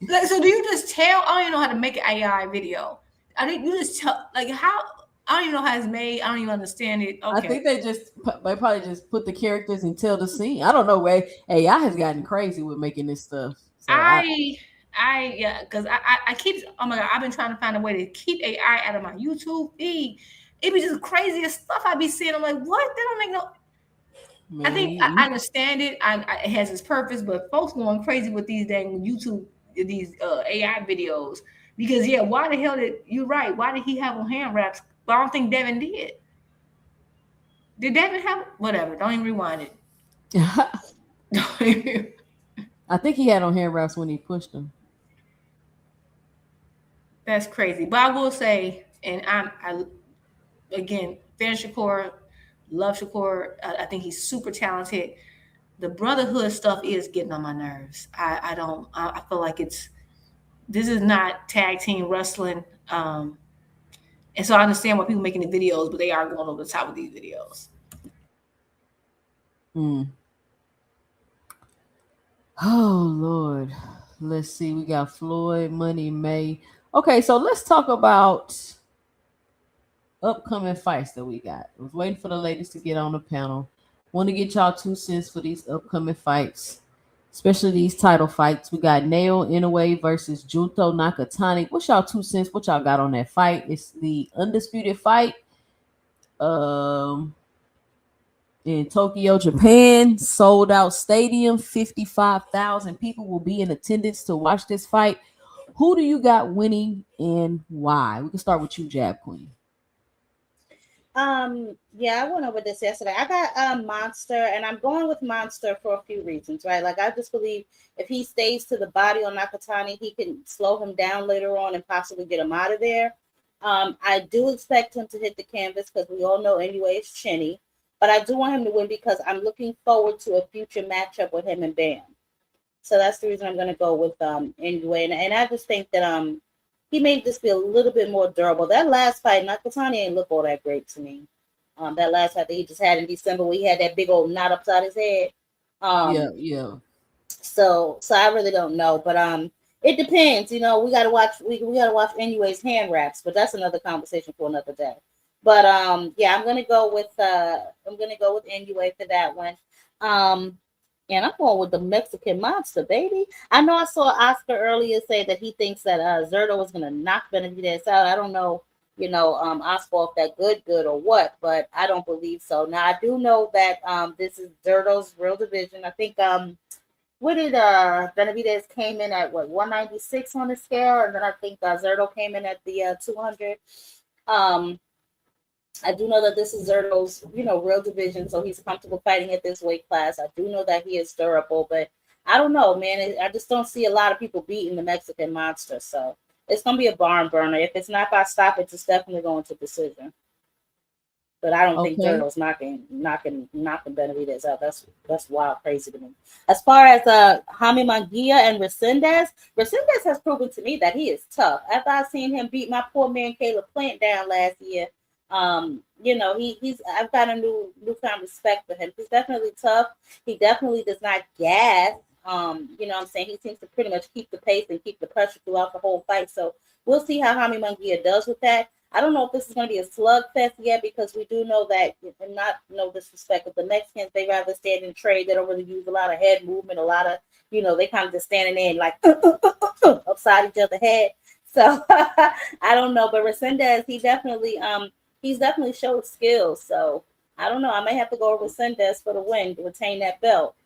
like, so do you just tell? I don't even know how to make an AI video. I think you just tell how. I don't even know how it's made. I don't even understand it. Okay. I think they probably just put the characters and tell the scene. I don't know where AI has gotten crazy with making this stuff. So yeah, because I keep, oh my God, I've been trying to find a way to keep AI out of my YouTube feed. It be just craziest stuff I be seeing. I'm like, what? That don't make no. Man, I think I understand it. It has its purpose, but folks going crazy with these dang YouTube, these AI videos. Because yeah, why the hell you're right? Why did he have on hand wraps? But I don't think Devin did. Did Devin have whatever? Don't even rewind it. I think he had on hand wraps when he pushed them. That's crazy. But I will say, and I again, fan Shakur, love Shakur. I think he's super talented. The brotherhood stuff is getting on my nerves. I feel like this is not tag team wrestling. And so I understand why people making the videos, but they are going over the top of these videos. Oh Lord. Let's see. We got Floyd, Money, May. Okay, so let's talk about upcoming fights that we got. I was waiting for the ladies to get on the panel. Want to get y'all 2 cents for these upcoming fights, especially these title fights. We got Naoya Inoue versus Junto Nakatani. What's y'all 2 cents? What y'all got on that fight? It's the undisputed fight. In Tokyo, Japan, sold out stadium, 55,000 people will be in attendance to watch this fight. Who do you got winning and why? We can start with you, Jab Queen. Yeah, I went over this yesterday. I got Monster, and I'm going with Monster for a few reasons, right? Like, I just believe if he stays to the body on Nakatani, he can slow him down later on and possibly get him out of there. I do expect him to hit the canvas because we all know Inoue is chinny, but I do want him to win because I'm looking forward to a future matchup with him and Bam. So that's the reason I'm going to go with Inoue, and I just think that he made this be a little bit more durable. That last fight, Nakatani ain't look all that great to me. That last fight that he just had in December, where he had that big old knot upside his head. Yeah. So I really don't know, but it depends. You know, we gotta watch. We gotta watch Inoue's hand wraps, but that's another conversation for another day. But yeah, I'm gonna go with Inoue for that one. And I'm going with the Mexican Monster, baby. I know I saw Oscar earlier say that he thinks that Zurdo was going to knock Benavidez out. I don't know, Oscar, if that good or what, but I don't believe so. Now, I do know that this is Zurdo's real division. I think, what did Benavidez came in at, 196 on the scale? And then I think Zurdo came in at the 200. I do know that this is Zurdo's, real division, so he's comfortable fighting at this weight class. I do know that he is durable, but I don't know, man. I just don't see a lot of people beating the Mexican Monster, so it's going to be a barn burner. If it's not by stoppage, it's definitely going to decision. But I don't think Zurdo's knocking Benavidez out. That's wild, crazy to me. As far as Jaime Munguia and Resendez has proven to me that he is tough. After I've seen him beat my poor man Caleb Plant down last year, he's I've got a newfound respect for him. He's definitely tough. He definitely does not gas. I'm saying he seems to pretty much keep the pace and keep the pressure throughout the whole fight. So we'll see how Jaime Munguia does with that. I don't know if this is going to be a slugfest yet, because we do know that, and not no disrespect, but the Mexicans, they rather stand and trade. They don't really use a lot of head movement, a lot of, they kind of just standing there and like upside each other's head. So I don't know, but Resendez, he's definitely showed skills. So I don't know. I may have to go with Resendez for the win to retain that belt.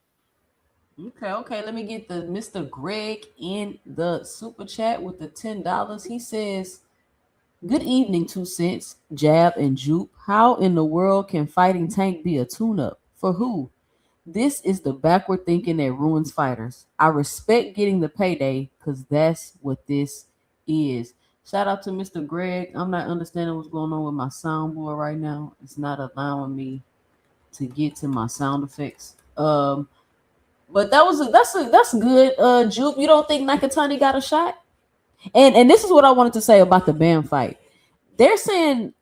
Okay. Let me get the Mr. Greg in the super chat with the $10. He says, "Good evening, 2 cents, Jab and Jupe. How in the world can Fighting Tank be a tune-up? For who? This is the backward thinking that ruins fighters. I respect getting the payday because that's what this is." Shout out to Mr. Greg. I'm not understanding what's going on with my soundboard right now. It's not allowing me to get to my sound effects. But that's good. Jupe, you don't think Nakatani got a shot? And this is what I wanted to say about the Bam fight. They're saying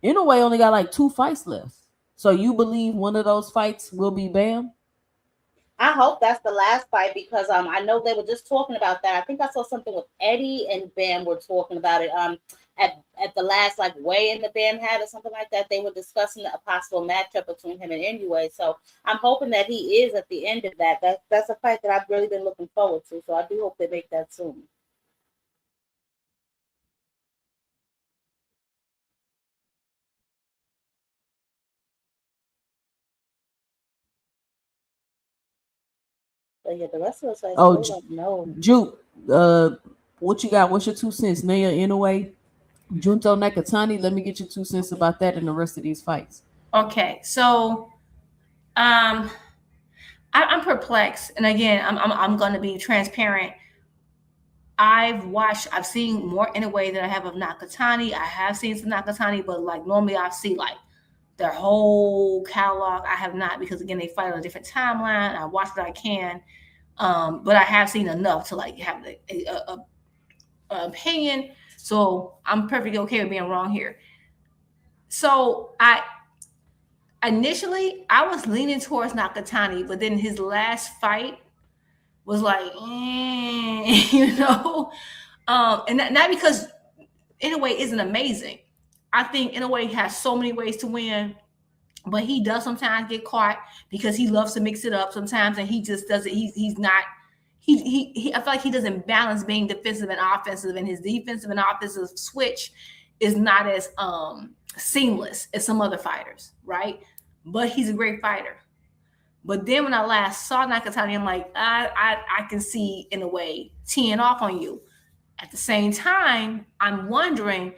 Inoue only got like 2 fights left. So you believe one of those fights will be Bam? I hope that's the last fight, because I know they were just talking about that. I think I saw something with Eddie and Bam were talking about it. At the last weigh-in the Bam had or something like that, they were discussing a possible matchup between him and Inoue. So I'm hoping that he is at the end of that. That's a fight that I've really been looking forward to. So I do hope they make that soon. But yeah, the rest of us I still don't know. Jupe, what you got? What's your 2 cents? Naoya Inoue, Junto Nakatani. Let me get your 2 cents about that and the rest of these fights. Okay, so I'm perplexed, and again, I'm going to be transparent. I've seen more Inoue than I have of Nakatani. I have seen some Nakatani, but normally I see their whole catalog. I have not, because again, they fight on a different timeline. I watch what I can, but I have seen enough to have a opinion. So I'm perfectly okay with being wrong here. So initially I was leaning towards Nakatani, but then his last fight, was like, you know, and not because Inoue isn't amazing. I think Inoue has so many ways to win, but he does sometimes get caught because he loves to mix it up sometimes, and he just doesn't. He's not. He I feel like he doesn't balance being defensive and offensive, and his defensive and offensive switch is not as seamless as some other fighters, right? But he's a great fighter. But then when I last saw Nakatani, I'm like, I can see Inoue teeing off on you. At the same time, I'm wondering,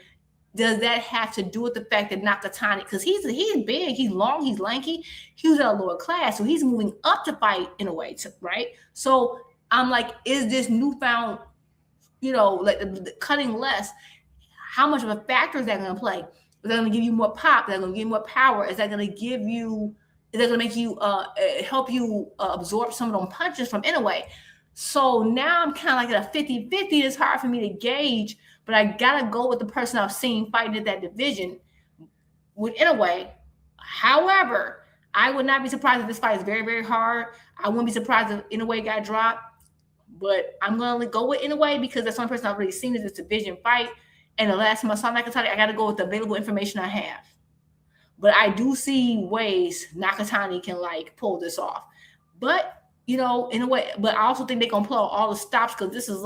does that have to do with the fact that Nakatani, because he's big, he's long, he's lanky, he was at a lower class, so he's moving up to fight Inoue, right? So I'm like, is this newfound, like the cutting less, how much of a factor is that going to play? Is that going to give you more pop? Is that going to give you more power? Is that going to give you, is that going to make you, help you absorb some of those punches from Inoue? So now I'm kind of like at a 50-50. It's hard for me to gauge, but I got to go with the person I've seen fighting at that division with Inoue. However, I would not be surprised if this fight is very, very hard. I wouldn't be surprised if Inoue got dropped, but I'm going to go with Inoue because that's the only person I've really seen in this division fight. And the last time I saw Nakatani, I got to go with the available information I have. But I do see ways Nakatani can pull this off. But in a way, but I also think they're gonna pull out all the stops because this is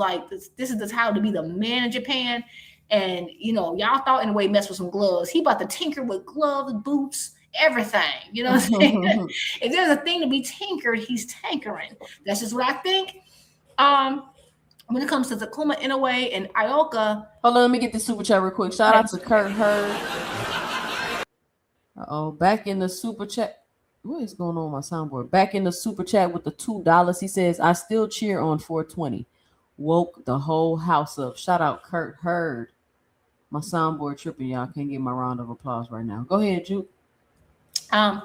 the time to be the man in Japan. And y'all thought Inoue messed with some gloves. He about to tinker with gloves, boots, everything. You know what I'm saying? If there's a thing to be tinkered, he's tinkering. That's just what I think. When it comes to Takuma Inoue and Ioka. Hold on, let me get the super chat real quick. Shout out to Kurt Hurd. Back in the super chat. What is going on my soundboard? Back in the super chat with the $2. He says, I still cheer on 420. Woke the whole house up. Shout out Kurt Hurd. My soundboard tripping, y'all. Can't get my round of applause right now. Go ahead, Juke. Inoue,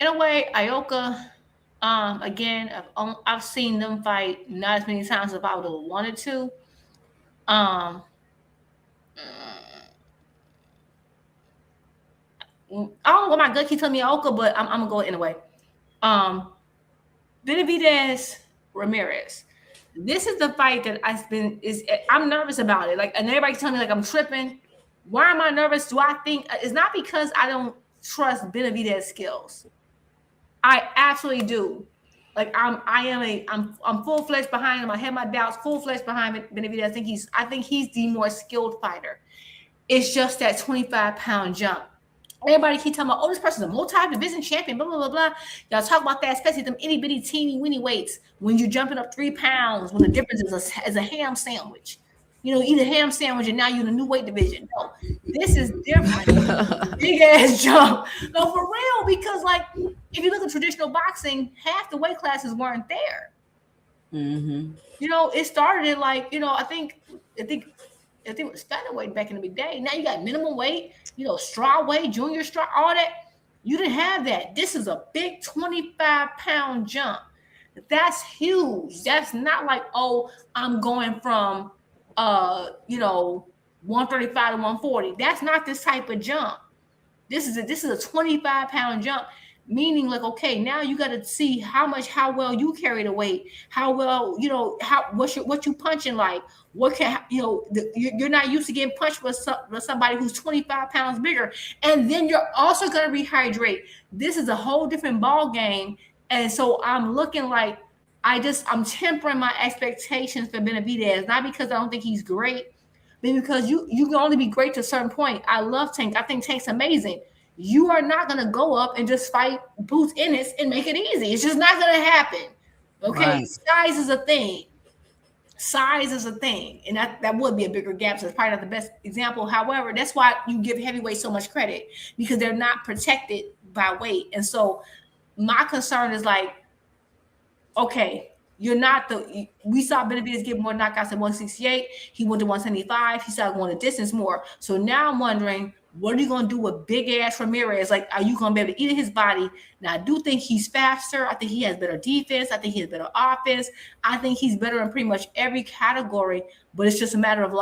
Ioka, again, I've seen them fight not as many times as I would have wanted to. I don't know what my gut keeps telling me Ioka, but I'm gonna go Inoue. Benavidez Ramirez. This is the fight that I'm nervous about it. And everybody's telling me I'm tripping. Why am I nervous? Do I think it's not because I don't trust Benavidez's skills? I absolutely do. I'm full-fledged behind him. I have my doubts, full-fledged behind Benavidez. I think he's the more skilled fighter. It's just that 25-pound jump. Everybody keep talking about, this person's a multi-division champion, blah, blah, blah, blah. Y'all talk about that, especially them itty-bitty, teeny-weeny weights. When you're jumping up 3 pounds, when the difference is a ham sandwich. Eat a ham sandwich and now you're in a new weight division. No, this is different. Big-ass jump. No, for real, because, if you look at traditional boxing, half the weight classes weren't there. Mm-hmm. It started I think it was featherweight back in the big day. Now you got minimum weight, straw weight, junior straw, all that. You didn't have that. This is a big 25-pound jump. That's huge. That's not I'm going from 135 to 140. That's not this type of jump. This is a 25-pound jump. Meaning, okay, now you got to see how well you carry the weight, how well, what you punching like, what can, you're not used to getting punched with somebody who's 25 pounds bigger. And then you're also going to rehydrate. This is a whole different ball game. And so I'm looking I'm tempering my expectations for Benavidez, not because I don't think he's great, but because you can only be great to a certain point. I love Tank. I think Tank's amazing. You are not going to go up and just fight Boots Ennis and make it easy. It's just not going to happen. Okay? Right. Size is a thing. And that would be a bigger gap. So it's probably not the best example. However, that's why you give heavyweight so much credit, because they're not protected by weight. And so my concern is okay, you're not we saw Benavidez get more knockouts at 168. He went to 175. He started going the distance more. So now I'm wondering, what are you going to do with big-ass Ramirez? Are you going to be able to eat his body? Now, I do think he's faster. I think he has better defense. I think he has better offense. I think he's better in pretty much every category. But it's just a matter of,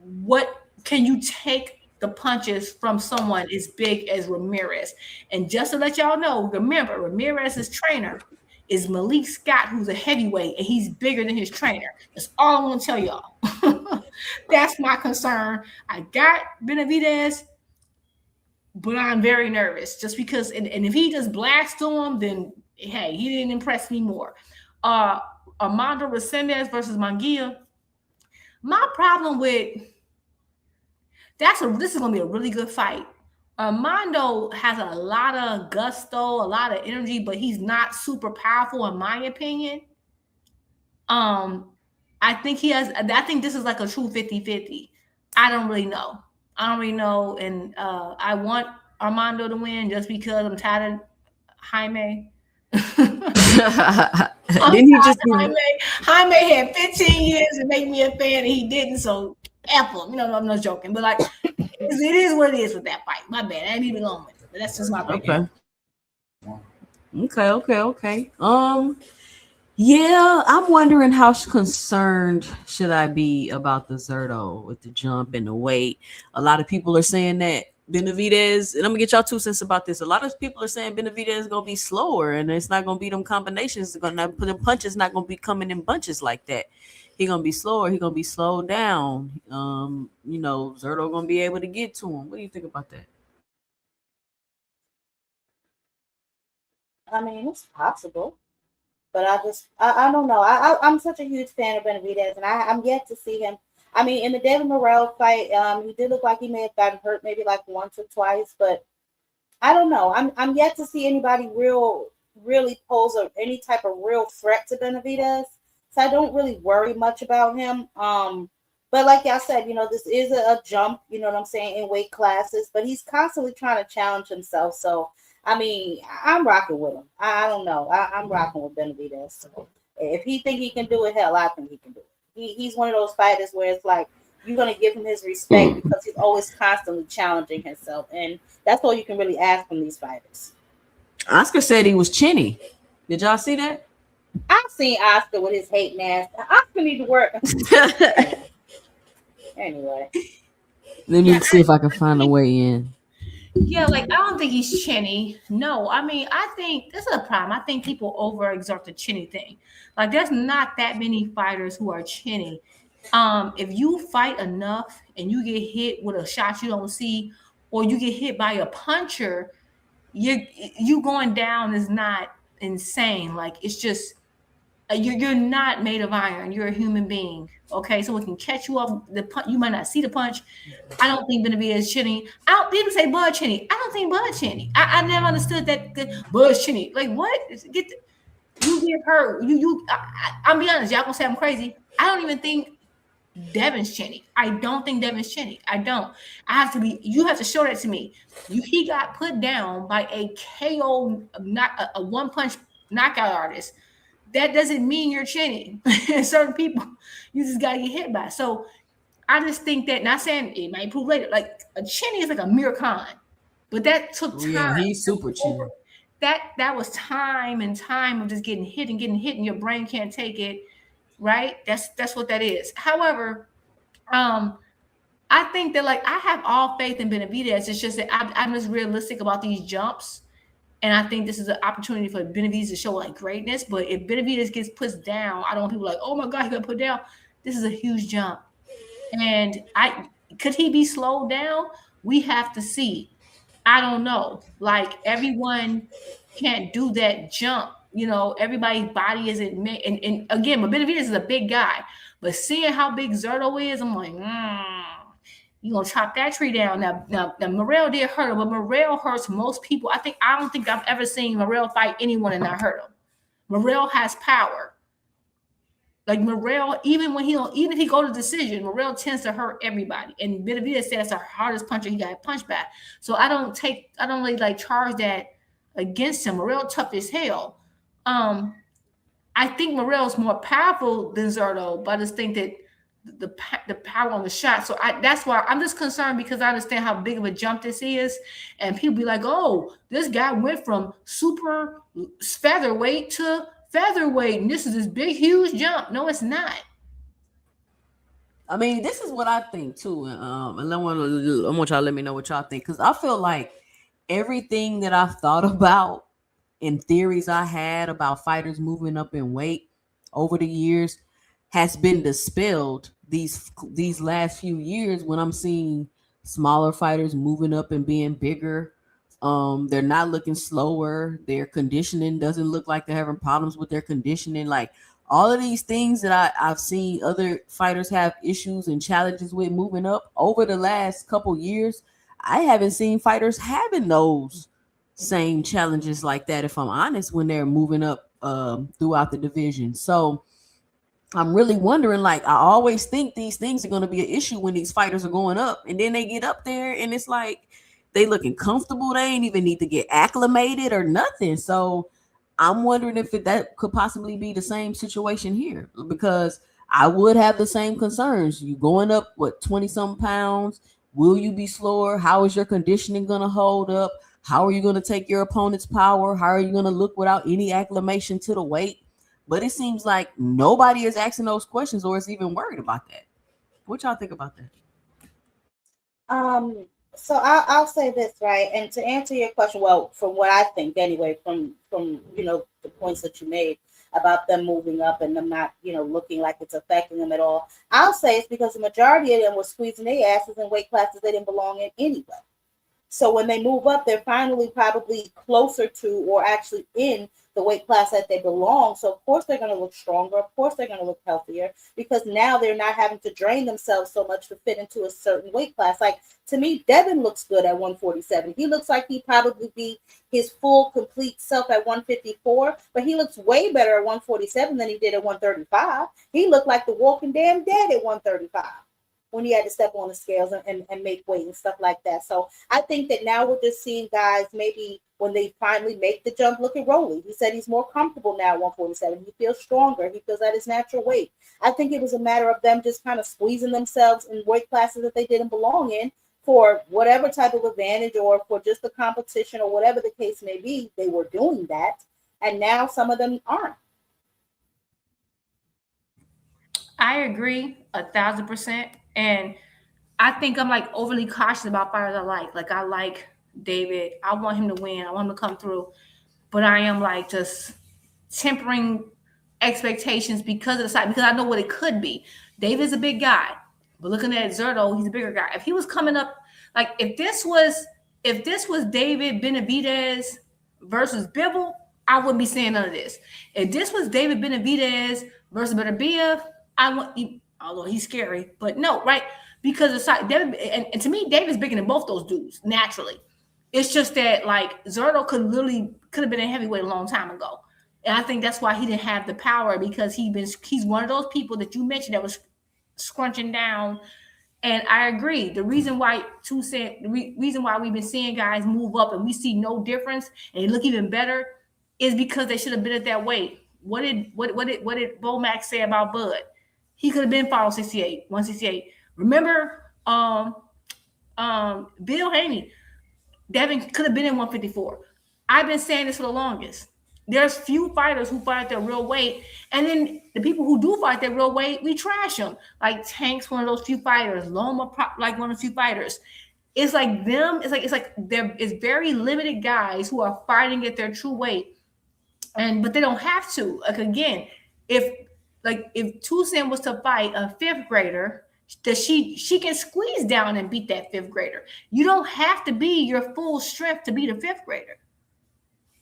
what can you take the punches from someone as big as Ramirez? And just to let y'all know, remember, Ramirez's trainer is Malik Scott, who's a heavyweight, and he's bigger than his trainer. That's all I want to tell y'all. That's my concern. I got Benavidez, but I'm very nervous just because, and if he just blasts to him, then hey, he didn't impress me more. Armando Resendez versus Munguia. My problem with this is gonna be a really good fight. Armando has a lot of gusto, a lot of energy, but he's not super powerful in my opinion. I think this is like a true 50-50. I don't really know. And I want Armando to win just because I'm tired of Jaime. Didn't he just Jaime had 15 years to make me a fan and he didn't, so F him. You know, I'm not joking, but like it is what it is with that fight. My bad. I ain't even going with it, but that's just my opinion. Okay. Yeah, I'm wondering how concerned should I be about the Zerto with the jump and the weight. A lot of people are saying that Benavidez, and I'm gonna get y'all 2 cents about this. A lot of people are saying Benavidez is gonna be slower, and it's not gonna be them combinations. It's gonna put them punches, not gonna be coming in bunches like that. He's gonna be slower. He's gonna be slowed down. Zerto gonna be able to get to him. What do you think about that? I mean, it's possible. But I don't know. I'm such a huge fan of Benavidez, and I'm yet to see him. I mean, in the David Morrell fight, he did look like he may have gotten hurt maybe like once or twice, but I don't know. I'm yet to see anybody really pose any type of real threat to Benavidez, so I don't really worry much about him. But like y'all said, this is a jump, you know what I'm saying, in weight classes, but he's constantly trying to challenge himself, so I mean, I'm rocking with him. I don't know. I'm rocking with Benavidez. So if he think he can do it, hell, I think he can do it. He's one of those fighters where it's like you're gonna give him his respect because he's always constantly challenging himself, and that's all you can really ask from these fighters. Oscar said he was chinny. Did y'all see that? I've seen Oscar with his hate mask. Oscar need to work. Anyway, let me see if I can find a way in. Yeah, like I don't think he's chinny. No, I mean, I think this is a problem. I think people overexert the chinny thing. Like, there's not that many fighters who are chinny. If you fight enough and you get hit with a shot you don't see, or you get hit by a puncher, you going down is not insane. Like, it's just you're not made of iron. You're a human being. Okay, so it can catch you off the punch. You might not see the punch. I don't think Benavidez chinny. People say Bud chinny. I don't think Bud chinny. I never understood that Bud's chinny. Like, what? You get hurt. I'll be honest. Y'all gonna say I'm crazy. I don't even think Devin's chinny. I don't think Devin's chinny. I don't. You have to show that to me. He got put down by a KO, not a one punch knockout artist. That doesn't mean you're chinny. Certain people, you just gotta get hit by. So I just think that, not saying it might prove later, like a chinny is like a Mir Khan, but that took time. Yeah, he's super chinny. That was time and time of just getting hit, and your brain can't take it, right? That's what that is. However, I think that, like, I have all faith in Benavidez. It's just that I'm just realistic about these jumps. And I think this is an opportunity for Benavidez to show like greatness. But if Benavidez gets put down, I don't want people like, oh my God, he got put down. This is a huge jump. And could he be slowed down? We have to see. I don't know. Like, everyone can't do that jump. Everybody's body isn't made. And again, but Benavidez is a big guy. But seeing how big Zerto is, I'm like, you're gonna chop that tree down. Now Morrell did hurt him, but Morrell hurts most people. I don't think I've ever seen Morrell fight anyone and not hurt him. Morrell has power. Like, Morrell, even if he go to decision, Morrell tends to hurt everybody. And Benavidez said that's the hardest puncher he got punched back. So I don't really like charge that against him. Morrell tough as hell. I think Morrell's more powerful than Zerto, but I just think that the power on the shot. So that's why I'm just concerned, because I understand how big of a jump this is. And people be like, oh, this guy went from super featherweight to featherweight, and this is this big, huge jump. No, it's not. I mean, this is what I think too. And I want y'all to let me know what y'all think, because I feel like everything that I've thought about and theories I had about fighters moving up in weight over the years has been dispelled these last few years when I'm seeing smaller fighters moving up and being bigger. They're not looking slower. Their conditioning doesn't look like they're having problems with their conditioning. Like all of these things that I've seen other fighters have issues and challenges with moving up over the last couple years, I haven't seen fighters having those same challenges like that, if I'm honest, when they're moving up throughout the division. So I'm really wondering, like, I always think these things are going to be an issue when these fighters are going up, and then they get up there and it's like they looking comfortable. They ain't even need to get acclimated or nothing. So I'm wondering if that could possibly be the same situation here, because I would have the same concerns. You going up, 20-something pounds? Will you be slower? How is your conditioning going to hold up? How are you going to take your opponent's power? How are you going to look without any acclimation to the weight? But it seems like nobody is asking those questions or is even worried about that. What y'all think about that? So I'll say this, right? And to answer your question, well, from what I think anyway, from the points that you made about them moving up and them not, looking like it's affecting them at all, I'll say it's because the majority of them were squeezing their asses in weight classes they didn't belong in anyway. So when they move up, they're finally probably closer to or actually in the weight class that they belong. So of course they're going to look stronger. Of course they're going to look healthier, because now they're not having to drain themselves so much to fit into a certain weight class. Like, to me, Devin looks good at 147. He looks like he'd probably be his full, complete self at 154, but he looks way better at 147 than he did at 135. He looked like the walking damn dead at 135. When he had to step on the scales and make weight and stuff like that. So I think that now we're just seeing guys, maybe when they finally make the jump, look at Rolly. He said he's more comfortable now at 147. He feels stronger. He feels at his natural weight. I think it was a matter of them just kind of squeezing themselves in weight classes that they didn't belong in for whatever type of advantage, or for just the competition, or whatever the case may be. They were doing that, and now some of them aren't. I agree 1,000%. And I think I'm like overly cautious about fighters I like. Like, I like David. I want him to win. I want him to come through. But I am like just tempering expectations because of the side, because I know what it could be. David's a big guy, but looking at Zurdo, he's a bigger guy. If he was coming up, like if this was David Benavidez versus Bivol, I wouldn't be saying none of this. If this was David Benavidez versus Beterbiev, although he's scary, but no, right? Because it's like David, and to me, David's bigger than both those dudes naturally. It's just that like Zurdo could have been a heavyweight a long time ago, and I think that's why he didn't have the power, because he's one of those people that you mentioned that was scrunching down. And I agree. The reason why we've been seeing guys move up and we see no difference and they look even better is because they should have been at that weight. What did Bomac say about Bud? He could have been 168. Remember, Bill Haney, Devin could have been in 154. I've been saying this for the longest. There's few fighters who fight at their real weight, and then the people who do fight their real weight, we trash them. Like Tank's one of those few fighters. Loma, like one of the few fighters. It's like them. It's like there is very limited guys who are fighting at their true weight, but they don't have to. Like again, if Toussaint was to fight a fifth grader, that she can squeeze down and beat that fifth grader. You don't have to be your full strength to beat a fifth grader.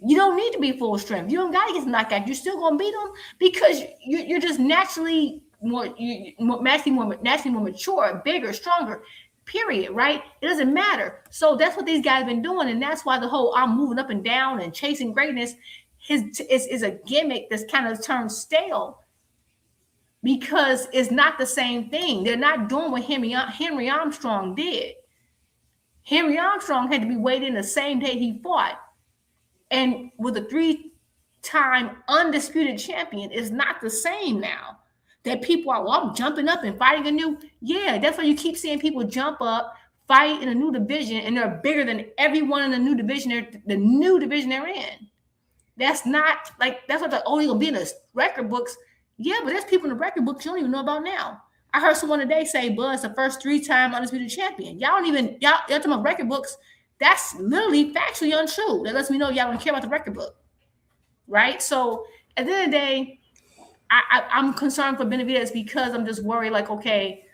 You don't need to be full strength. You don't got to get knocked out. You're still gonna beat them because you're just naturally more mature, bigger, stronger. Period. Right? It doesn't matter. So that's what these guys have been doing, and that's why the whole I'm moving up and down and chasing greatness is a gimmick that's kind of turned stale. Because it's not the same thing. They're not doing what Henry Armstrong did. Henry Armstrong had to be weighed in the same day he fought. And with a 3-time undisputed champion, it's not the same now. That people are, I'm jumping up and fighting a new. Yeah, that's why you keep seeing people jump up, fight in a new division, and they're bigger than everyone in the new division they're in. That's not like, that's what they're only going to be in the record books. Yeah, but there's people in the record books you don't even know about now. I heard someone today say Bud's the first 3-time undisputed champion. Y'all talking about record books. That's literally factually untrue. That lets me know y'all don't care about the record book. right? So at the end of the day, I'm concerned for Benavidez because I'm just worried. Like, okay,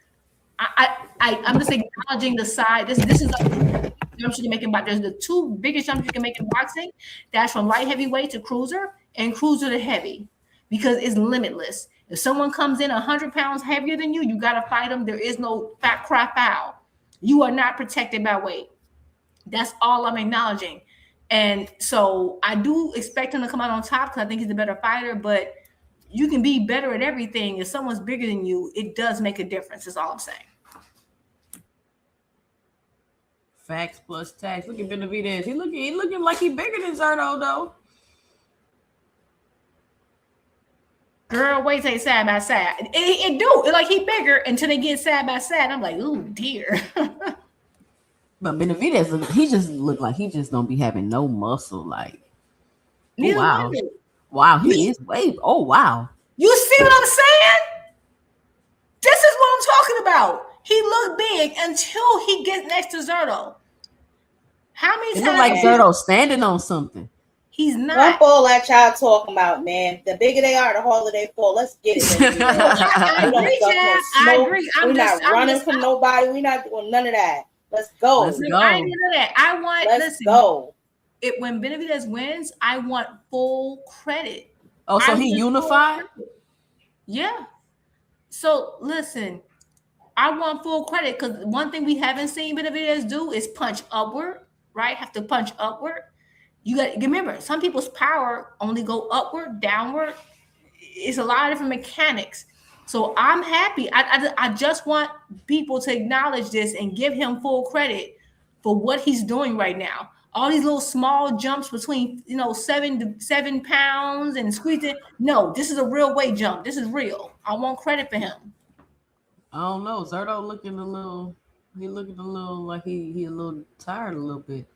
I'm just acknowledging the side. This is a jumps you can make in boxing. There's the two biggest jumps you can make in boxing. That's from light heavyweight to cruiser and cruiser to heavy, because it's limitless. If someone comes in 100 pounds heavier than you, you got to fight them. There is no fat crap foul. You are not protected by weight. That's all I'm acknowledging. And so I do expect him to come out on top because I think he's a better fighter, but you can be better at everything. If someone's bigger than you, it does make a difference, is all I'm saying. Facts plus tax. Look at Benavidez. He looking like he bigger than Zerto, though. Girl, wait till side by side. It do. It like he bigger until they get side by side. I'm like, ooh, dear. But Benavidez, he just look like he just don't be having no muscle. Like, Neither wow. one of it. Wow, he is way. Oh, wow. You see what I'm saying? This is what I'm talking about. He looked big until he gets next to Zerto. How many It times? look like Zerto standing on something. He's not. Bump all that y'all talking about, man. The bigger they are, the harder they fall. Let's get it. I agree, Chad. I agree. We're not running from nobody. We're not doing none of that. Let's go. Let's go. I didn't know that. I want. Let's go. When Benavidez wins, I want full credit. Oh, so he unified? Yeah. So listen, I want full credit because one thing we haven't seen Benavidez do is punch upward, right? Have to punch upward. You got to remember, some people's power only go upward, downward. It's a lot of different mechanics. So I'm happy. I just want people to acknowledge this and give him full credit for what he's doing right now. All these little small jumps between 7 pounds and squeezing. No, this is a real weight jump. This is real. I want credit for him. I don't know. Zerto looking a little like he a little tired a little bit.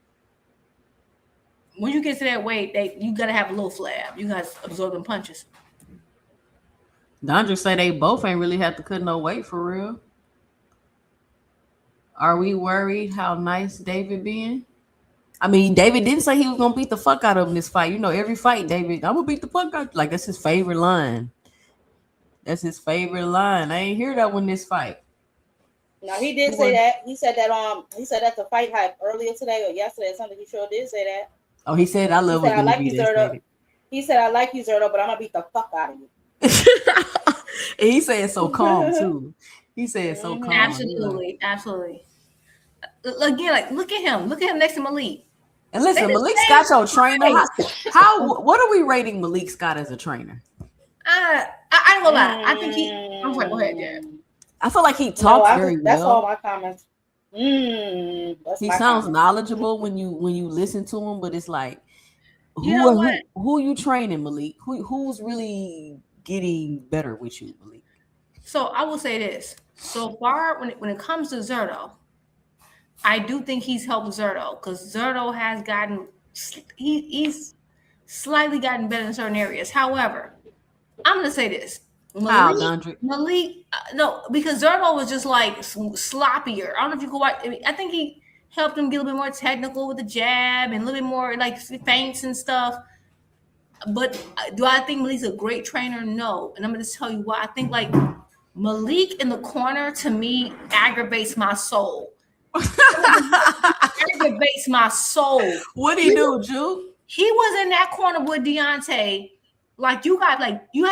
When you get to that weight, you gotta have a little flab. You guys absorb them punches. Dondra say they both ain't really have to cut no weight for real. Are we worried how nice David being? I mean, David didn't say he was gonna beat the fuck out of him in this fight. You know, every fight, David, I'm gonna beat the fuck out. Like, that's his favorite line. That's his favorite line. I ain't hear that one this fight. No, he did say that. He said that to Fight Hype earlier today or yesterday or something. He sure did say that. Oh, he said, I love he said, when I like you, Benavidez Zerto. said it. He said, I like you, Zerto, but I'm gonna beat the fuck out of you. And he said so calm too. He said so calm. Absolutely. Again, like look at him. Look at him next to Malik. And listen, Malik Scott's your trainer. What are we rating Malik Scott as a trainer? I ain't gonna lie. I think I'm sorry, go ahead, Jared. I feel like he talks very That's well. all my comments. He sounds knowledgeable when you listen to him, but it's like, who are you training, Malik? Who's really getting better with you, Malik? So I will say this. So far, when it comes to Zerto, I do think he's helped Zerto because Zerto has he's slightly gotten better in certain areas. However, I'm gonna say this. Malik, no, because Zerto was just like sloppier. I don't know if you could watch. I think he helped him get a little bit more technical with the jab and a little bit more like feints and stuff. But do I think Malik's a great trainer? No. And I'm going to tell you why. I think like Malik in the corner to me aggravates my soul. Aggravates my soul. What did he do, Ju? He was in that corner with Deontay. Like you have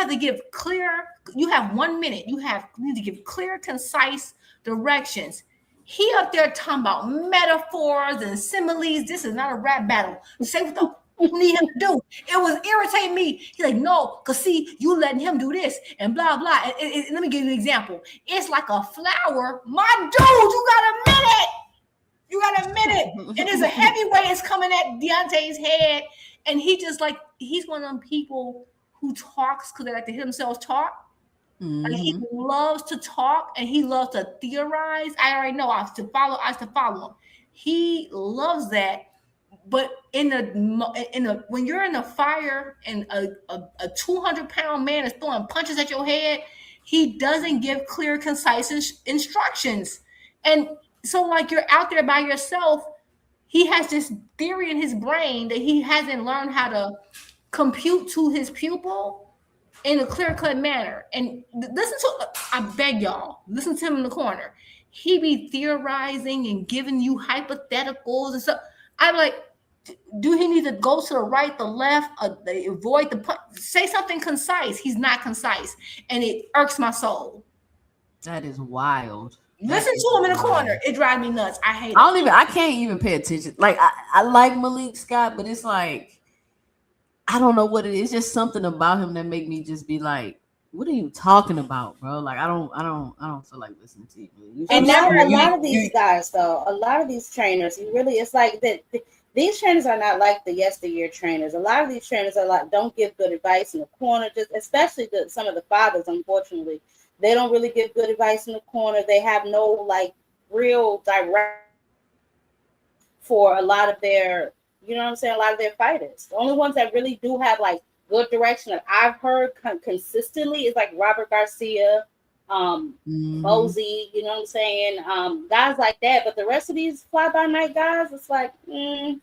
to give clear. You have 1 minute. You need to give clear, concise directions. He up there talking about metaphors and similes. This is not a rap battle. Say what the you need him to do. It was irritating me. He's like, no, because see, you letting him do this and blah, blah. And let me give you an example. It's like a flower. My dude, you got a minute. And there's a heavyweight is coming at Deontay's head. And he's one of them people who talks because they like to hear themselves talk. Mm-hmm. Like he loves to talk and he loves to theorize. I already know I have to follow him. He loves that. But when you're in a fire and a 200-pound man is throwing punches at your head, he doesn't give clear, concise instructions. And so like you're out there by yourself, he has this theory in his brain that he hasn't learned how to compute to his pupil in a clear-cut manner. And listen to, I beg y'all, listen to him in the corner. He be theorizing and giving you hypotheticals and stuff. I'm like, do he need to go to the right, the left, avoid the say something concise? He's not concise, and it irks my soul. That is wild. Listen to him in the corner. It drives me nuts. I hate it. I can't even pay attention. Like I like Malik Scott, but it's like I don't know what it is. It's just something about him that make me just be like, what are you talking about, bro? Like I don't feel like listening to you. And now a lot of these guys, though, a lot of these trainers, it's like that. These trainers are not like the yesteryear trainers. A lot of these trainers are like, don't give good advice in the corner, just especially some of the fathers, unfortunately. They don't really give good advice in the corner. They have no like real direct for a lot of their, you know what I'm saying, a lot of their fighters. The only ones that really do have like good direction that I've heard consistently is like Robert Garcia, Mosey, you know what I'm saying? Guys like that. But the rest of these fly-by-night guys, it's like, I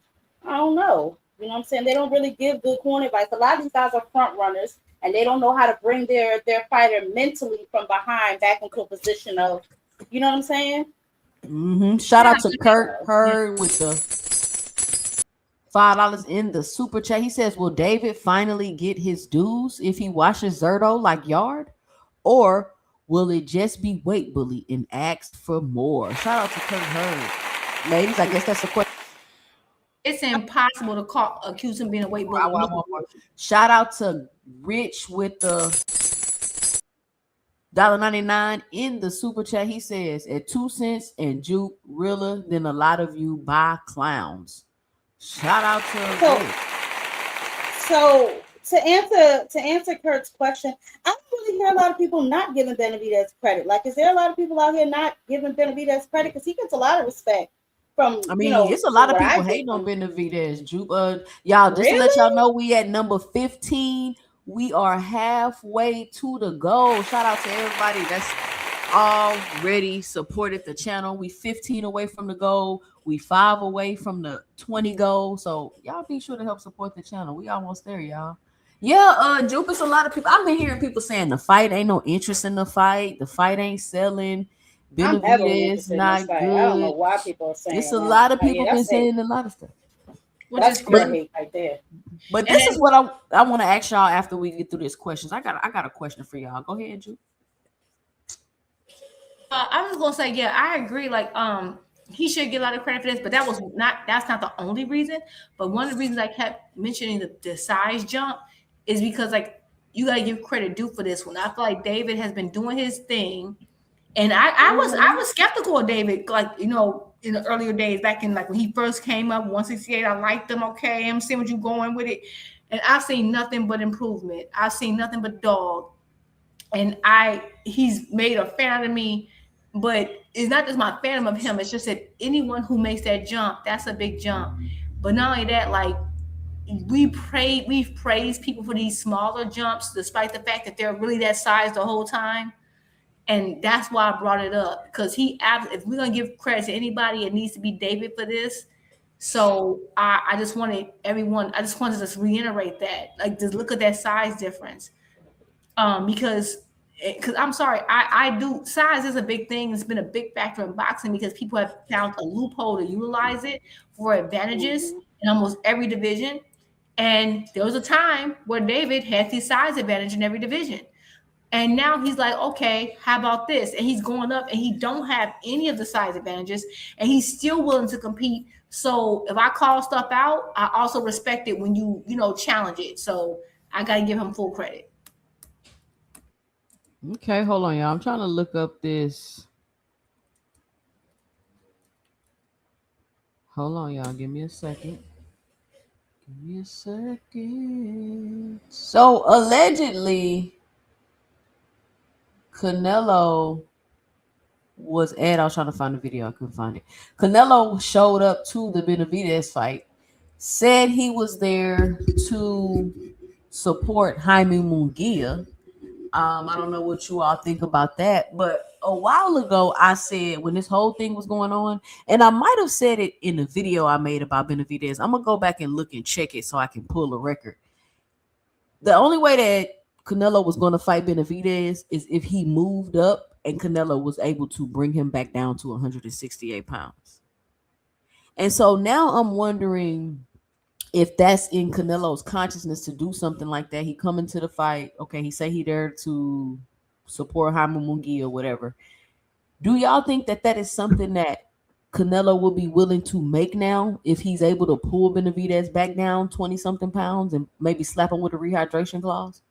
don't know. You know what I'm saying? They don't really give good corner advice. A lot of these guys are front runners, and they don't know how to bring their fighter mentally from behind back into a position of, you know what I'm saying? Shout out to Kurt Heard with the $5 in the super chat. He says, will David finally get his dues if he washes Zerto like Yard? Or will it just be weight bully and ask for more? Shout out to Kurt Heard. Ladies, I guess that's the question. It's impossible to accuse him being a weight bully. Shout out to Rich with the $1.99 in the super chat. He says, at 2 cents and Juke realer than a lot of you buy clowns. Shout out to So to answer Kurt's question, I don't really hear a lot of people not giving Benavidez credit. Like, is there a lot of people out here not giving Benavidez credit? Because he gets a lot of respect from. I mean, it's a lot of people hating on Benavidez. Y'all, just to let y'all know, we at number 15. We are halfway to the goal. Shout out to everybody that's already supported the channel. We 15 away from the goal. We 5 away from the 20 goal. So y'all be sure to help support the channel. We almost there, y'all. Yeah, Jupe, it's a lot of people. I've been hearing people saying the fight ain't no interest in the fight. The fight ain't selling. Benavidez not good. I don't know why people are saying it's a lot of people been saying a lot of stuff. That's great right there. But this is what I want to ask y'all after we get through these questions. I got a question for y'all. Go ahead, Jupe. I was gonna say, yeah, I agree. Like, he should get a lot of credit for this, but that's not the only reason. But one of the reasons I kept mentioning the size jump is because, like, you gotta give credit due for this one. I feel like David has been doing his thing, and I was skeptical of David, like, you know, in the earlier days, back in like when he first came up, 168. I liked him. Okay, I'm seeing what you're going with it, and I've seen nothing but improvement. I've seen nothing but dog, and he's made a fan out of me. But it's not just my fandom of him. It's just that anyone who makes that jump, that's a big jump. But not only that, like, we've praised people for these smaller jumps, despite the fact that they're really that size the whole time. And that's why I brought it up, because if we're gonna give credit to anybody, it needs to be David for this. So I just wanted to reiterate that, like, just look at that size difference, because I'm sorry, I do. Size is a big thing. It's been a big factor in boxing because people have found a loophole to utilize it for advantages in almost every division. And there was a time where David had the size advantage in every division. And now he's like, okay, how about this? And he's going up and he don't have any of the size advantages and he's still willing to compete. So if I call stuff out, I also respect it when you challenge it. So I got to give him full credit. Okay, hold on, y'all. I'm trying to look up this. Hold on, y'all. Give me a second. So allegedly, Canelo was at. I was trying to find the video. I couldn't find it. Canelo showed up to the Benavidez fight, said he was there to support Jaime Munguia. I don't know what you all think about that, but a while ago I said, when this whole thing was going on, and I might have said it in the video I made about Benavidez. I'm gonna go back and look and check it so I can pull a record. the only way that Canelo was going to fight Benavidez is if he moved up and Canelo was able to bring him back down to 168 pounds. And so now I'm wondering if that's in Canelo's consciousness to do something like that. He come into the fight. Okay, he say he there to support Jaime Munguia or whatever. Do y'all think that that is something that Canelo will be willing to make now if he's able to pull Benavidez back down 20-something pounds and maybe slap him with a rehydration clause?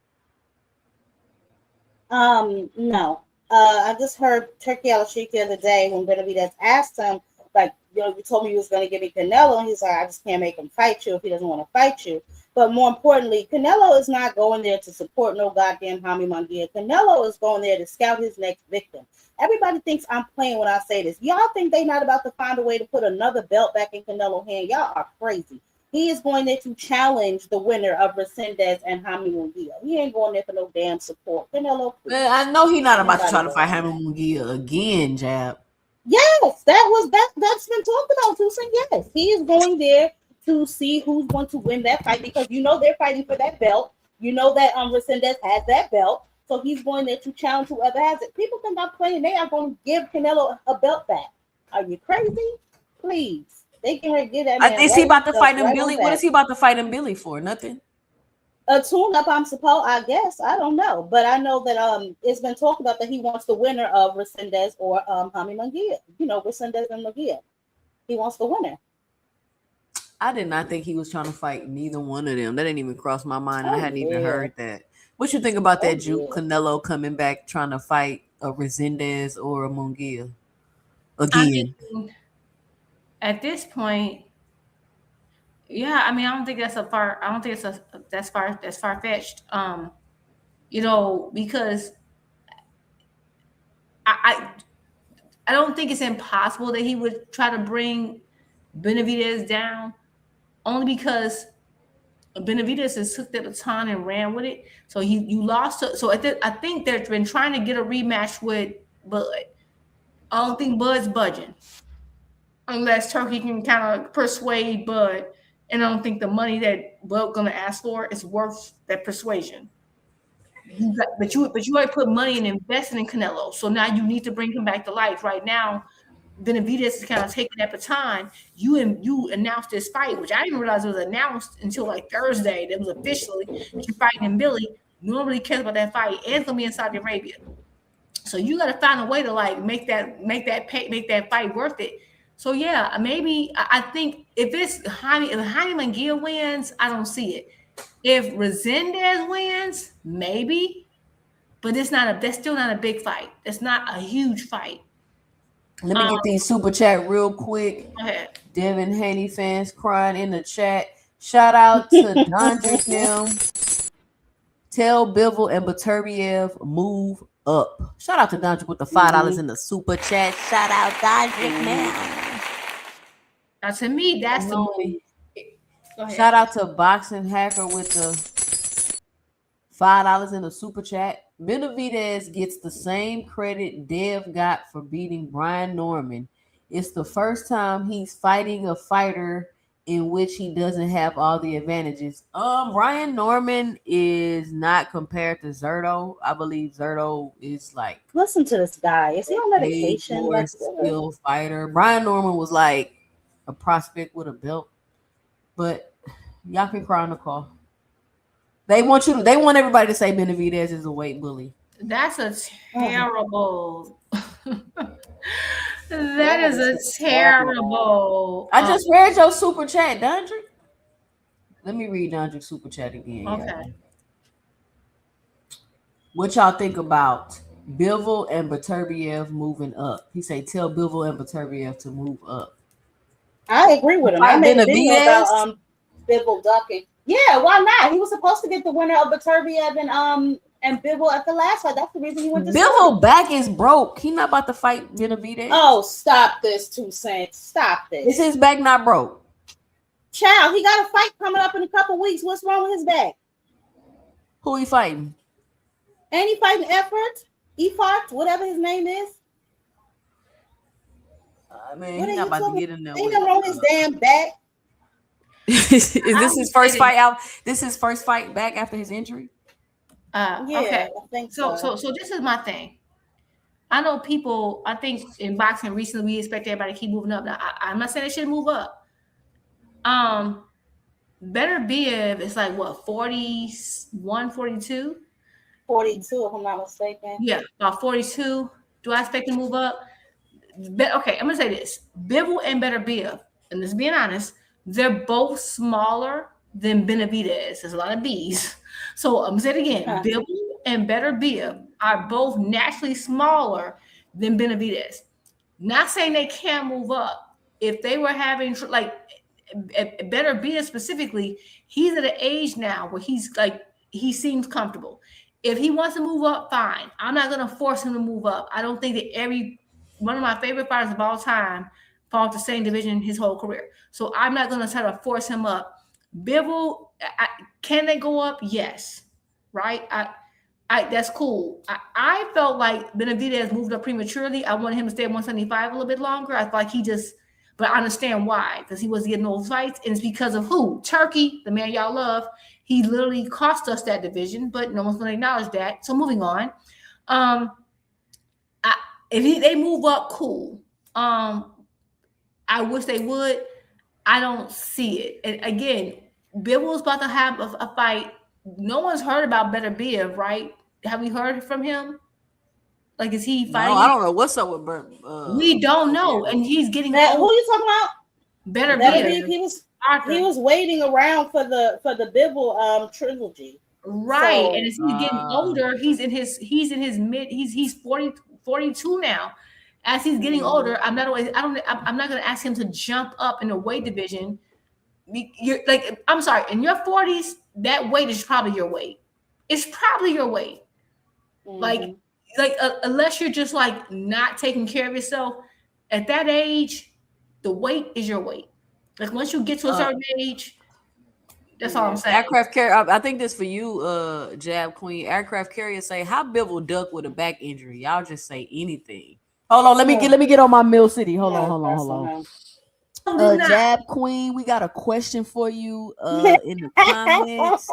No. I just heard Turkey Al-Sheikh the other day when Benavidez asked him, like, you know, you told me you was going to give me Canelo, and he's like, I just can't make him fight you if he doesn't want to fight you. But more importantly, Canelo is not going there to support no goddamn Jaime Munguia. Canelo is going there to scout his next victim. Everybody thinks I'm playing when I say this. Y'all think they not about to find a way to put another belt back in Canelo's hand? Y'all are crazy. He is going there to challenge the winner of Resendez and Jaime Munguia. He ain't going there for no damn support. Canelo, Man, I know he's not about to try to fight Jaime Munguia again, Jab. Yes, that's been talked about too. So yes, he is going there to see who's going to win that fight because you know they're fighting for that belt. You know that Resendez has that belt, so he's going there to challenge whoever has it. People think I'm playing; they are going to give Canelo a belt back. Are you crazy? Please, they can get that. Man Is he about to fight him, right Billy? What is he about to fight him, Billy, for? Nothing. A tune-up, I guess. I don't know. But I know that it's been talked about that he wants the winner of Resendez or Jaime Munguia. You know, Resendez and Munguia. He wants the winner. I did not think he was trying to fight neither one of them. That didn't even cross my mind, and I hadn't even heard that. What you think about that, Juke? Canelo coming back trying to fight a Resendez or a Munguia again? I mean, at this point, yeah, I mean, I don't think that's far-fetched. You know, because I don't think it's impossible that he would try to bring Benavidez down, only because Benavidez has took the baton and ran with it. So you lost. So I think they've been trying to get a rematch with Bud. I don't think Bud's budging unless Turkey can kind of persuade Bud. And I don't think the money that Bud gonna ask for is worth that persuasion. But you already put money and invested in Canelo, so now you need to bring him back to life. Right now, Benavidez is kind of taking that baton. You announced this fight, which I didn't realize it was announced until like Thursday. That was officially that you're fighting in Billy. Nobody cares about that fight, and it's gonna be in Saudi Arabia. So you got to find a way to like make that fight worth it. So yeah, maybe I think if Jaime Munguia wins, I don't see it. If Resendez wins, maybe, but that's still not a big fight. It's not a huge fight. Let me get these super chat real quick. Go ahead. Devin Haney fans crying in the chat. Shout out to Dondrick them. Tell Bivol and Beterbiev move up. Shout out to Dondrick with the $5 in the super chat. Shout out Dondrick now. Now to me, that's the movie. Shout out to Boxing Hacker with the $5 in the super chat. Benavidez gets the same credit Dev got for beating Brian Norman. It's the first time he's fighting a fighter in which he doesn't have all the advantages. Brian Norman is not compared to Zerto. I believe Zerto is like listen to this guy. Is he on medication? More skill fighter. Brian Norman was like a prospect with a belt, but y'all can cry on the call. They want everybody to say Benavidez is a weight bully. That's a terrible. That is a terrible. I just read your super chat, Dondrick. Let me read Dondrick's super chat again. Okay. Yeah. What y'all think about Bivol and Beterbiev moving up? He say tell Bivol and Beterbiev to move up. I agree with him. I made a video about Bivol ducking. Yeah, why not? He was supposed to get the winner of Beterbiev and Bivol at the last fight. That's the reason he went to Bivol back is broke. He not about to fight Benavidez. Oh, stop this, 2 cents. Stop this. Is his back not broke? Child, he got a fight coming up in a couple weeks. What's wrong with his back? Who he fighting? Ain't he fighting Efart, whatever his name is? I mean, he's not about to get in there. Ain't nothing wrong with his damn back. Is this his first fight out? This is his first fight back after his injury? Yeah, Okay. I think So so. this is my thing. I know people. I think in boxing recently we expect everybody to keep moving up. Now, I'm not saying they should move up. Better Biev is like what 41, 42? 42, if I'm not mistaken. Yeah, about 42. Do I expect to move up? Okay, I'm gonna say this: Bivol and Better Biev, and let's being honest, they're both smaller than Benavidez. There's a lot of B's. So I'm gonna say it again: Bivol and Better Biev are both naturally smaller than Benavidez. Not saying they can't move up. If they were having like Better Biev specifically, he's at an age now where he's like he seems comfortable. If he wants to move up, fine. I'm not gonna force him to move up. I don't think that one of my favorite fighters of all time fought the same division his whole career. So I'm not gonna try to force him up. Bivol, can they go up? Yes. Right? That's cool. I felt like Benavidez moved up prematurely. I wanted him to stay at 175 a little bit longer. I felt like but I understand why, because he was getting those fights, and it's because of who? Turkey, the man y'all love. He literally cost us that division, but no one's going to acknowledge that. So moving on. If they move up, cool. I wish they would. I don't see it. And again, Bivol's about to have a fight. No one's heard about Better Biev, right? Have we heard from him? Like, is he fighting? No, I don't know what's up with Bert. We don't know, and he's getting. Who are you talking about? Better Biev. Biev. He was waiting around for the Bivol trilogy. Right. So, and as he's getting older, he's in his mid, he's 42 now. As he's getting older, I'm not going to ask him to jump up in the weight division. You're like, I'm sorry, in your 40s, that weight is probably your weight. It's probably your weight. Like unless you're just like not taking care of yourself at that age, the weight is your weight. Like once you get to a certain age, that's all I'm saying. Aircraft carrier, I think this for you, Jab Queen. Aircraft carrier say, how Bivol duck with a back injury? Y'all just say anything. Hold on, let me get on my Mill City. Hold on. Jab Queen, we got a question for you in the comments.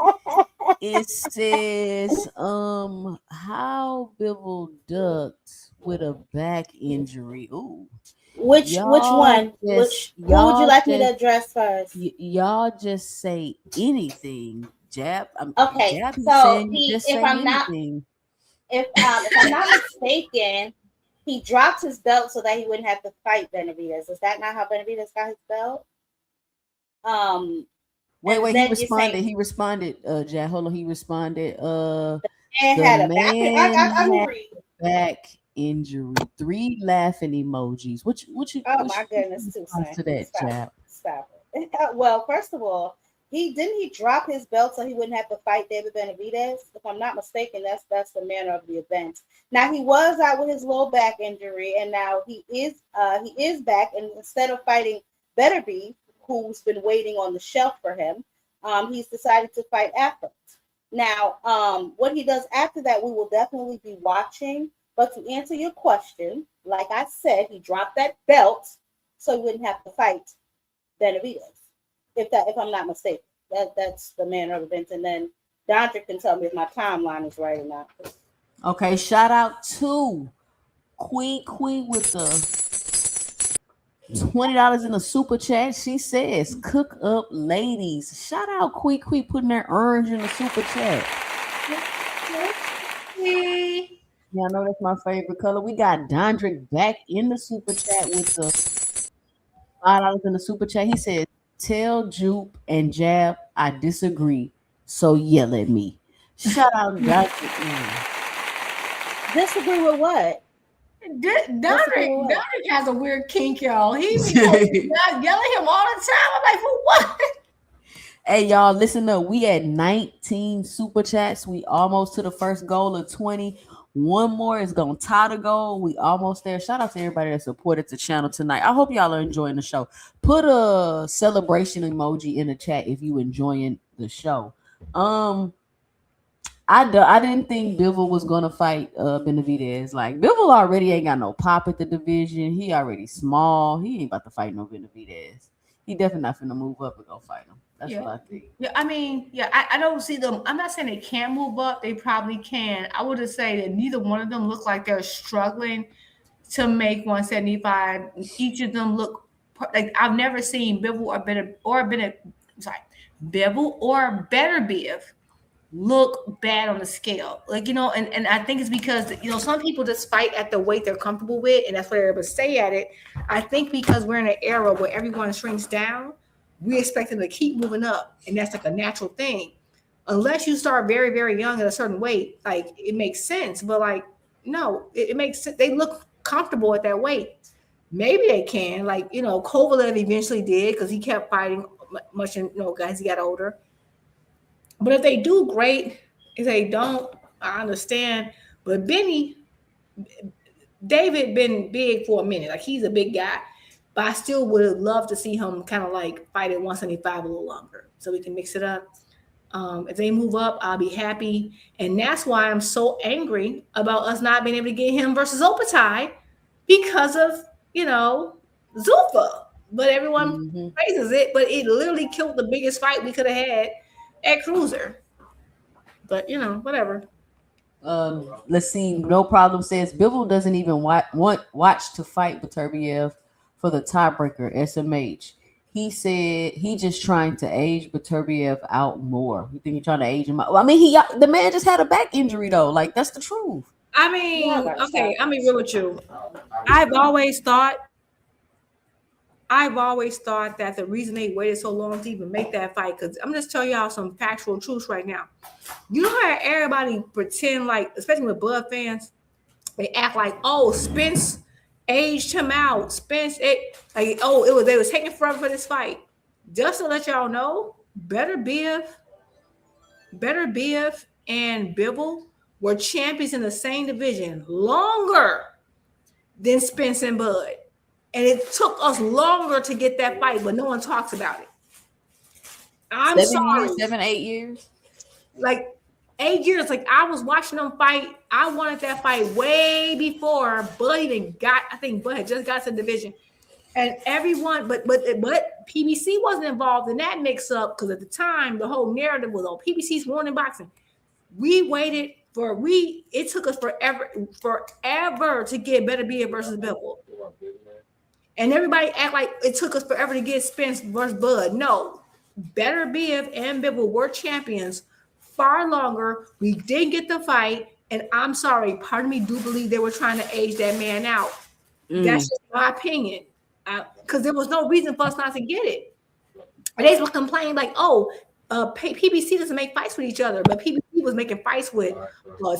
It says, how Bivol ducked with a back injury? Ooh. Which one? Who would you like me to address first? Y'all just say anything. Jab. Okay, Jab so if I'm not mistaken, he dropped his belt so that he wouldn't have to fight Benavidez. Is that not how Benavidez got his belt? Wait, he responded, Jab. Hold on, he responded. The man had a back injury. 3 laughing emojis. What you? Oh my goodness! To that, Jab. Stop it. Well, first of all, he drop his belt so he wouldn't have to fight David Benavidez. If I'm not mistaken, that's the manner of the event. Now he was out with his low back injury, and now he is back. And instead of fighting Beterbiev, who's been waiting on the shelf for him, he's decided to fight Afro. Now, what he does after that, we will definitely be watching. But to answer your question, like I said, he dropped that belt so he wouldn't have to fight Benavidez. If I'm not mistaken, that's the manner of events. And then Dondrick can tell me if my timeline is right or not. Okay, shout out to Queen with the $20 in the super chat. She says, "Cook up, ladies." Shout out Queen putting that orange in the super chat. Yeah, I know that's my favorite color. We got Dondrick back in the super chat with the $5 in the super chat. He said, "Tell Jupe and Jab I disagree, so yell at me." Shout out Dondrick. Disagree with what? Dondrick has a weird kink, y'all. He be yelling at him all the time. I'm like, for what? Hey, y'all, listen up. We at 19 super chats. We almost to the first goal of 20. One more is gonna tie the goal. We almost there. Shout out to everybody that supported the channel tonight. I hope y'all are enjoying the show. Put a celebration emoji in the chat if you enjoying the show. I didn't think Bivol was gonna fight Benavidez. Like Bivol already ain't got no pop at the division. He already small. He ain't about to fight no Benavidez. He definitely not finna move up and go fight him. That's Yeah. what I think. Yeah, I mean, yeah, I don't see them. I'm not saying they can move up. They probably can. I would just say that neither one of them look like they're struggling to make 175. Each of them look like I've never seen Bivol Bivol or Better Biv look bad on the scale. Like, and I think it's because, some people just fight at the weight they're comfortable with, and that's what they're able to stay at it. I think because we're in an era where everyone shrinks down, we expect them to keep moving up, and that's like a natural thing. Unless you start very, very young at a certain weight, like it makes sense. But like, no, it makes sense. They look comfortable at that weight. Maybe they can, like, Kovalev eventually did because he kept fighting much, guys, he got older. But if they do, great. If they don't, I understand. But David been big for a minute. Like, he's a big guy. But I still would love to see him kind of like fight at 175 a little longer so we can mix it up. If they move up, I'll be happy. And that's why I'm so angry about us not being able to get him versus Opatai because of, Zuffa. But everyone praises it. But it literally killed the biggest fight we could have had at Cruiser. But, whatever. Let's see. No Problem says Bivol doesn't even watch to fight Beterbiev for the tiebreaker SMH. He said he just trying to age Beterbiev out more. You think he's trying to age him out? Well, I mean, the man just had a back injury though. Like, that's the truth. I mean, okay, I'm be real with you. I've always thought that the reason they waited so long to even make that fight, because I'm just telling y'all some factual truths right now. You know how everybody pretend like, especially with Bud fans, they act like, oh, Spence aged him out. Spence, they was taking forever for this fight. Just to let y'all know, Better Biv and Bivol were champions in the same division longer than Spence and Bud. And it took us longer to get that fight, but no one talks about it. I'm sorry. 8 years? Like 8 years. Like, I was watching them fight. I wanted that fight way before Bud even got, I think Bud had just got to the division. And everyone, but PBC wasn't involved in that mix-up because at the time, the whole narrative was, oh, PBC's won in boxing. It took us forever to get Better Biv versus Bivol. And everybody act like it took us forever to get Spence versus Bud. No, Better Biv and Bivol were champions far longer. We didn't get the fight, and I'm sorry, part of me do believe they were trying to age that man out. That's just my opinion, because there was no reason for us not to get it. And they were complaining like, oh, PBC doesn't make fights with each other, but PBC was making fights with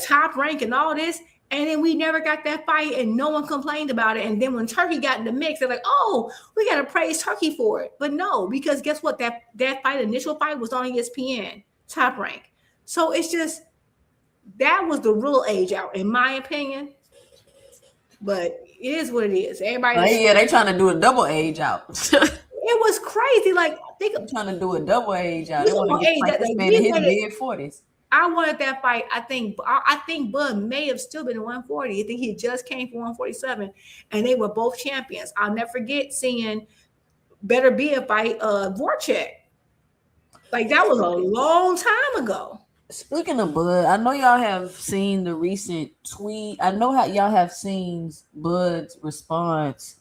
Top Rank and all this. And then we never got that fight, and no one complained about it. And then when Turkey got in the mix, they're like, "Oh, we got to praise Turkey for it." But no, because guess what? That initial fight was on ESPN, Top Rank. So it's just that was the real age out, in my opinion. But it is what it is. Everybody, they trying to do a double age out. It was crazy. Like, I'm trying to do a double age out. They want to get this man in his mid-40s. I wanted that fight. I think Bud may have still been 140. I think he just came from 147, and they were both champions. I'll never forget seeing Better Biv fight Voracek. Like, that was a long time ago. Speaking of Bud, I know y'all have seen the recent tweet. I know how y'all have seen Bud's response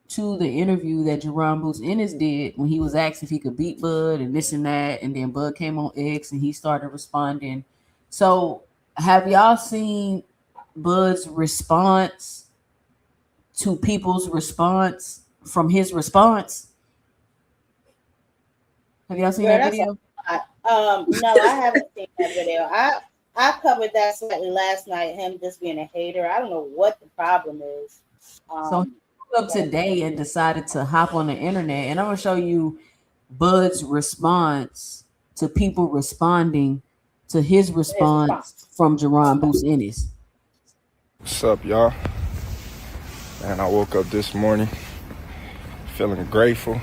to the interview that Jaron Boots Ennis did when he was asked if he could beat Bud and this and that, and then Bud came on X and he started responding. So have y'all seen Bud's response to people's response from his response? Have y'all seen that video? No, I haven't seen that video. I covered that slightly last night, him just being a hater. I don't know what the problem is. So up today and decided to hop on the internet, and I'm gonna show you Bud's response to people responding to his response from Jaron Boots Ennis. What's up, y'all? Man, I woke up this morning feeling grateful,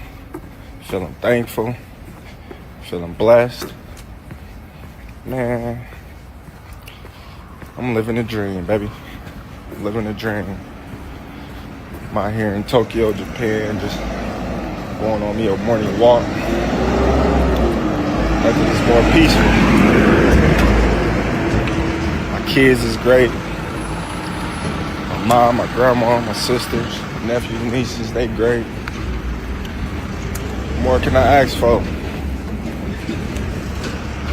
feeling thankful, feeling blessed. Man, I'm living a dream, baby. I'm living a dream. I'm out here in Tokyo, Japan, just going on me a morning walk. Nothing is more peaceful. My kids is great. My mom, my grandma, my sisters, nephews, nieces, they great. What more can I ask for?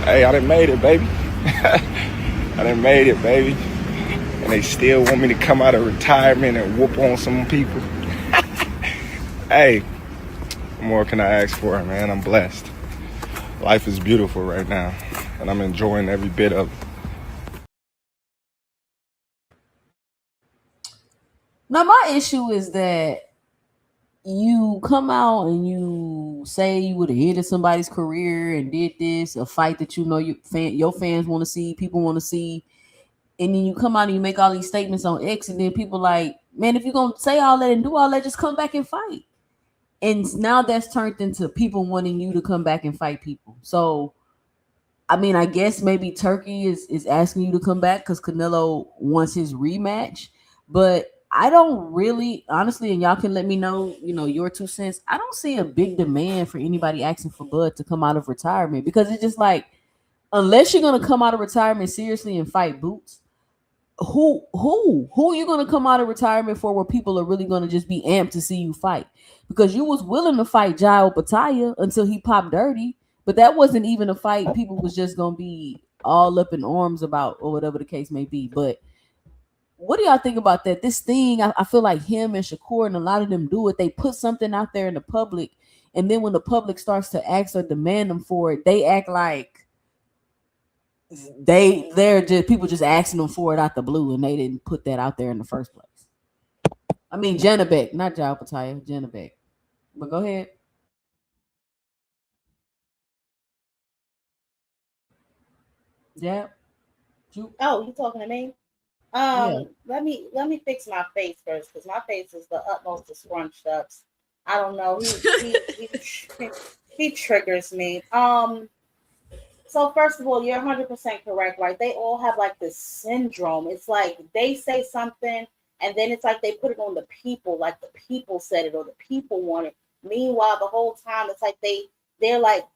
Hey, I done made it, baby. I done made it, baby. And they still want me to come out of retirement and whoop on some people. Hey, what more can I ask for, man? I'm blessed. Life is beautiful right now, and I'm enjoying every bit of it. Now, my issue is that you come out and you say you would have ended somebody's career and did this, a fight that you know your fans want to see, people want to see, and then you come out and you make all these statements on X, and then people like, man, if you're gonna say all that and do all that, just come back and fight. And now that's turned into people wanting you to come back and fight people. So, I mean, I guess maybe Turkey is asking you to come back because Canelo wants his rematch. But I don't really, honestly, and y'all can let me know, your 2 cents. I don't see a big demand for anybody asking for Bud to come out of retirement because it's just like, unless you're gonna come out of retirement seriously and fight Boots, who are you gonna come out of retirement for where people are really gonna just be amped to see you fight? Because you was willing to fight Jai Opataya until he popped dirty, but that wasn't even a fight people was just gonna be all up in arms about or whatever the case may be. But what do y'all think about that? This thing, I feel like him and Shakur and a lot of them do it. They put something out there in the public, and then when the public starts to ask or demand them for it, they act like they're just people just asking them for it out the blue, and they didn't put that out there in the first place. I mean, Janabek, not Jai Opataya, Janabek. But go ahead. Yeah. Oh, you talking to me? Yeah. Let me fix my face first because my face is the utmost of scrunched ups. I don't know. He triggers me. So first of all, you're 100% correct, right? They all have like this syndrome. It's like they say something and then it's like they put it on the people, like the people said it or the people want it. Meanwhile, the whole time it's like they're like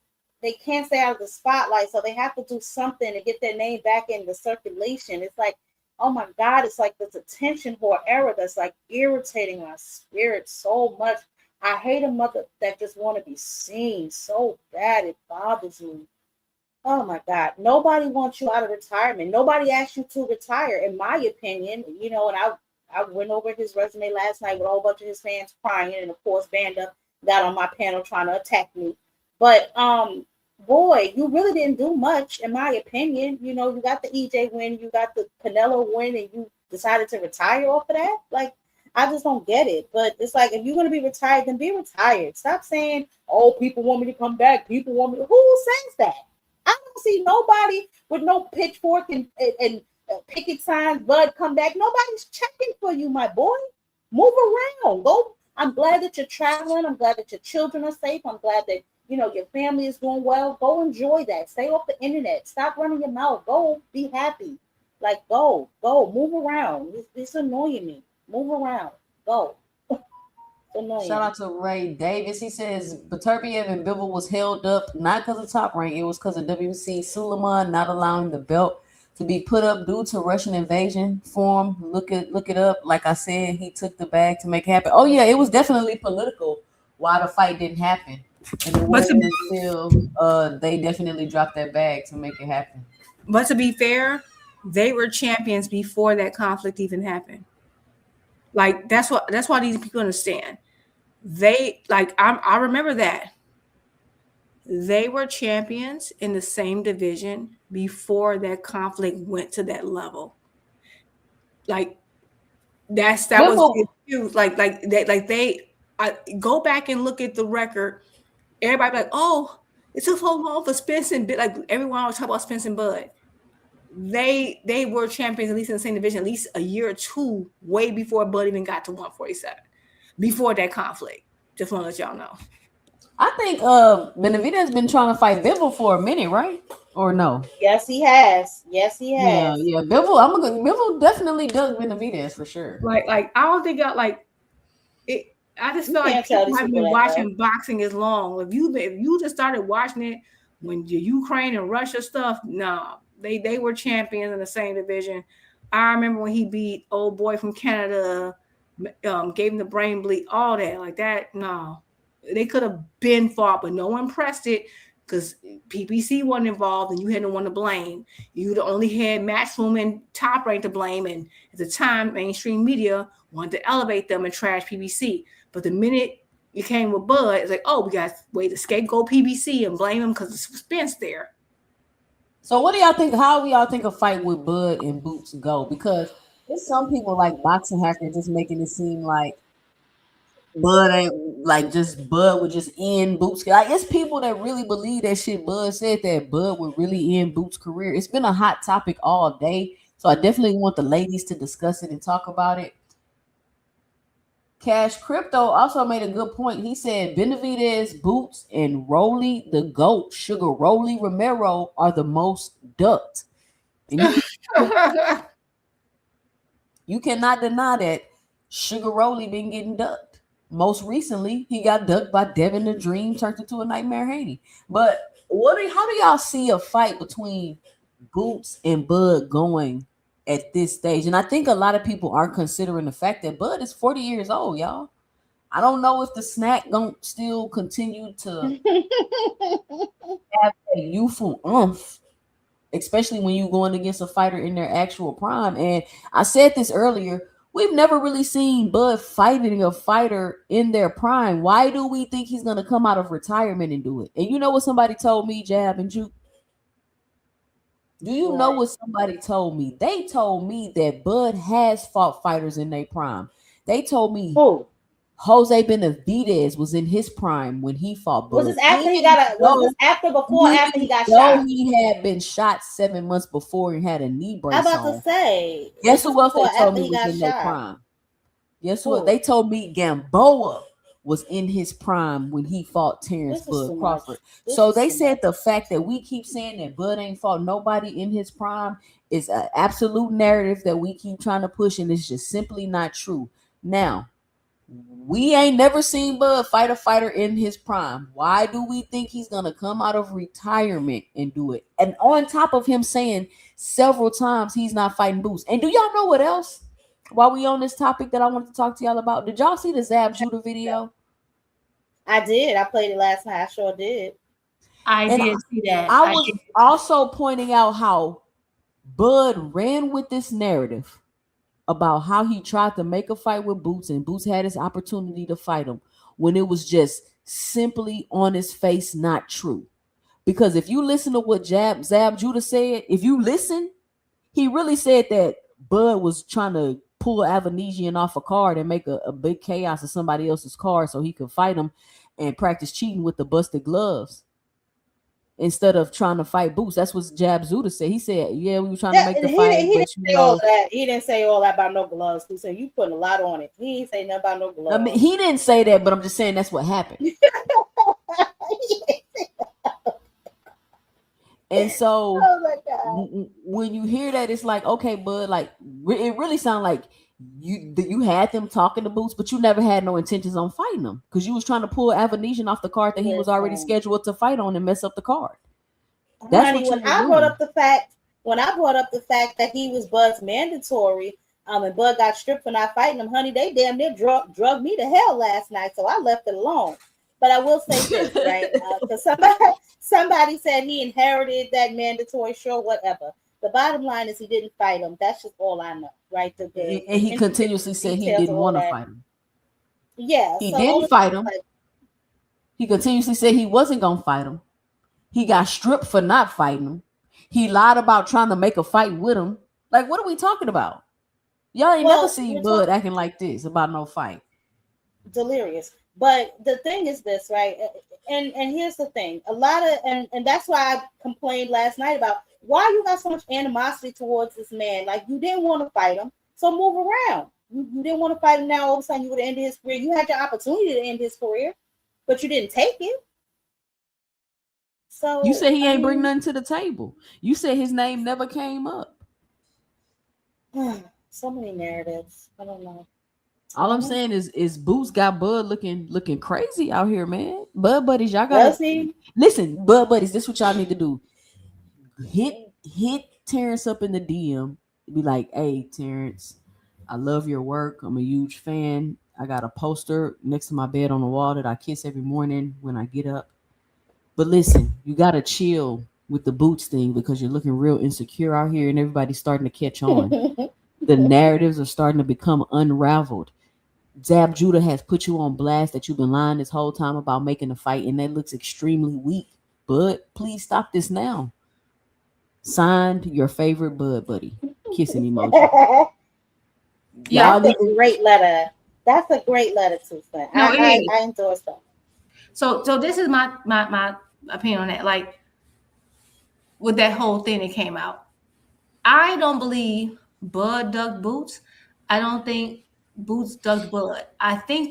they can't stay out of the spotlight, so they have to do something to get their name back in the circulation. It's like, oh my God, it's like this attention whore era that's like irritating my spirit so much. I hate a mother that just want to be seen so bad. It bothers me. Oh my God. Nobody wants you out of retirement. Nobody asked you to retire, in my opinion. And I went over his resume last night with a whole bunch of his fans crying, and of course Banda got on my panel trying to attack me. But boy, you really didn't do much, in my opinion. You got the EJ win, you got the Canelo win, and you decided to retire off of that. Like, I just don't get it. But it's like, if you're going to be retired, then be retired. Stop saying, oh, people want me to come back. People want me to. Who says that? I don't see nobody with no pitchfork and picket signs, Bud, come back. Nobody's checking for you, my boy. Move around. Go. I'm glad that you're traveling. I'm glad that your children are safe. I'm glad that your family is doing well. Go enjoy that. Stay off the internet. Stop running your mouth. Go be happy. Like, go, move around. It's annoying me. Move around. Go. Shout out to Ray Davis. He says Beterbiev and Bivol was held up not because of Top Rank. It was because of WC Suleiman not allowing the belt to be put up due to Russian invasion form. Look it up. Like I said, he took the bag to make it happen. Oh yeah, it was definitely political why the fight didn't happen. And it wasn't until they definitely dropped that bag to make it happen. But to be fair, they were champions before that conflict even happened. Like that's why these people understand. I remember that they were champions in the same division before that conflict went to that level. Like that was the excuse. I go back and look at the record. Everybody like, oh, it took so long for Spence and like everyone always talk about Spence and Bud. They were champions at least in the same division, at least a year or two, way before Bud even got to 147. Before that conflict. Just want to let y'all know. I think Benavidez been trying to fight Bivol for a minute, right? Or no? Yes, he has. Yeah. Bivol definitely does Benavidez for sure. Like I don't think it. I just feel like people have been watching boxing as long. If you just started watching it when the Ukraine and Russia stuff, no, they were champions in the same division. I remember when he beat old boy from Canada, gave him the brain bleed, all that like that. No, they could have been fought, but no one pressed it because PBC wasn't involved, and you had no one to blame. You only had Maximum and Top Rank to blame, and at the time, mainstream media wanted to elevate them and trash PBC. But the minute you came with Bud, it's like, oh, we got way to scapegoat PBC and blame him because the suspense there. So what do y'all think? How do y'all think a fight with Bud and Boots go? Because there's some people like Boxing Hacker just making it seem like Bud ain't like just Bud would just end Boots. Like it's people that really believe that shit. Bud said that Bud would really end Boots' career. It's been a hot topic all day, so I definitely want the ladies to discuss it and talk about it. Cash Crypto also made a good point. He said Benavidez, Boots, and Rolly the GOAT, Sugar Rolly Romero are the most ducked. And you cannot deny that Sugar Rolly been getting ducked. Most recently, he got ducked by Devin the Dream, turned into a Nightmare Haney. But how do y'all see a fight between Boots and Bud going at this stage? And I think a lot of people aren't considering the fact that Bud is 40 years old, y'all. I don't know if the snack don't still continue to have a youthful oomph, especially when you're going against a fighter in their actual prime. And I said this earlier, we've never really seen Bud fighting a fighter in their prime. Why do we think he's going to come out of retirement and do it? And you know what somebody told me, Jab and Juke? Do you know what somebody told me? They told me that Bud has fought fighters in their prime. They told me Jose Benavidez was in his prime when he fought Bud. Was this after he got a? Was this after, before, after he got shot? He had been shot 7 months before and had a knee brace. I'm about to say. Guess who else they told me was in their prime? Guess what? They told me Gamboa was in his prime when he fought Terrence Bud Crawford. So they said the fact that we keep saying that Bud ain't fought nobody in his prime is an absolute narrative that we keep trying to push, and it's just simply not true. Now, we ain't never seen Bud fight a fighter in his prime. Why do we think he's going to come out of retirement and do it? And on top of him saying several times he's not fighting Boots. And do y'all know what else? While we on this topic that I want to talk to y'all about, did y'all see the Zab Judah video? I did. I played it last night. I sure did. I did see that. I was also pointing out how Bud ran with this narrative about how he tried to make a fight with Boots, and Boots had his opportunity to fight him when it was just simply on his face not true. Because if you listen to what Zab Judah said, if you listen, he really said that Bud was trying to pull Avanesian off a card and make a big chaos of somebody else's card so he could fight him and practice cheating with the busted gloves instead of trying to fight Boots. That's what Jab Judah said. He said, yeah, we were trying to make the fight. He didn't say all that. He didn't say all that about no gloves. He said, you putting a lot on it. He didn't say nothing about no gloves. I mean, he didn't say that, but I'm just saying that's what happened. And so when you hear that, it's like, okay, Bud, like it really sounds like you had them talking to Boots, but you never had no intentions on fighting them because you was trying to pull Avanesian off the card that he was already scheduled to fight on and mess up the card. That's Honey, when I brought up the fact that he was Bud's mandatory, and Bud got stripped for not fighting him, honey, they damn near drug me to hell last night, so I left it alone. But I will say this, right? Because somebody said he inherited that mandatory, sure, whatever. The bottom line is he didn't fight him. That's just all I know, right? And he continuously said he didn't want to fight him. Yeah. He didn't fight him. He continuously said he wasn't going to fight him. He got stripped for not fighting him. He lied about trying to make a fight with him. Like, what are we talking about? Y'all ain't never seen Bud acting like this about no fight. Delirious. But the thing is this, right? And here's the thing. A lot of and that's why I complained last night about why you got so much animosity towards this man. Like, you didn't want to fight him, so move around. You didn't want to fight him. Now all of a sudden you would have ended his career. You had your opportunity to end his career, but you didn't take it. So you said he ain't bring nothing to the table. You said his name never came up. So many narratives. I don't know. All I'm saying is Boots got Bud looking crazy out here, man. Bud buddies, y'all Does gotta he? listen. Bud buddies, this is what y'all need to do. Hit Terrence up in the DM. Be like, hey Terrence, I love your work. I'm a huge fan. I got a poster next to my bed on the wall that I kiss every morning when I get up. But listen, you gotta chill with the Boots thing because you're looking real insecure out here and everybody's starting to catch on. The narratives are starting to become unraveled. Zab Judah has put you on blast that you've been lying this whole time about making a fight, and that looks extremely weak. But please stop this now. Signed, your favorite Bud buddy. Kissing emoji. Yeah, that's a great letter. That's a great letter too, Flint. No, I endorse that. So this is my opinion on that. Like with that whole thing that came out, I don't believe Bud dug Boots. I don't think Boots dug Bud. I think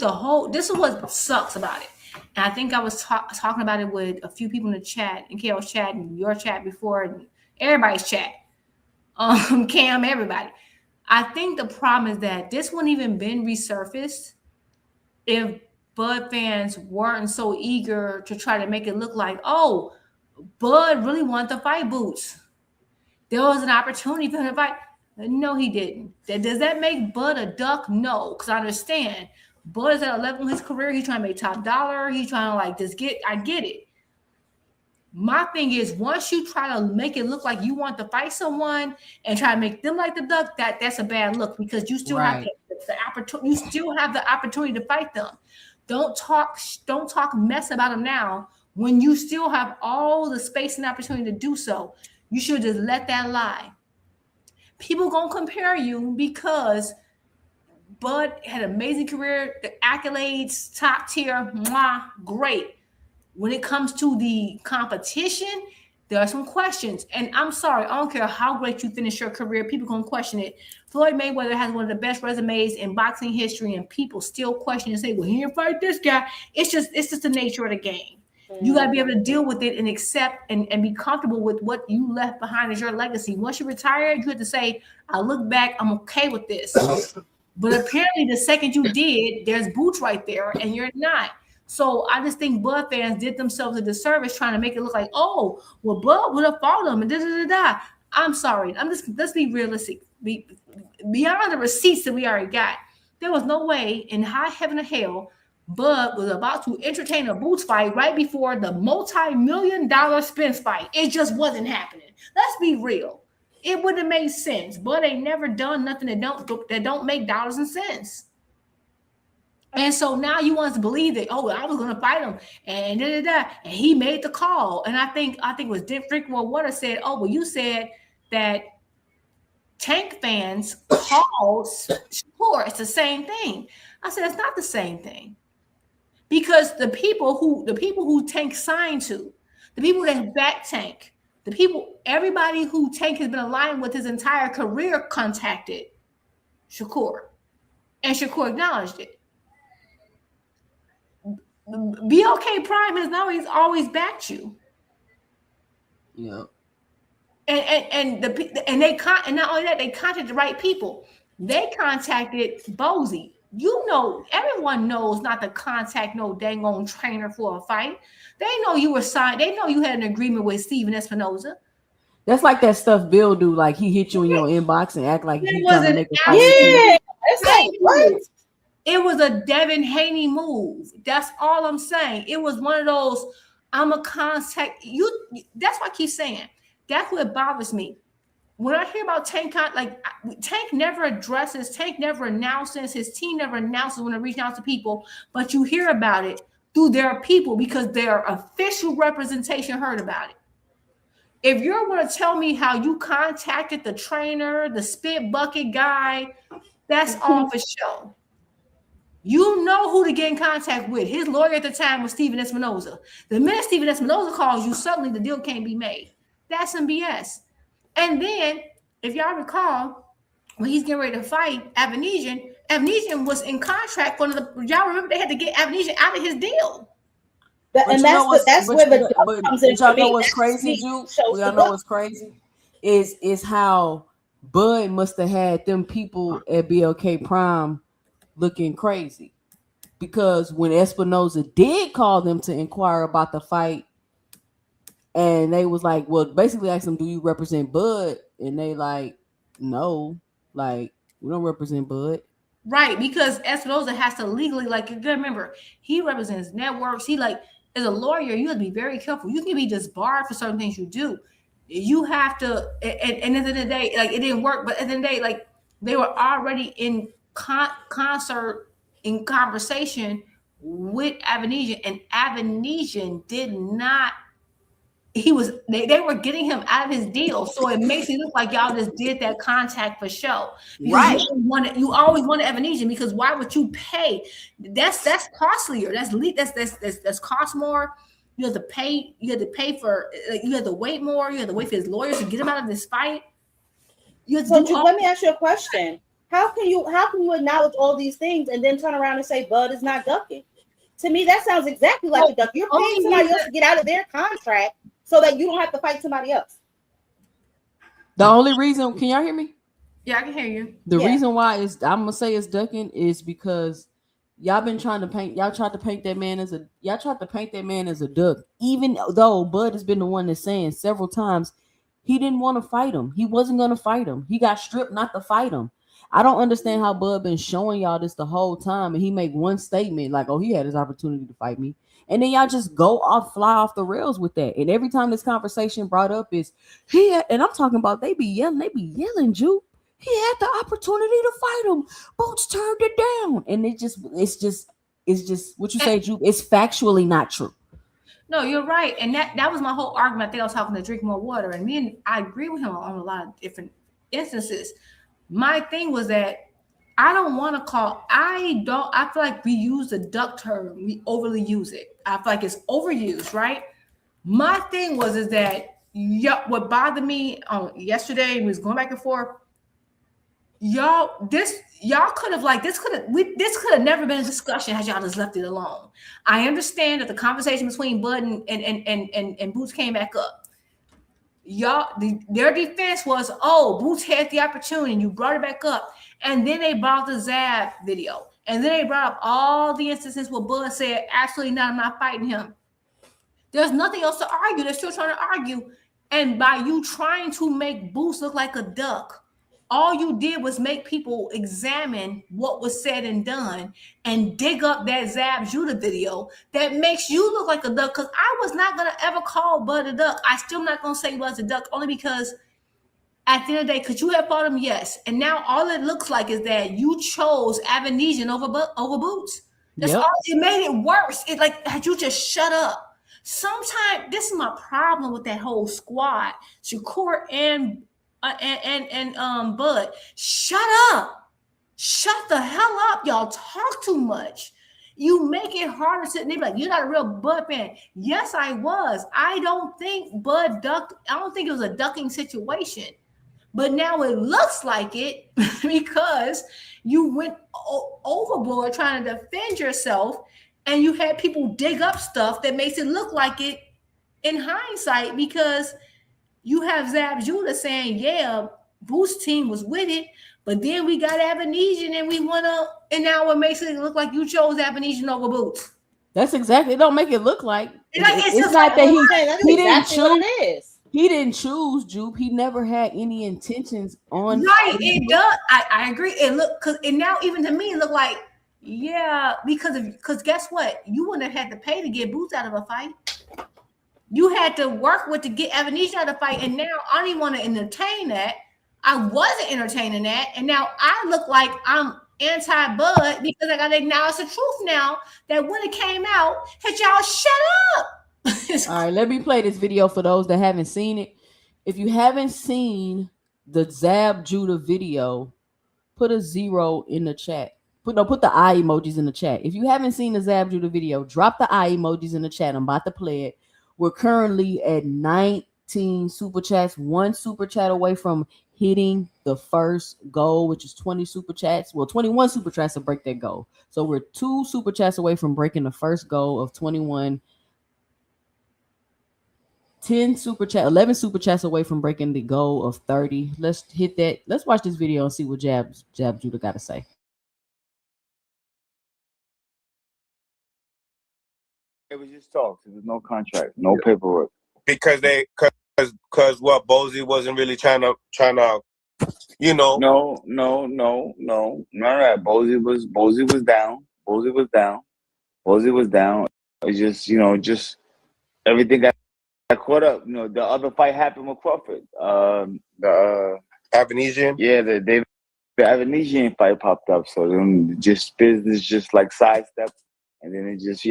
this is what sucks about it. And I think I was talking about it with a few people in the chat, in KO's chat and your chat before, and everybody's chat. Cam, everybody. I think the problem is that this wouldn't even been resurfaced if Bud fans weren't so eager to try to make it look like, oh, Bud really wanted to fight Boots. There was an opportunity for him to fight. No, he didn't. Does that make Bud a duck? No, because I understand. Bud is at a level in his career. He's trying to make top dollar. He's trying to I get it. My thing is, once you try to make it look like you want to fight someone and try to make them like the duck, that's a bad look because you still have the opportunity. You still have the opportunity to fight them. Don't talk mess about them now when you still have all the space and opportunity to do so. You should just let that lie. People gonna compare you because Bud had an amazing career, the accolades, top tier, great. When it comes to the competition, there are some questions. And I'm sorry, I don't care how great you finish your career, people gonna question it. Floyd Mayweather has one of the best resumes in boxing history, and people still question and say, well, he didn't fight this guy. It's just the nature of the game. You got to be able to deal with it and accept and be comfortable with what you left behind as your legacy. Once you retire, you have to say, I look back, I'm okay with this. But apparently the second you did, there's Boots right there and you're not. So I just think Bud fans did themselves a disservice trying to make it look like, oh, well, Bud would have fought him and da-da-da-da. I'm sorry. Let's be realistic. Beyond the receipts that we already got, there was no way in high heaven or hell Bud was about to entertain a Boots fight right before the multi-million-dollar Spence fight. It just wasn't happening. Let's be real. It wouldn't have made sense. Bud ain't never done nothing that don't make dollars and cents. And so now you want us to believe that, oh, I was going to fight him and da-da-da, and he made the call. And I think it was Rick Water said, oh, well, you said that Tank fans called Shakur. It's the same thing. I said, it's not the same thing. Because the people who Tank signed to, the people that back Tank, everybody who Tank has been aligned with his entire career contacted Shakur. And Shakur acknowledged it. BLK Prime has always backed you. Yeah. And not only that, they contacted the right people. They contacted Bozy. You know, everyone knows not to contact no dang on trainer for a fight. They know you were signed. They know you had an agreement with Steven Espinoza. That's like that stuff Bill do. Like he hit you in your inbox and act like he's trying to make a fight. Yeah, it's like what? It was a Devin Haney move. That's all I'm saying. It was one of those. I'm a contact you. That's what I keep saying. That's what bothers me. When I hear about Tank, Tank never addresses, Tank never announces, his team never announces when they reach out to people, but you hear about it through their people because their official representation heard about it. If you're going to tell me how you contacted the trainer, the spit bucket guy, that's all for show. You know who to get in contact with. His lawyer at the time was Steven Espinoza. The minute Steven Espinoza calls you, suddenly the deal can't be made. That's some BS. And then, if y'all recall, when he's getting ready to fight Avanesian was in contract for y'all remember they had to get Avanesian out of his deal. And that's where the comes in. Y'all know what's crazy, Juke? Y'all know what's crazy is how Bud must have had them people at BLK Prime looking crazy. Because when Espinoza did call them to inquire about the fight, and they was like, well, basically asked them, do you represent Bud? And they like, no, like, we don't represent Bud. Right, because Espinoza has to legally, like, you gotta remember, he represents networks. He, like, as a lawyer, you have to be very careful. You can be disbarred for certain things you do. You have to, and at the end of the day, like, it didn't work, but at the end of the day, like, they were already in concert, in conversation with Avanesian, and Avanesian did not, they were getting him out of his deal. So it makes it look like y'all just did that contact for show. Right. You always wanted Avanesian, because why would you pay? That's costlier. That's cost more. You have to pay for, like, you have to wait more. You have to wait for his lawyers to get him out of this fight. Let me ask you a question. How can you acknowledge all these things and then turn around and say Bud is not ducking? To me, that sounds exactly like a duck. You're paying somebody else to get out of their contract so that you don't have to fight somebody else. The only reason, can y'all hear me? Yeah, I can hear you. The reason why I'm gonna say it's ducking is because y'all tried to paint that man as a duck, even though Bud has been the one that's saying several times he didn't want to fight him. He wasn't gonna fight him. He got stripped not to fight him. I don't understand how Bud been showing y'all this the whole time, and he make one statement like, "Oh, he had his opportunity to fight me," and then y'all just fly off the rails with that. And every time this conversation brought up is and I'm talking about they be yelling, Juke. He had the opportunity to fight him. Boots turned it down, and it's just what you say, Juke. It's factually not true. No, you're right, and that was my whole argument. I think I was talking to Drink More Water, and I agree with him on a lot of different instances. My thing was that I feel like we use the duck term, we overly use it. I feel like it's overused, right? My thing is that what bothered me yesterday, we was going back and forth. Y'all could have this could have never been a discussion had y'all just left it alone. I understand that the conversation between Bud and Boots came back up. Their defense was, oh, Boots had the opportunity, and you brought it back up, and then they brought the Zab video, and then they brought up all the instances where Bud said, absolutely not, I'm not fighting him. There's nothing else to argue. They're still trying to argue, and by you trying to make Boots look like a duck, all you did was make people examine what was said and done and dig up that Zab Judah video that makes you look like a duck. Because I was not going to ever call Bud a duck. I still not going to say Bud's a duck, only because at the end of the day, could you have fought him? Yes. And now all it looks like is that you chose Avanesian over Boots. That's all. It made it worse. It like, had you just shut up. Sometimes this is my problem with that whole squad. Shakur and Bud, shut up. Shut the hell up. Y'all talk too much. You make it harder to, they be like, you're not a real Bud fan. Yes, I was. I don't think Bud ducked. I don't think it was a ducking situation. But now it looks like it because you went overboard trying to defend yourself, and you had people dig up stuff that makes it look like it in hindsight, because you have Zab Judah saying, yeah, Boost team was with it, but then we got Avanesian and now it makes it look like you chose Avanesian over Boots. That's exactly, it don't make it look like. It's not that he didn't exactly choose. what it is. He didn't choose Jupe. He never had any intentions on. Right, it does. I agree. It look, because and now even to me it looked like, yeah, because guess what? You wouldn't have had to pay to get Boots out of a fight. You had to work with to get Avanesian out of the fight, and now I don't even want to entertain that. I wasn't entertaining that, and now I look like I'm anti-Bud because I got to acknowledge the truth now that when it came out, had y'all shut up. All right, let me play this video for those that haven't seen it. If you haven't seen the Zab Judah video, put a 0 in the chat. Put the eye emojis in the chat. If you haven't seen the Zab Judah video, drop the eye emojis in the chat. I'm about to play it. We're currently at 19 super chats, 1 super chat away from hitting the first goal, which is 20 super chats. Well, 21 super chats to break that goal. So we're 2 super chats away from breaking the first goal of 21. 11 super chats away from breaking the goal of 30. Let's hit that. Let's watch this video and see what Jab Judah got to say. It was just talks. There was no contract, no paperwork. Because what Bozy wasn't really trying to you know. No, none of that. Bozy was down. Bozy was down. It's just, just everything got caught up. The other fight happened with Crawford. The Avanesian? Yeah, the Avanesian fight popped up. So then just business just like sidestepped, and then it just,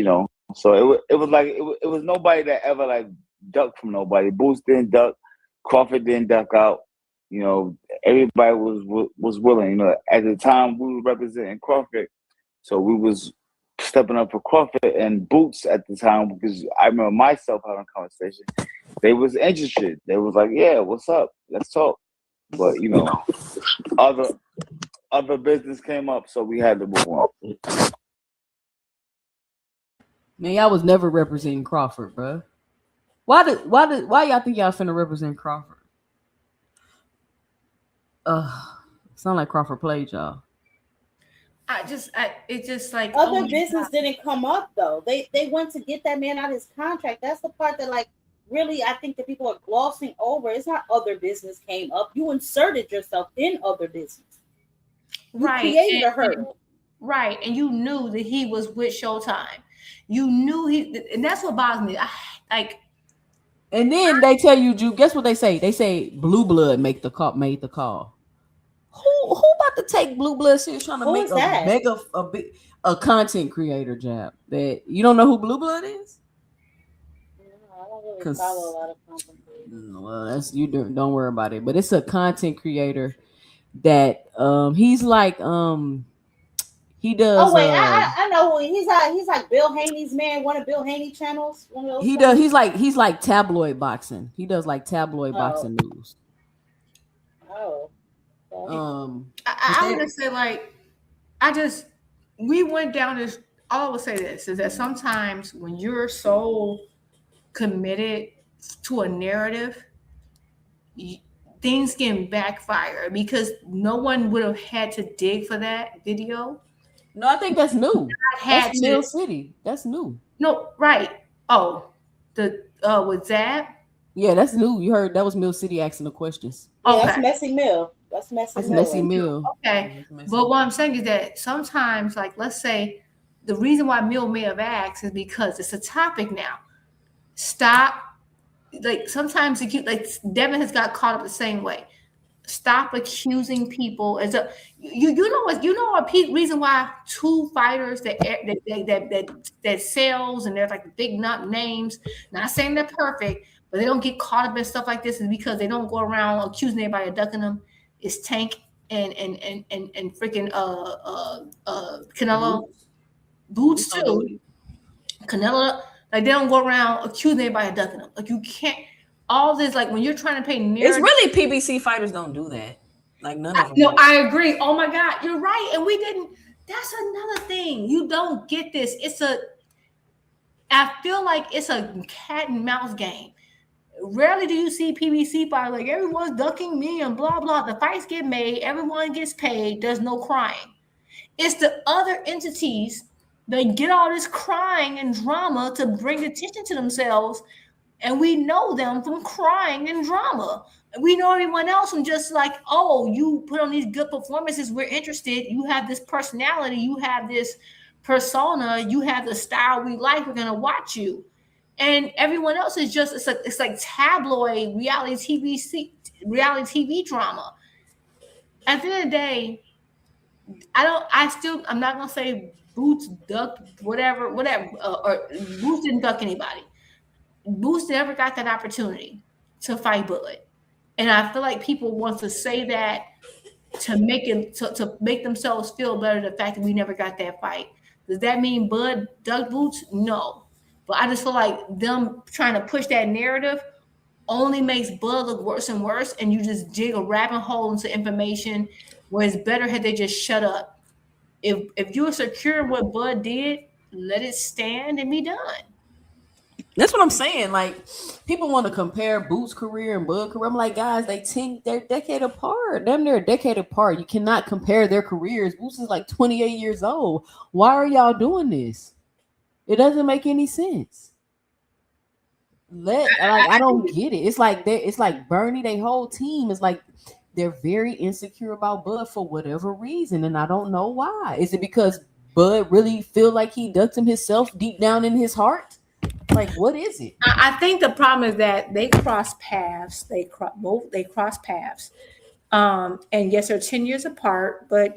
so it was like it was nobody that ever like ducked from nobody. Boots didn't duck, Crawford didn't duck out. Everybody was willing. At the time we were representing Crawford, so we was stepping up for Crawford and Boots at the time, because I remember myself having a conversation. They was interested. They was like, "Yeah, what's up? Let's talk." But other business came up, so we had to move on. Man, y'all was never representing Crawford, bro. Why y'all think y'all finna represent Crawford? Sound like Crawford played y'all. It just like other business didn't come up though. They went to get that man out of his contract. That's the part that like really I think that people are glossing over. It's not other business came up. You inserted yourself in other business. You created a hurt. Right, and you knew that he was with Showtime. You knew and that's what bothers me. And then they tell you, Juke, guess what they say? They say Blue Blood made the call. Who about to take Blue Blood serious trying to make a content creator job? That you don't know who Blue Blood is? I don't really follow a lot of content creators. Well, that's you don't worry about it. But it's a content creator that he's like he does. Oh wait, I know he's like Bill Haney's man. One of Bill Haney channels. One of those he does. He's like tabloid boxing. He does like tabloid boxing news. Oh. I would just say we went down this. All I would say this is that sometimes when you're so committed to a narrative, things can backfire because no one would have had to dig for that video. No, I think that's new. That's Mill City. That's new. No, right. Oh, with that? Yeah, that's new. You heard that was Mill City asking the questions. Yeah, okay. That's Messy Mill. That's Messy Mill. Okay. But what I'm saying is that sometimes, like, let's say the reason why Mill may have asked is because it's a topic now. Stop. Like, sometimes, like, Devin has got caught up the same way. Stop accusing people as a you know a reason why two fighters that sells and they're like big nut names. Not saying they're perfect, but they don't get caught up in stuff like this is because they don't go around accusing anybody of ducking them. It's Tank and freaking Canelo, Boots too. Canelo, like they don't go around accusing anybody of ducking them. Like you can't. All this, like when you're trying to pay narrative, it's really PBC fighters don't do that. Like none of them. No, I agree. Oh my God, you're right. And we didn't. That's another thing. You don't get this. I feel like it's a cat and mouse game. Rarely do you see PBC fighters like everyone's ducking me and blah blah. The fights get made, everyone gets paid. There's no crying. It's the other entities that get all this crying and drama to bring attention to themselves. And we know them from crying and drama. We know everyone else from just like, oh, you put on these good performances. We're interested. You have this personality. You have this persona. You have the style we like. We're going to watch you. And everyone else is just, it's like tabloid reality TV drama. At the end of the day, I'm not going to say Boots ducked, whatever, or Boots didn't duck anybody. Boots never got that opportunity to fight Bud, and I feel like people want to say that to make themselves feel better. The fact that we never got that fight, does that mean Bud ducked Boots? No, but I just feel like them trying to push that narrative only makes Bud look worse and worse, and you just dig a rabbit hole into information where it's better had they just shut up. If you're secure in what Bud did, let it stand and be done. That's what I'm saying. Like people want to compare Boots' career and Bud career. I'm like, guys, they're a decade apart. They're a decade apart. You cannot compare their careers. Boots is like 28 years old. Why are y'all doing this? It doesn't make any sense. I don't get it. It's like Bernie, their whole team is like they're very insecure about Bud for whatever reason, and I don't know why. Is it because Bud really feel like he ducked him himself deep down in his heart? Like, what is it? I think the problem is that they cross paths. They cross paths. And yes, they're 10 years apart, but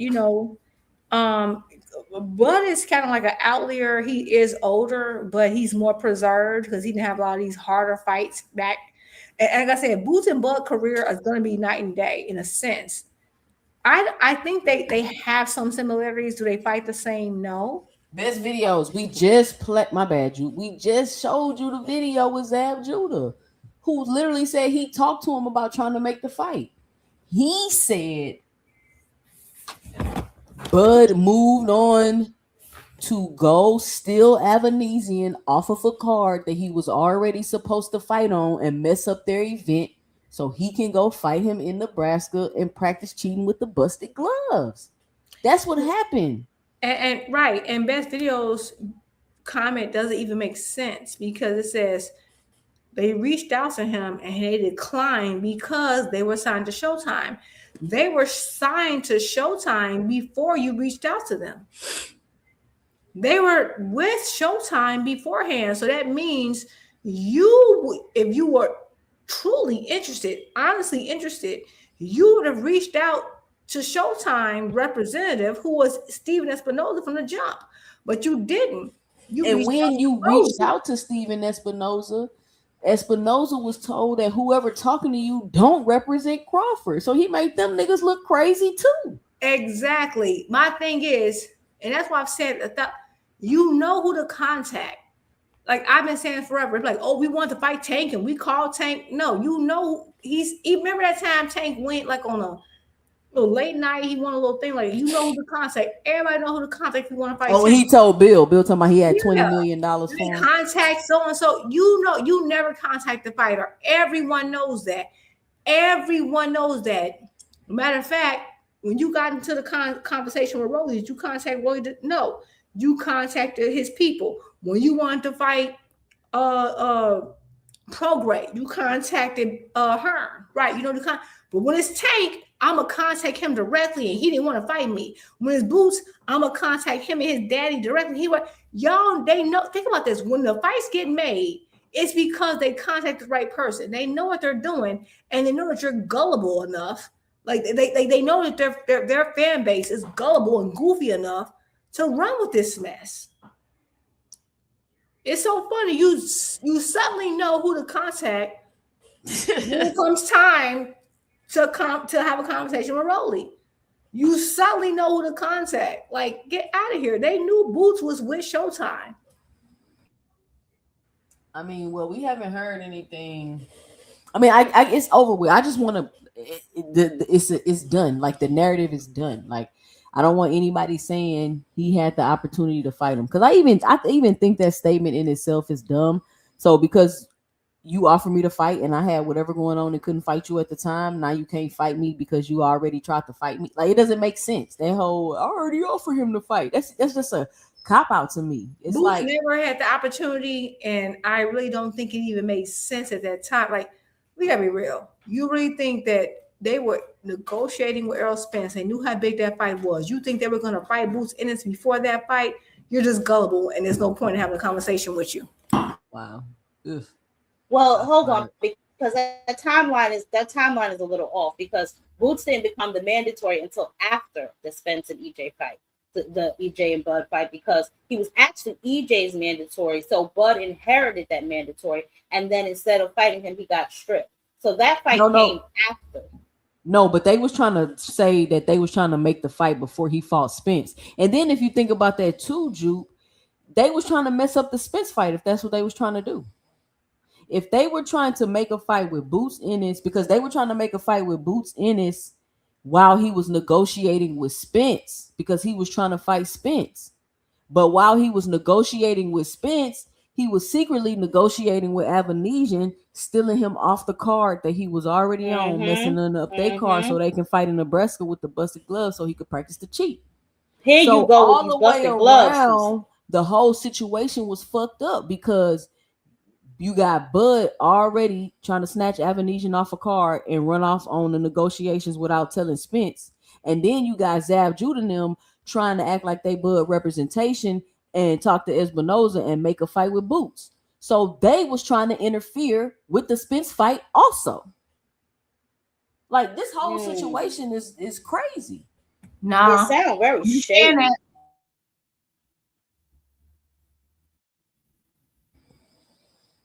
Bud is kind of like an outlier. He is older, but he's more preserved because he didn't have a lot of these harder fights back. And like I said, Boots and Bud career is going to be night and day in a sense. I think they have some similarities. Do they fight the same? No. Best videos. We just played. My bad, you. We just showed you the video with Zab Judah, who literally said he talked to him about trying to make the fight. He said Bud moved on to go steal Avanesian off of a card that he was already supposed to fight on and mess up their event so he can go fight him in Nebraska and practice cheating with the busted gloves. That's what happened. And right. And Best Videos comment doesn't even make sense because it says they reached out to him and they declined because they were signed to Showtime. They were signed to Showtime before you reached out to them. They were with Showtime beforehand. So that means if you were truly interested, honestly interested, you would have reached out to Showtime representative who was Steven Espinoza from the jump. But you didn't. And when you reached out to Steven Espinoza was told that whoever talking to you don't represent Crawford. So he made them niggas look crazy too. Exactly. My thing is, and that's why I've said that you know who to contact. Like I've been saying forever. It's like, oh, we want to fight Tank and we call Tank. No, you know remember that time Tank went like on a little late night, he won a little thing, like you know who to contact. Everybody know who to contact if you want to fight. Oh, he told Bill talking about he had $20 million for him. Contact so-and-so. You never contact the fighter. Everyone knows that. Everyone knows that. Matter of fact, when you got into the conversation with Rolly, did you contact Rolly? No, you contacted his people. When you wanted to fight Prograde, you contacted her, right? You know but when it's Tank, I'm gonna contact him directly, and he didn't want to fight me. When it's Boots, I'm gonna contact him and his daddy directly. They know. Think about this: when the fights get made, it's because they contact the right person. They know what they're doing, and they know that you're gullible enough. Like they know that their fan base is gullible and goofy enough to run with this mess. It's so funny. You suddenly know who to contact when it comes time to have a conversation with Rolly. You suddenly know who to contact. Like, get out of here. They knew Boots was with Showtime. I mean, well, we haven't heard anything. I mean, I it's over with. I just want to. It's done. Like the narrative is done. Like I don't want anybody saying he had the opportunity to fight him because I even think that statement in itself is dumb. So because you offered me to fight and I had whatever going on and couldn't fight you at the time, now you can't fight me because you already tried to fight me. Like it doesn't make sense. That whole I already offered him to fight. That's just a cop out to me. It's Boots like never had the opportunity, and I really don't think it even made sense at that time. Like we gotta be real. You really think that they were negotiating with Errol Spence? They knew how big that fight was. You think they were going to fight Boots Ennis before that fight? You're just gullible, and there's no point in having a conversation with you. Wow. Ugh. Well, hold on, because that timeline is a little off because Boots didn't become the mandatory until after the Spence and EJ fight, the EJ and Bud fight, because he was actually EJ's mandatory. So Bud inherited that mandatory, and then instead of fighting him, he got stripped. So that fight came after. No, but they was trying to say that they was trying to make the fight before he fought Spence. And then if you think about that too, Jupe, they was trying to mess up the Spence fight if that's what they was trying to do. If they were trying to make a fight with Boots Ennis, because they were trying to make a fight with Boots Ennis while he was negotiating with Spence, because he was trying to fight Spence. But while he was negotiating with Spence, he was secretly negotiating with Avanesian, stealing him off the card that he was already on, messing up their card so they can fight in Nebraska with the busted gloves so he could practice the cheat. Here so you go all with the busted way gloves. around, the whole situation was fucked up because you got Bud already trying to snatch Avenesian off a card and run off on the negotiations without telling Spence. And then you got Zav Judah and them trying to act like they Bud representation and talk to Espinoza and make a fight with Boots. So they was trying to interfere with the Spence fight also. Like this whole situation is crazy. Nah. It sounds very You shady. saying that-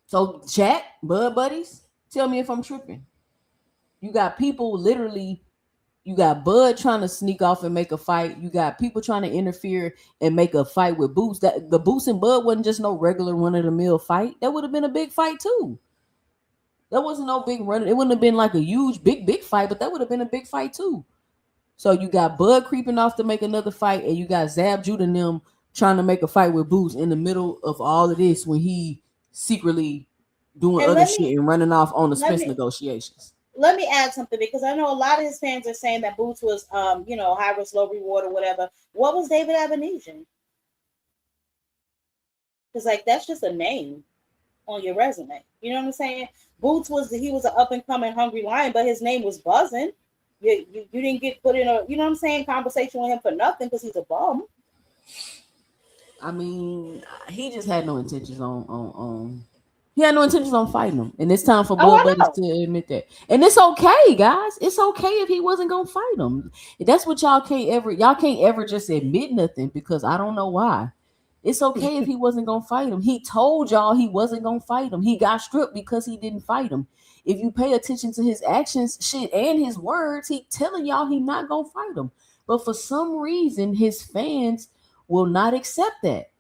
So chat, Bud buddies, tell me if I'm tripping. You got people literally, you got Bud trying to sneak off and make a fight. You got people trying to interfere and make a fight with Boots. That the Boots and Bud wasn't just no regular run-of-the-mill fight. That would have been a big fight too. That wasn't no big run. It wouldn't have been like a huge, big fight, but that would have been a big fight too. So you got Bud creeping off to make another fight, and you got Zab Judah and them trying to make a fight with Boots in the middle of all of this when he secretly doing And other let shit me- and running off on the let Spence me- negotiations. Let me add something because I know a lot of his fans are saying that Boots was, high risk, low reward or whatever. What was David Avenesian? Because like that's just a name on your resume. You know what I'm saying? Boots was an up and coming hungry lion, but his name was buzzing. You didn't get put in a conversation with him for nothing because he's a bum. I mean, he just had no intentions on he had no intentions on fighting him. And it's time for Bud Buddies to admit that. And it's okay, guys. It's okay if he wasn't gonna fight him. That's what y'all can't ever just admit nothing because I don't know why. It's okay if he wasn't gonna fight him. He told y'all he wasn't gonna fight him. He got stripped because he didn't fight him. If you pay attention to his actions, shit, and his words, he telling y'all he not gonna fight him. But for some reason, his fans will not accept that.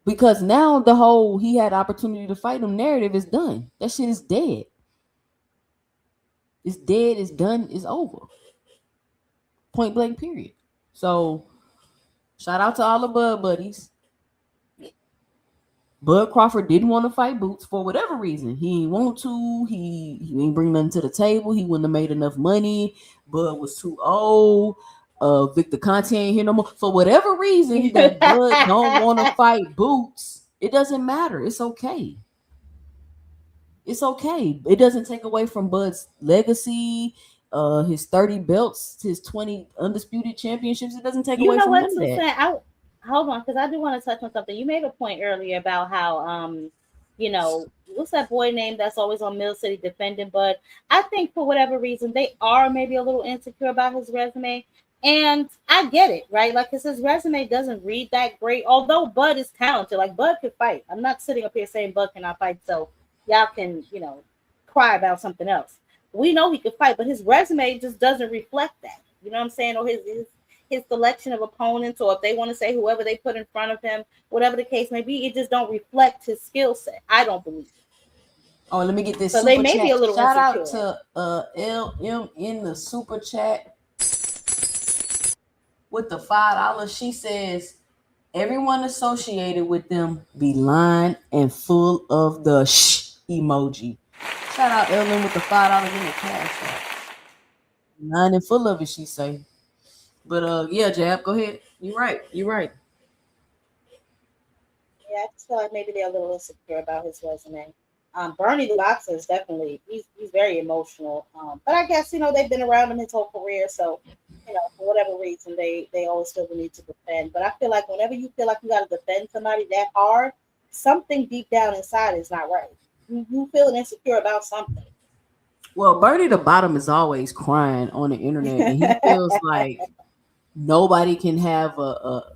Because now the whole he had opportunity to fight him narrative is done. That shit is dead. It's dead, it's done, it's over. Point blank, period. So shout out to all the Bud buddies. Bud Crawford didn't want to fight Boots for whatever reason. He didn't want to. He didn't bring nothing to the table. He wouldn't have made enough money. Bud was too old. Victor Conte ain't here no more. For whatever reason that Bud don't want to fight Boots, it doesn't matter. It's okay. It's okay. It doesn't take away from Bud's legacy, his 30 belts, his 20 undisputed championships. It doesn't take away from none of that. Hold on, because I do want to touch on something. You made a point earlier about how, what's that boy name that's always on Mill City defending Bud? I think for whatever reason, they are maybe a little insecure about his resume. And I get it, right? Like, because his resume doesn't read that great, although Bud is talented. Like, Bud could fight. I'm not sitting up here saying Bud cannot fight, so y'all can, cry about something else. We know he could fight, but his resume just doesn't reflect that. You know what I'm saying? Or his selection of opponents, or if they want to say whoever they put in front of him, whatever the case may be, it just don't reflect his skill set. I don't believe it. Oh, let me get this. So they may be a little shout insecure. out to LM in the super chat with the $5. She says everyone associated with them be lying and full of the emoji. Shout out LM with the $5 in the cash. Lying and full of it, she say. But yeah, Jab, go ahead. You're right. Yeah, I just feel like maybe they're a little insecure about his resume. Bernie the boxer is definitely he's very emotional. But I guess they've been around him his whole career, so for whatever reason they always feel the need to defend. But I feel like whenever you feel like you got to defend somebody that hard, something deep down inside is not right. You feeling insecure about something. Well, Bernie the Bottom is always crying on the internet, and he feels like nobody can have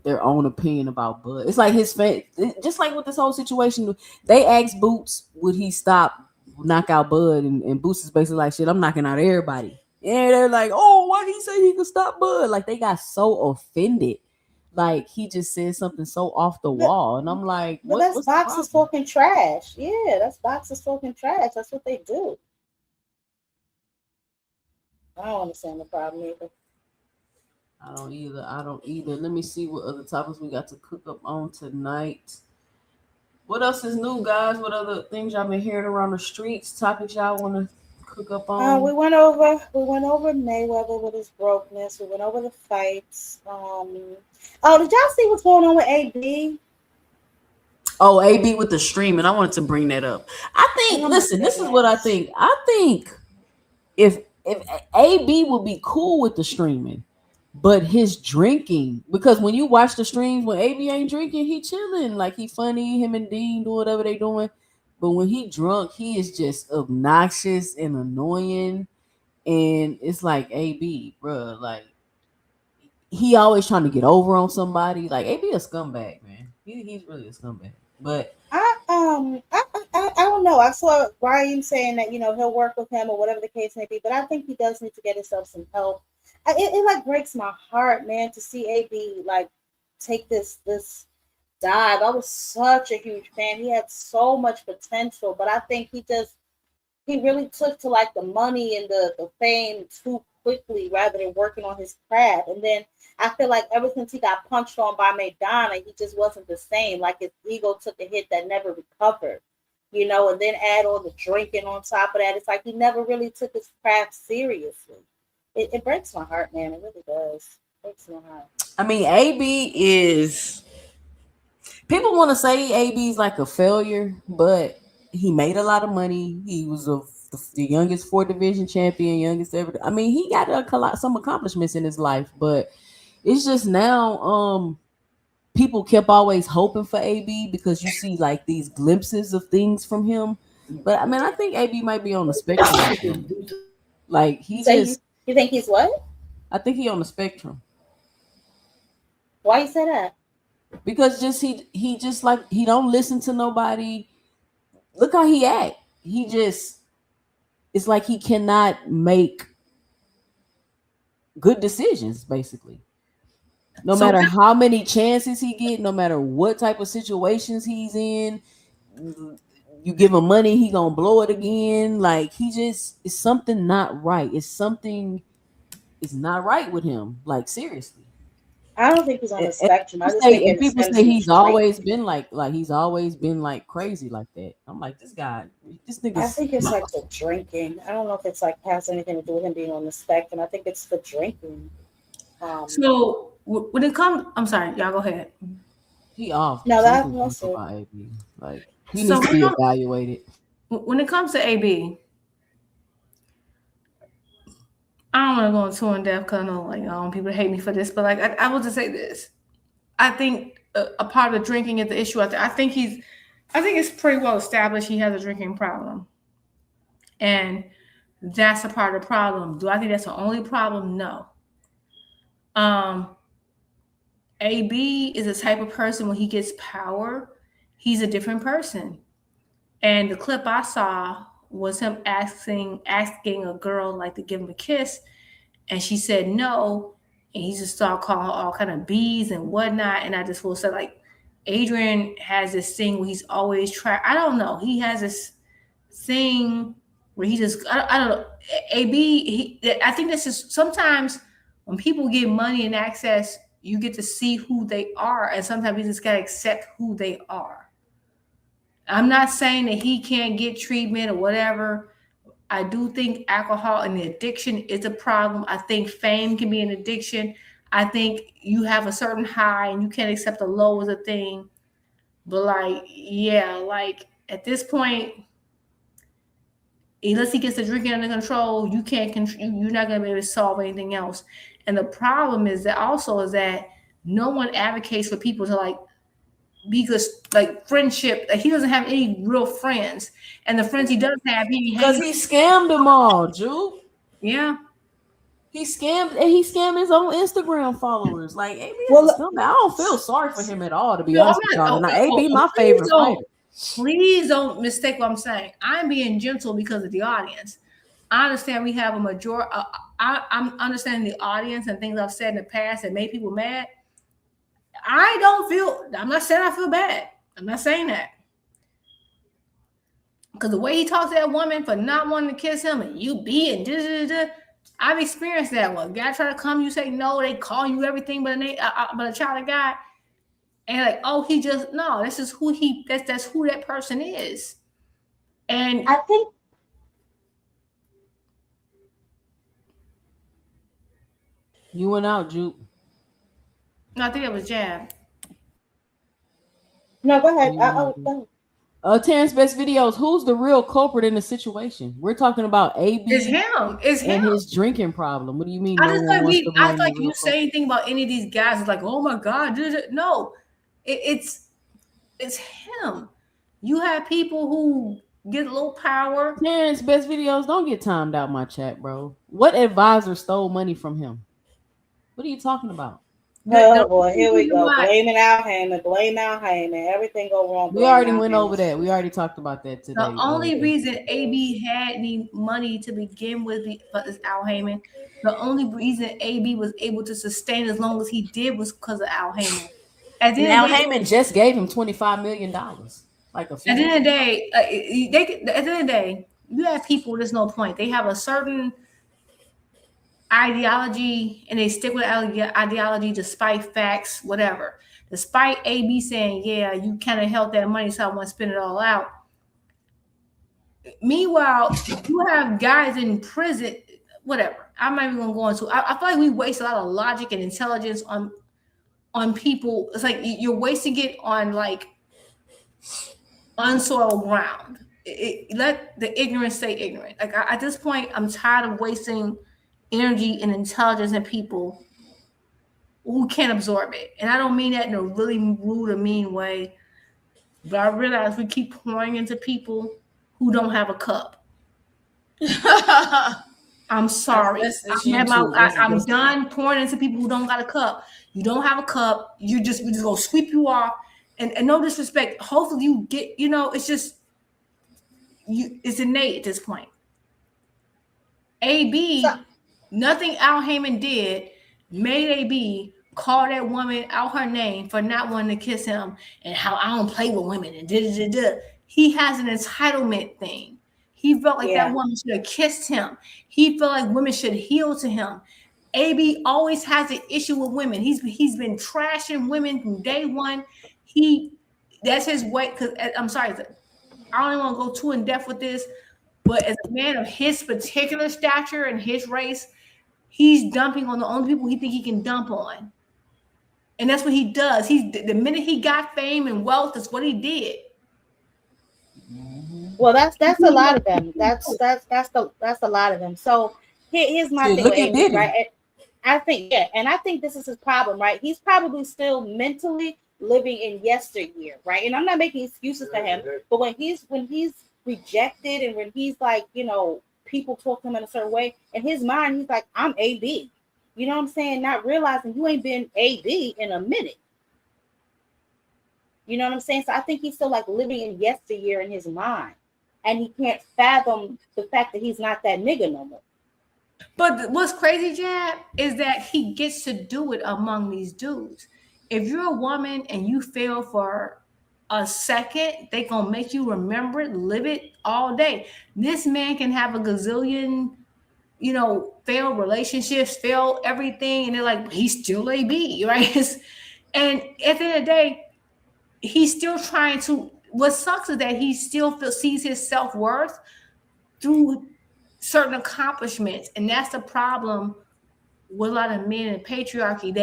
their own opinion about Bud. It's like his fan, just like with this whole situation. They asked Boots, would he knock out Bud? And Boots is basically like, shit, I'm knocking out everybody. And they're like, oh, why he say he could stop Bud? Like, they got so offended. Like, he just said something so off the wall. And I'm like, but that's boxers talking trash. Yeah, that's boxers talking trash. That's what they do. I don't understand the problem either. I don't either. Let me see what other topics we got to cook up on tonight. What else is new, guys? What other things y'all been hearing around the streets? Topics y'all want to cook up on? We went over Mayweather with his brokenness. We went over the fights. Oh, did y'all see what's going on with AB? Oh, AB with the streaming. I wanted to bring that up. I think. Listen, this is what I think. I think if AB would be cool with the streaming, but his drinking, because when you watch the streams when AB ain't drinking, he chilling, like he funny. Him and Dean do whatever they doing. But when he drunk, he is just obnoxious and annoying. And it's like, AB, bro, like he always trying to get over on somebody. Like AB a scumbag, man. He's really a scumbag. But I don't know. I saw Brian saying that he'll work with him or whatever the case may be, but I think he does need to get himself some help. It like breaks my heart, man, to see AB like take this dive. I was such a huge fan. He had so much potential, but I think he really took to like the money and the fame too quickly rather than working on his craft. And then I feel like ever since he got punched on by Maidana, he just wasn't the same. Like his ego took a hit that never recovered, and then add all the drinking on top of that. It's like he never really took his craft seriously. It breaks my heart, man. It really does. It breaks my heart. I mean, AB is. People want to say AB's like a failure, but he made a lot of money. He was the youngest 4 division champion, youngest ever. I mean, he got some accomplishments in his life, but it's just now people kept always hoping for AB because you see like these glimpses of things from him. But I mean, I think AB might be on the spectrum. Like he just. You think he's what? I think he on the spectrum. Why you say that? Because he just like he don't listen to nobody. Look how he act. It's like he cannot make good decisions, basically. No matter how many chances he get, no matter what type of situations he's in, you give him money, he gonna blow it again. Like it's something not right. It's not right with him. Like seriously. I don't think he's on the spectrum. People say he's always been like he's always been like crazy like that. I'm like, this nigga. I think it's like the drinking. I don't know if it's like has anything to do with him being on the spectrum. I think it's the drinking. So when it comes, I'm sorry, y'all go ahead. He off. No, that's AB. Like he needs to be evaluated. When it comes to AB, I don't want to go into too in depth because I know people hate me for this, but like I will just say this. I think a part of the drinking is the issue. I think it's pretty well established he has a drinking problem. And that's a part of the problem. Do I think that's the only problem? No. AB is the type of person when he gets power, he's a different person. And the clip I saw was him asking a girl like to give him a kiss, and she said no, and he just started calling her all kind of bees and whatnot. And I just will say like Adrian has this thing where he's always I don't know. He has this thing where he just I don't know. AB, I think this is sometimes when people get money and access, you get to see who they are, and sometimes you just gotta accept who they are. I'm not saying that he can't get treatment or whatever. I do think alcohol and the addiction is a problem. I think fame can be an addiction. I think you have a certain high and you can't accept the low as a thing. But like at this point, unless he gets the drinking under control, you're not gonna be able to solve anything else. And the problem is that no one advocates for people to because friendship, he doesn't have any real friends, and the friends he does have, because he scammed them all, Jude. Yeah, he scammed his own Instagram followers. Like AB, I don't feel sorry for him at all, to be honest with y'all. AB, my favorite fighter. Please don't mistake what I'm saying. I'm being gentle because of the audience. I understand we have a majority. I'm understanding the audience and things I've said in the past that made people mad. I'm not saying I feel bad. I'm not saying that. Because the way he talks to that woman for not wanting to kiss him and you be and I've experienced that one. Guy try to come, you say no, they call you everything but a child of God. And this is who that's who that person is. And I think You went out, Juke. No, I think it was Jab. No, go ahead. Go ahead. Terrence Best Videos. Who's the real culprit in the situation? We're talking about AB. It's him. It's and him. his drinking problem. What do you mean? I just like you say anything about any of these guys. It's like, oh my God, no, it's him. You have people who get a little power. Terrence Best Videos. Don't get timed out my chat, bro. What advisor stole money from him? What are you talking about? Oh boy, here we go. Blaming Al Heyman. Blame Al Heyman. Everything go wrong. We already went over that. We already talked about that today. The only reason AB had any money to begin with is Al Heyman. The only reason AB was able to sustain as long as he did was because of Al Heyman. And Al Heyman just gave him $25 million. Like at the end of the day, at the end of the day, you have people. There's no point. They have a certain ideology and they stick with ideology despite facts, whatever. Despite AB saying, yeah, you kind of held that money, so I want to spend it all out. Meanwhile, you have guys in prison, whatever. I'm not even going to go into. I feel like we waste a lot of logic and intelligence on people. It's like you're wasting it on like unsoiled ground. Let the ignorant stay ignorant. Like at this point, I'm tired of wasting energy and intelligence in people who can't absorb it. And I don't mean that in a really rude or mean way, but I realize we keep pouring into people who don't have a cup. I'm sorry. I'm done pouring into people who don't got a cup. You don't have a cup. We just gonna sweep you off. And no disrespect. Hopefully you get, it's just it's innate at this point. AB, nothing Al Heyman did made AB call that woman out her name for not wanting to kiss him and how I don't play with women and da-da-da-da. He has an entitlement thing. He felt like that woman should have kissed him. He felt like women should heel to him. AB always has an issue with women. He's been trashing women from day one. That's his way. Because I'm sorry, I don't even want to go too in depth with this, but as a man of his particular stature and his race, he's dumping on the only people he think he can dump on. And that's what he does. The minute he got fame and wealth, that's what he did. Well, that's a lot of them. That's a lot of them. So here's my thing with AB, right? I think, and I think this is his problem, right? He's probably still mentally living in yesteryear, right? And I'm not making excuses for him, but when he's rejected and when he's like, people talk to him in a certain way, in his mind, he's like, I'm AB. You know what I'm saying? Not realizing you ain't been AB in a minute. You know what I'm saying? So I think he's still like living in yesteryear in his mind. And he can't fathom the fact that he's not that nigga no more. But what's crazy, Jab, is that he gets to do it among these dudes. If you're a woman and you fail for a second, they gonna make you remember it, live it all day. This man can have a gazillion, failed relationships, failed everything, and they're like, he's still AB, right? And at the end of the day, he's still trying to. What sucks is that he still sees his self-worth through certain accomplishments, and that's the problem with a lot of men in patriarchy.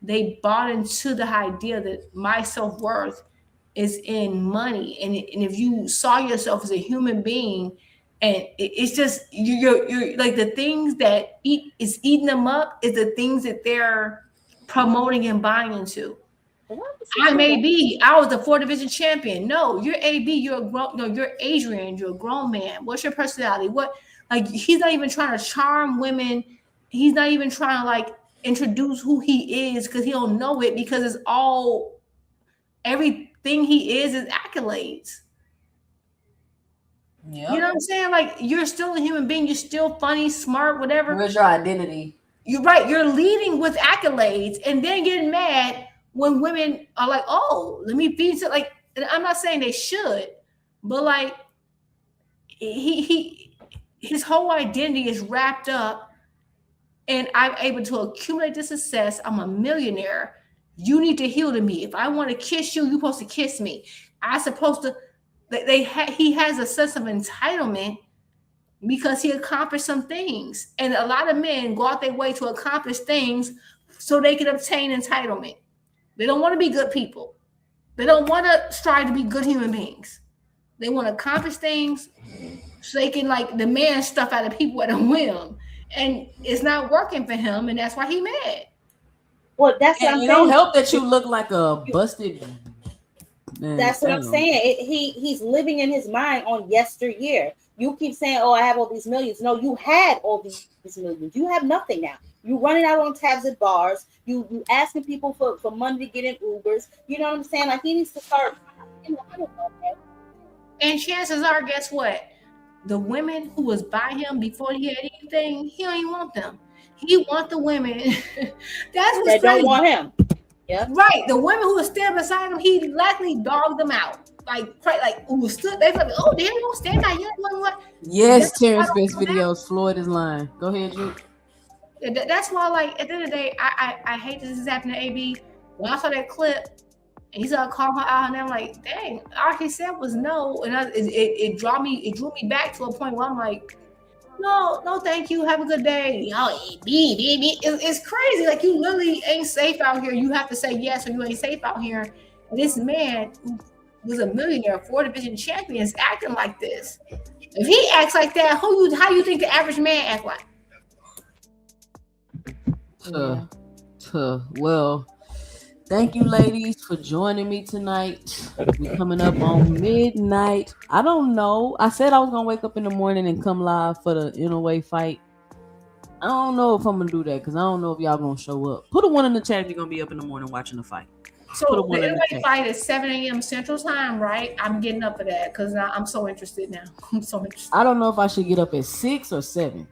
They bought into the idea that my self-worth is in money, and if you saw yourself as a human being, and it's just you're like the things that is eating them up is the things that they're promoting and buying into. I'm AB. I was the 4th division champion. No, you're AB. You're you're Adrian. You're a grown man. What's your personality? He's not even trying to charm women. He's not even trying to like introduce who he is because he don't know it because it's all everything he is accolades. Yeah. You know what I'm saying? Like you're still a human being. You're still funny, smart, whatever. Where's your identity? You're right. You're leading with accolades and then getting mad when women are like, oh, let me be like, I'm not saying they should, but like his whole identity is wrapped up and I'm able to accumulate the success. I'm a millionaire. You need to heel to me. If I want to kiss you, you're supposed to kiss me. He has a sense of entitlement because he accomplished some things. And a lot of men go out their way to accomplish things so they can obtain entitlement. They don't want to be good people. They don't want to strive to be good human beings. They want to accomplish things so they can like demand stuff out of people at a whim. And it's not working for him, and that's why he mad. Well, that's what I'm It saying. don't help that you look like a busted. Man, That's what I'm saying. He's living in his mind on yesteryear. You keep saying, "Oh, I have all these millions." No, you had all these millions. You have nothing now. You running out on tabs at bars. You asking people for money to get in Ubers. You know what I'm saying? Like he needs to start. I don't know, man. And chances are, guess what? The women who was by him before he had anything, he don't even want them. He want the women. That's what's That don't crazy. want him. Yeah. Right. The women who was standing beside him, he likely dogged them out. Who stood there like, oh, they ain't gonna stand by you. What? Yes, Terrence Best videos. Floyd is lying. Go ahead, Drew. That's why, like, at the end of the day, I hate this is happening to AB. When I saw that clip and he started calling her out, and I'm like, dang, all he said was no. And it drew me back to a point where I'm like, no, thank you. Have a good day. It's crazy. Like, you literally ain't safe out here. You have to say yes or you ain't safe out here. And this man who was a millionaire, 4 division champion, is acting like this. If he acts like that, how you think the average man act like? Well, thank you, ladies, for joining me tonight. We're coming up on midnight. I don't know. I said I was gonna wake up in the morning and come live for the Inoue fight. I don't know if I'm gonna do that because I don't know if y'all gonna show up. Put a 1 in the chat if you're gonna be up in the morning watching the fight. So the Inoue fight is 7 a.m. Central Time, right? I'm getting up for that because I'm so interested now. I'm so interested. I don't know if I should get up at 6 or 7.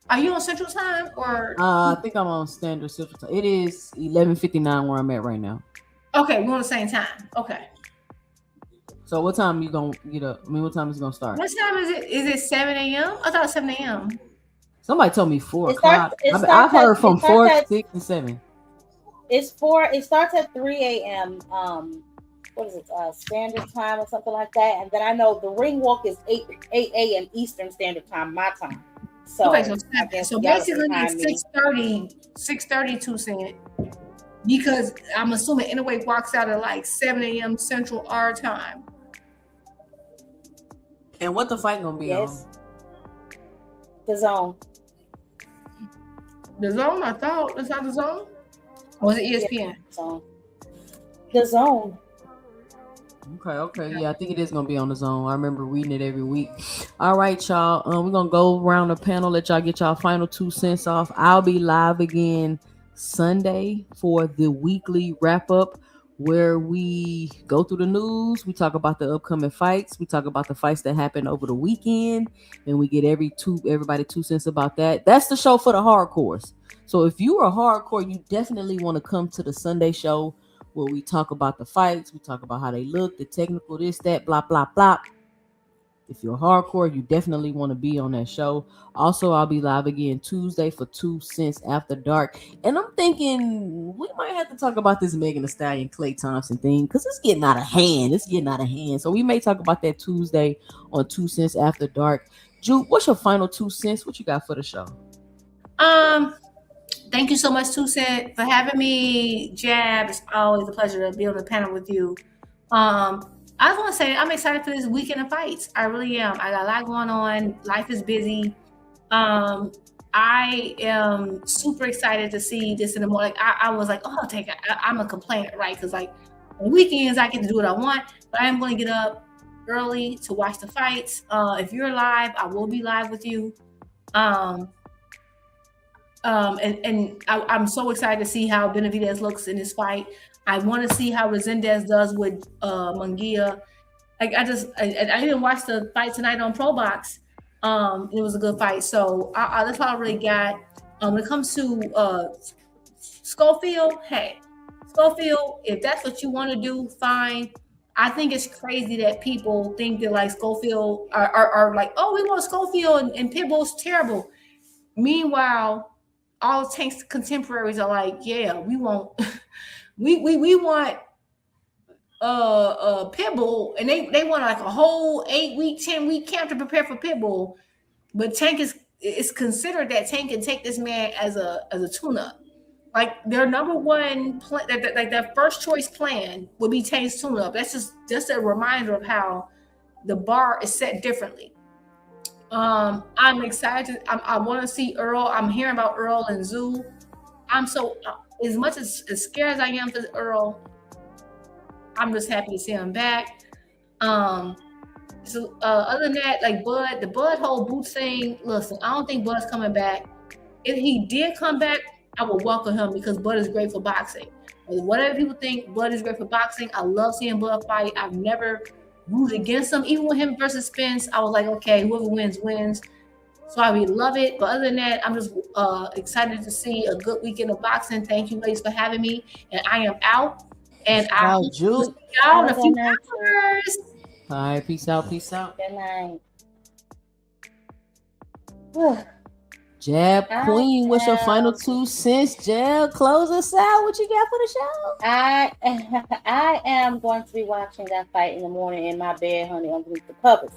Are you on Central Time or? I think I'm on standard Central Time. It is 11:59 where I'm at right now. Okay, we're on the same time. Okay. So what time you gonna get up? I mean, what time is it gonna start? What time is it? Is it 7 a.m.? I thought it was 7 a.m. Somebody told me 4 It starts- o'clock. it I've starts heard at- from it starts 4, at- 6, and 7. It starts at 3 a.m. What is it? Standard time or something like that. And then I know the ring walk is 8 a.m. Eastern Standard Time, my time. So, Okay, so y'all basically can it's time me. 6:30 2 cent. Because I'm assuming Inoue walks out at like 7 a.m. Central our time. And what the fight gonna be on? The Zone. The Zone? I thought that's not The Zone. Or was it ESPN? Yeah, The Zone. Okay. Yeah, I think it is gonna be on the Zone. I remember reading it every week. All right, y'all. We're gonna go around the panel, let y'all get y'all final 2 cents off. I'll be live again Sunday for the weekly wrap up where we go through the news, we talk about the upcoming fights, we talk about the fights that happened over the weekend, and we get everybody 2 cents about that. That's the show for the hardcores. So if you are hardcore, you definitely want to come to the Sunday show where we talk about the fights, we talk about how they look, the technical, this, that, blah, blah, blah. If you're hardcore, you definitely want to be on that show. Also, I'll be live again Tuesday for 2 cents after dark. And I'm thinking we might have to talk about this Megan Thee Stallion Klay Thompson thing because it's getting out of hand. So we may talk about that Tuesday on 2 cents after dark. Jude, what's your final 2 cents? What you got for the show? Thank you so much, 2 Cent, for having me. Jab, it's always a pleasure to be on the panel with you. I just want to say I'm excited for this weekend of fights. I really am. I got a lot going on. Life is busy. I am super excited to see this in the morning. Like, I was like, oh, I'm a complainer, right? Because like on weekends I get to do what I want, but I am going to get up early to watch the fights. If you're live, I will be live with you. And I'm so excited to see how Benavidez looks in this fight. I want to see how Resendez does with Munguia. Like I didn't watch the fight tonight on Pro Box. It was a good fight. So that's all I really got. When it comes to Schofield, Schofield, if that's what you want to do, fine. I think it's crazy that people think that like Schofield are like, oh, we want Schofield and Pitbull's terrible. Meanwhile, all Tank's contemporaries are like, yeah, we want we want Pitbull, and they want like a whole 8-week, 10-week camp to prepare for Pitbull. But Tank is considered that Tank can take this man as a tune-up. Like their number one like their first choice plan would be Tank's tune-up. That's just a reminder of how the bar is set differently. I'm excited. I want to see Earl. I'm hearing about Earl and Zoo. I'm so as much as scared as I am for Earl, I'm just happy to see him back. So other than that, like Bud, the Bud whole Boots thing. Listen, I don't think Bud's coming back. If he did come back, I would welcome him because Bud is great for boxing. Whatever people think, Bud is great for boxing. I love seeing Bud fight. I've never rooted against him. Even with him versus Spence, I was like, okay, whoever wins, wins. So I really love it. But other than that, I'm just excited to see a good weekend of boxing. Thank you, ladies, for having me. And I am out. And I'll see y'all in a few hours. All right, peace out, peace out. Good night. Jab Queen, what's your final 2 cents? Jab, close us out. What you got for the show? I am going to be watching that fight in the morning in my bed, honey, underneath the covers.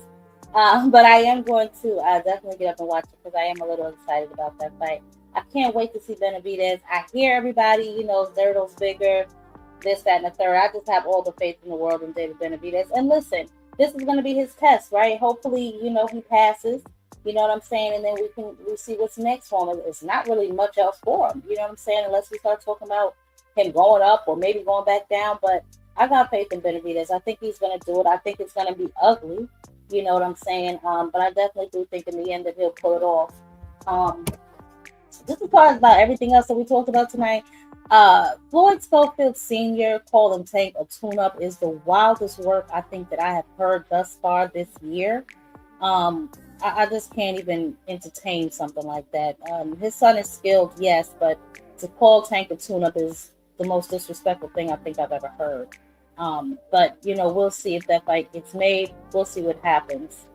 But I am going to definitely get up and watch it because I am a little excited about that fight. I can't wait to see Benavidez. I hear everybody, Zerto's bigger, this, that, and the third. I just have all the faith in the world in David Benavidez. And listen, this is going to be his test, right? Hopefully, he passes. You know what I'm saying? And then we see what's next for him. It's not really much else for him. You know what I'm saying? Unless we start talking about him going up or maybe going back down. But I got faith in Benavidez. I think he's going to do it. I think it's going to be ugly. You know what I'm saying? But I definitely do think in the end that he'll pull it off. Just as far as about everything else that we talked about tonight, Floyd Schofield Sr. calling Tank a tune-up is the wildest work I think that I have heard thus far this year. I just can't even entertain something like that. His son is skilled, yes, but to call Tank a tune-up is the most disrespectful thing I think I've ever heard. But, we'll see if that fight gets made. We'll see what happens.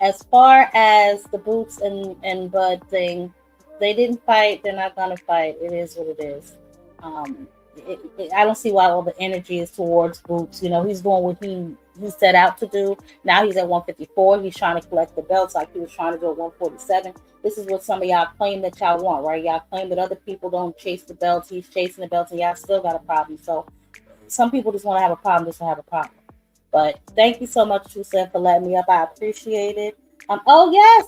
As far as the Boots and Bud thing, they didn't fight. They're not going to fight. It is what it is. I don't see why all the energy is towards Boots. He's doing what he set out to do. Now he's at 154. He's trying to collect the belts like he was trying to do at 147. This is what some of y'all claim that y'all want, right? Y'all claim that other people don't chase the belts. He's chasing the belts, and y'all still got a problem. So some people just want to have a problem just to have a problem. But thank you so much, Trusen, for letting me up. I appreciate it. Oh yes.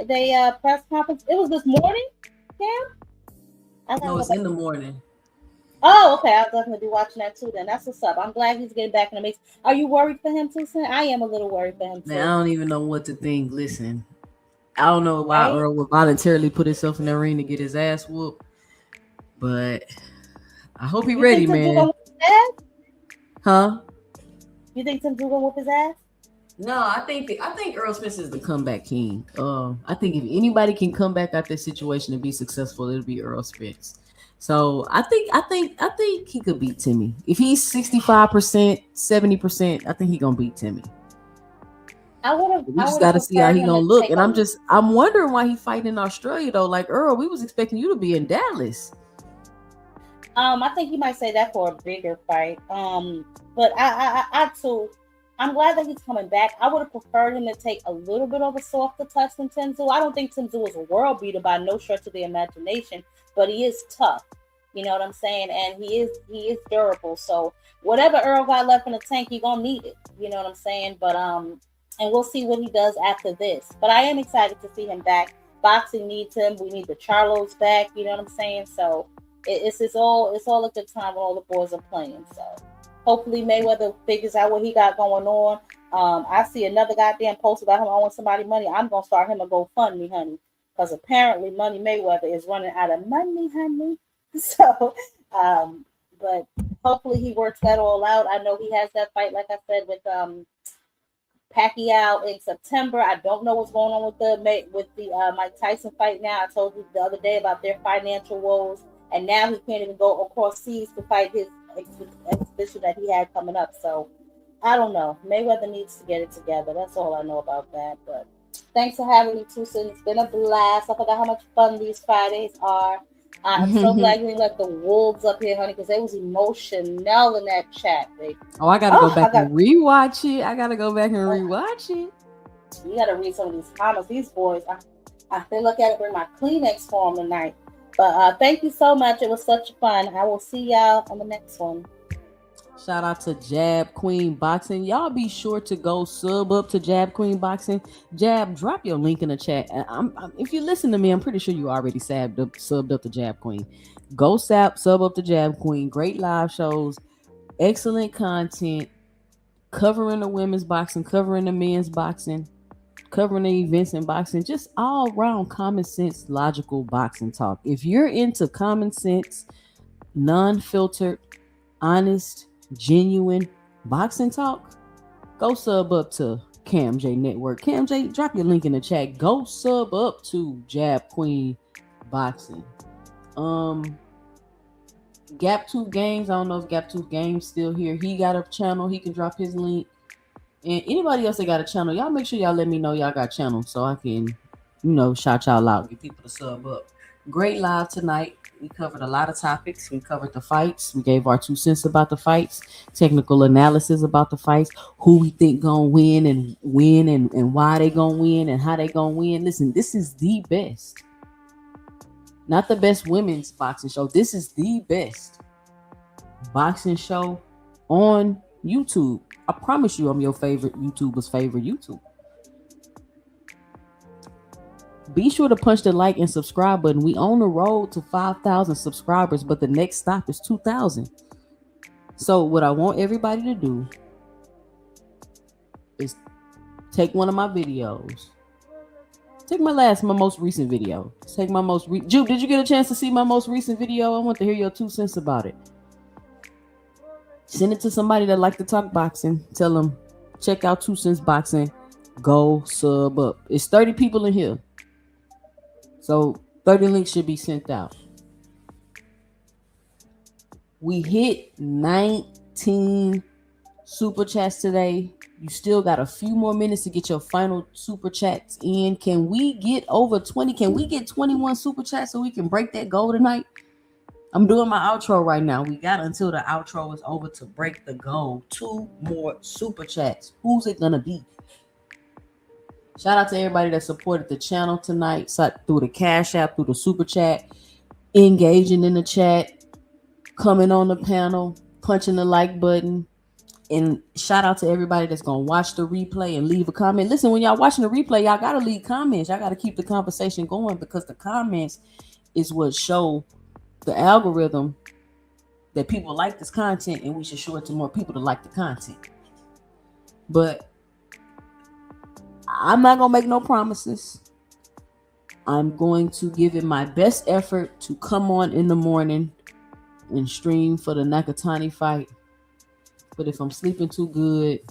They press conference. It was this morning, Cam? No, it's in the morning. Oh, okay. I'll definitely be watching that too then. That's what's up. I'm glad he's getting back in the mix. Are you worried for him too, son? I am a little worried for him too. Man, I don't even know what to think. Listen, I don't know why Earl would voluntarily put himself in the ring to get his ass whooped, but I hope he's ready, man. Huh? You think Tim Dugan whoop his ass? No, I think Earl Spence is the comeback king. I think if anybody can come back out this situation and be successful, it'll be Earl Spence. So I think he could beat Timmy. If he's 65%, 70%, I think he's gonna beat Timmy. We just gotta see how he gonna look. And I'm wondering why he fighting in Australia though. Like Earl, we was expecting you to be in Dallas. I think he might say that for a bigger fight. But I too, I'm glad that he's coming back. I would have preferred him to take a little bit of a softer touch than Tenzou. I don't think Tenzou is a world beater by no stretch of the imagination, but he is tough. You know what I'm saying? And he is durable. So whatever Earl got left in the tank, he gonna need it. You know what I'm saying? But and we'll see what he does after this. But I am excited to see him back. Boxing needs him. We need the Charlos back. You know what I'm saying? So it's all a good time when all the boys are playing. So hopefully Mayweather figures out what he got going on. I see another goddamn post about him owing somebody money. I'm gonna start him a GoFundMe, honey, because apparently Money Mayweather is running out of money, honey. So, but hopefully he works that all out. I know he has that fight, like I said, with Pacquiao in September. I don't know what's going on with the Mike Tyson fight now. I told you the other day about their financial woes, and now he can't even go across seas to fight his exhibition that he had coming up. So I don't know. Mayweather needs to get it together. That's all I know about that. But thanks for having me, Tucson. It's been a blast. I forgot how much fun these Fridays are. I'm so glad you let the wolves up here, honey, because they was emotional in that chat, baby. Oh, I gotta go back and rewatch it. it. You gotta read some of these comments. These boys, I feel like I gotta bring my Kleenex for them tonight. But thank you so much. It was such fun. I will see y'all on the next one. Shout out to Jab Queen Boxing. Y'all be sure to go sub up to Jab Queen Boxing. Jab, drop your link in the chat. If you listen to me, I'm pretty sure you already subbed up to Jab Queen. Go sub up to Jab Queen. Great live shows, excellent content, covering the women's boxing, covering the men's boxing, covering the events in boxing, just all around common sense, logical boxing talk. If you're into common sense, non-filtered, honest, genuine boxing talk, go sub up to Cam J Network. Cam J, drop your link in the chat. Go sub up to Jab Queen Boxing. Gap Tooth Games, I don't know if Gap Tooth Games still here. He got a channel, he can drop his link. And anybody else that got a channel, y'all make sure y'all let me know y'all got channels so I can, shout y'all out, get people to sub up. Great live tonight. We covered a lot of topics. We covered the fights. We gave our 2 cents about the fights, technical analysis about the fights, who we think gonna win and why they gonna win and how they gonna win. Listen, this is the best. Not the best women's boxing show. This is the best boxing show on YouTube. I promise you I'm your favorite YouTuber's favorite YouTuber. Be sure to punch the like and subscribe button. We on the road to 5,000 subscribers, but the next stop is 2,000. So what I want everybody to do is take one of my videos. Take my most recent video. Take my Jude, did you get a chance to see my most recent video? I want to hear your 2 cents about it. Send it to somebody that like to talk boxing. Tell them, check out 2 Cents Boxing. Go sub up. It's 30 people in here. So 30 links should be sent out. We hit 19 super chats today. You still got a few more minutes to get your final super chats in. Can we get over 20? Can we get 21 super chats so we can break that goal tonight? I'm doing my outro right now. We got until the outro is over to break the goal. 2 more super chats. Who's it gonna be? Shout out to everybody that supported the channel tonight, through the Cash App, through the super chat, engaging in the chat, coming on the panel, punching the like button. And shout out to everybody that's gonna watch the replay and leave a comment. Listen, when y'all watching the replay, y'all gotta leave comments. Y'all gotta keep the conversation going, because the comments is what show the algorithm that people like this content, and we should show it to more people to like the content. But I'm not gonna make no promises. I'm going to give it my best effort to come on in the morning and stream for the Nakatani fight. But if I'm sleeping too good,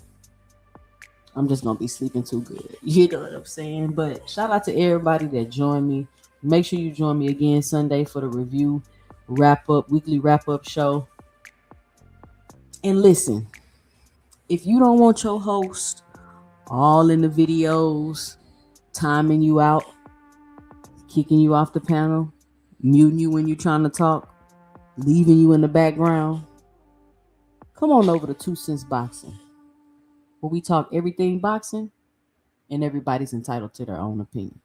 I'm just gonna be sleeping too good. You know what I'm saying? But shout out to everybody that joined me. Make sure you join me again Sunday for the review weekly wrap-up show. And listen, if you don't want your host all in the videos, timing you out, kicking you off the panel, muting you when you're trying to talk, leaving you in the background, come on over to 2 Cents Boxing, where we talk everything boxing and everybody's entitled to their own opinion.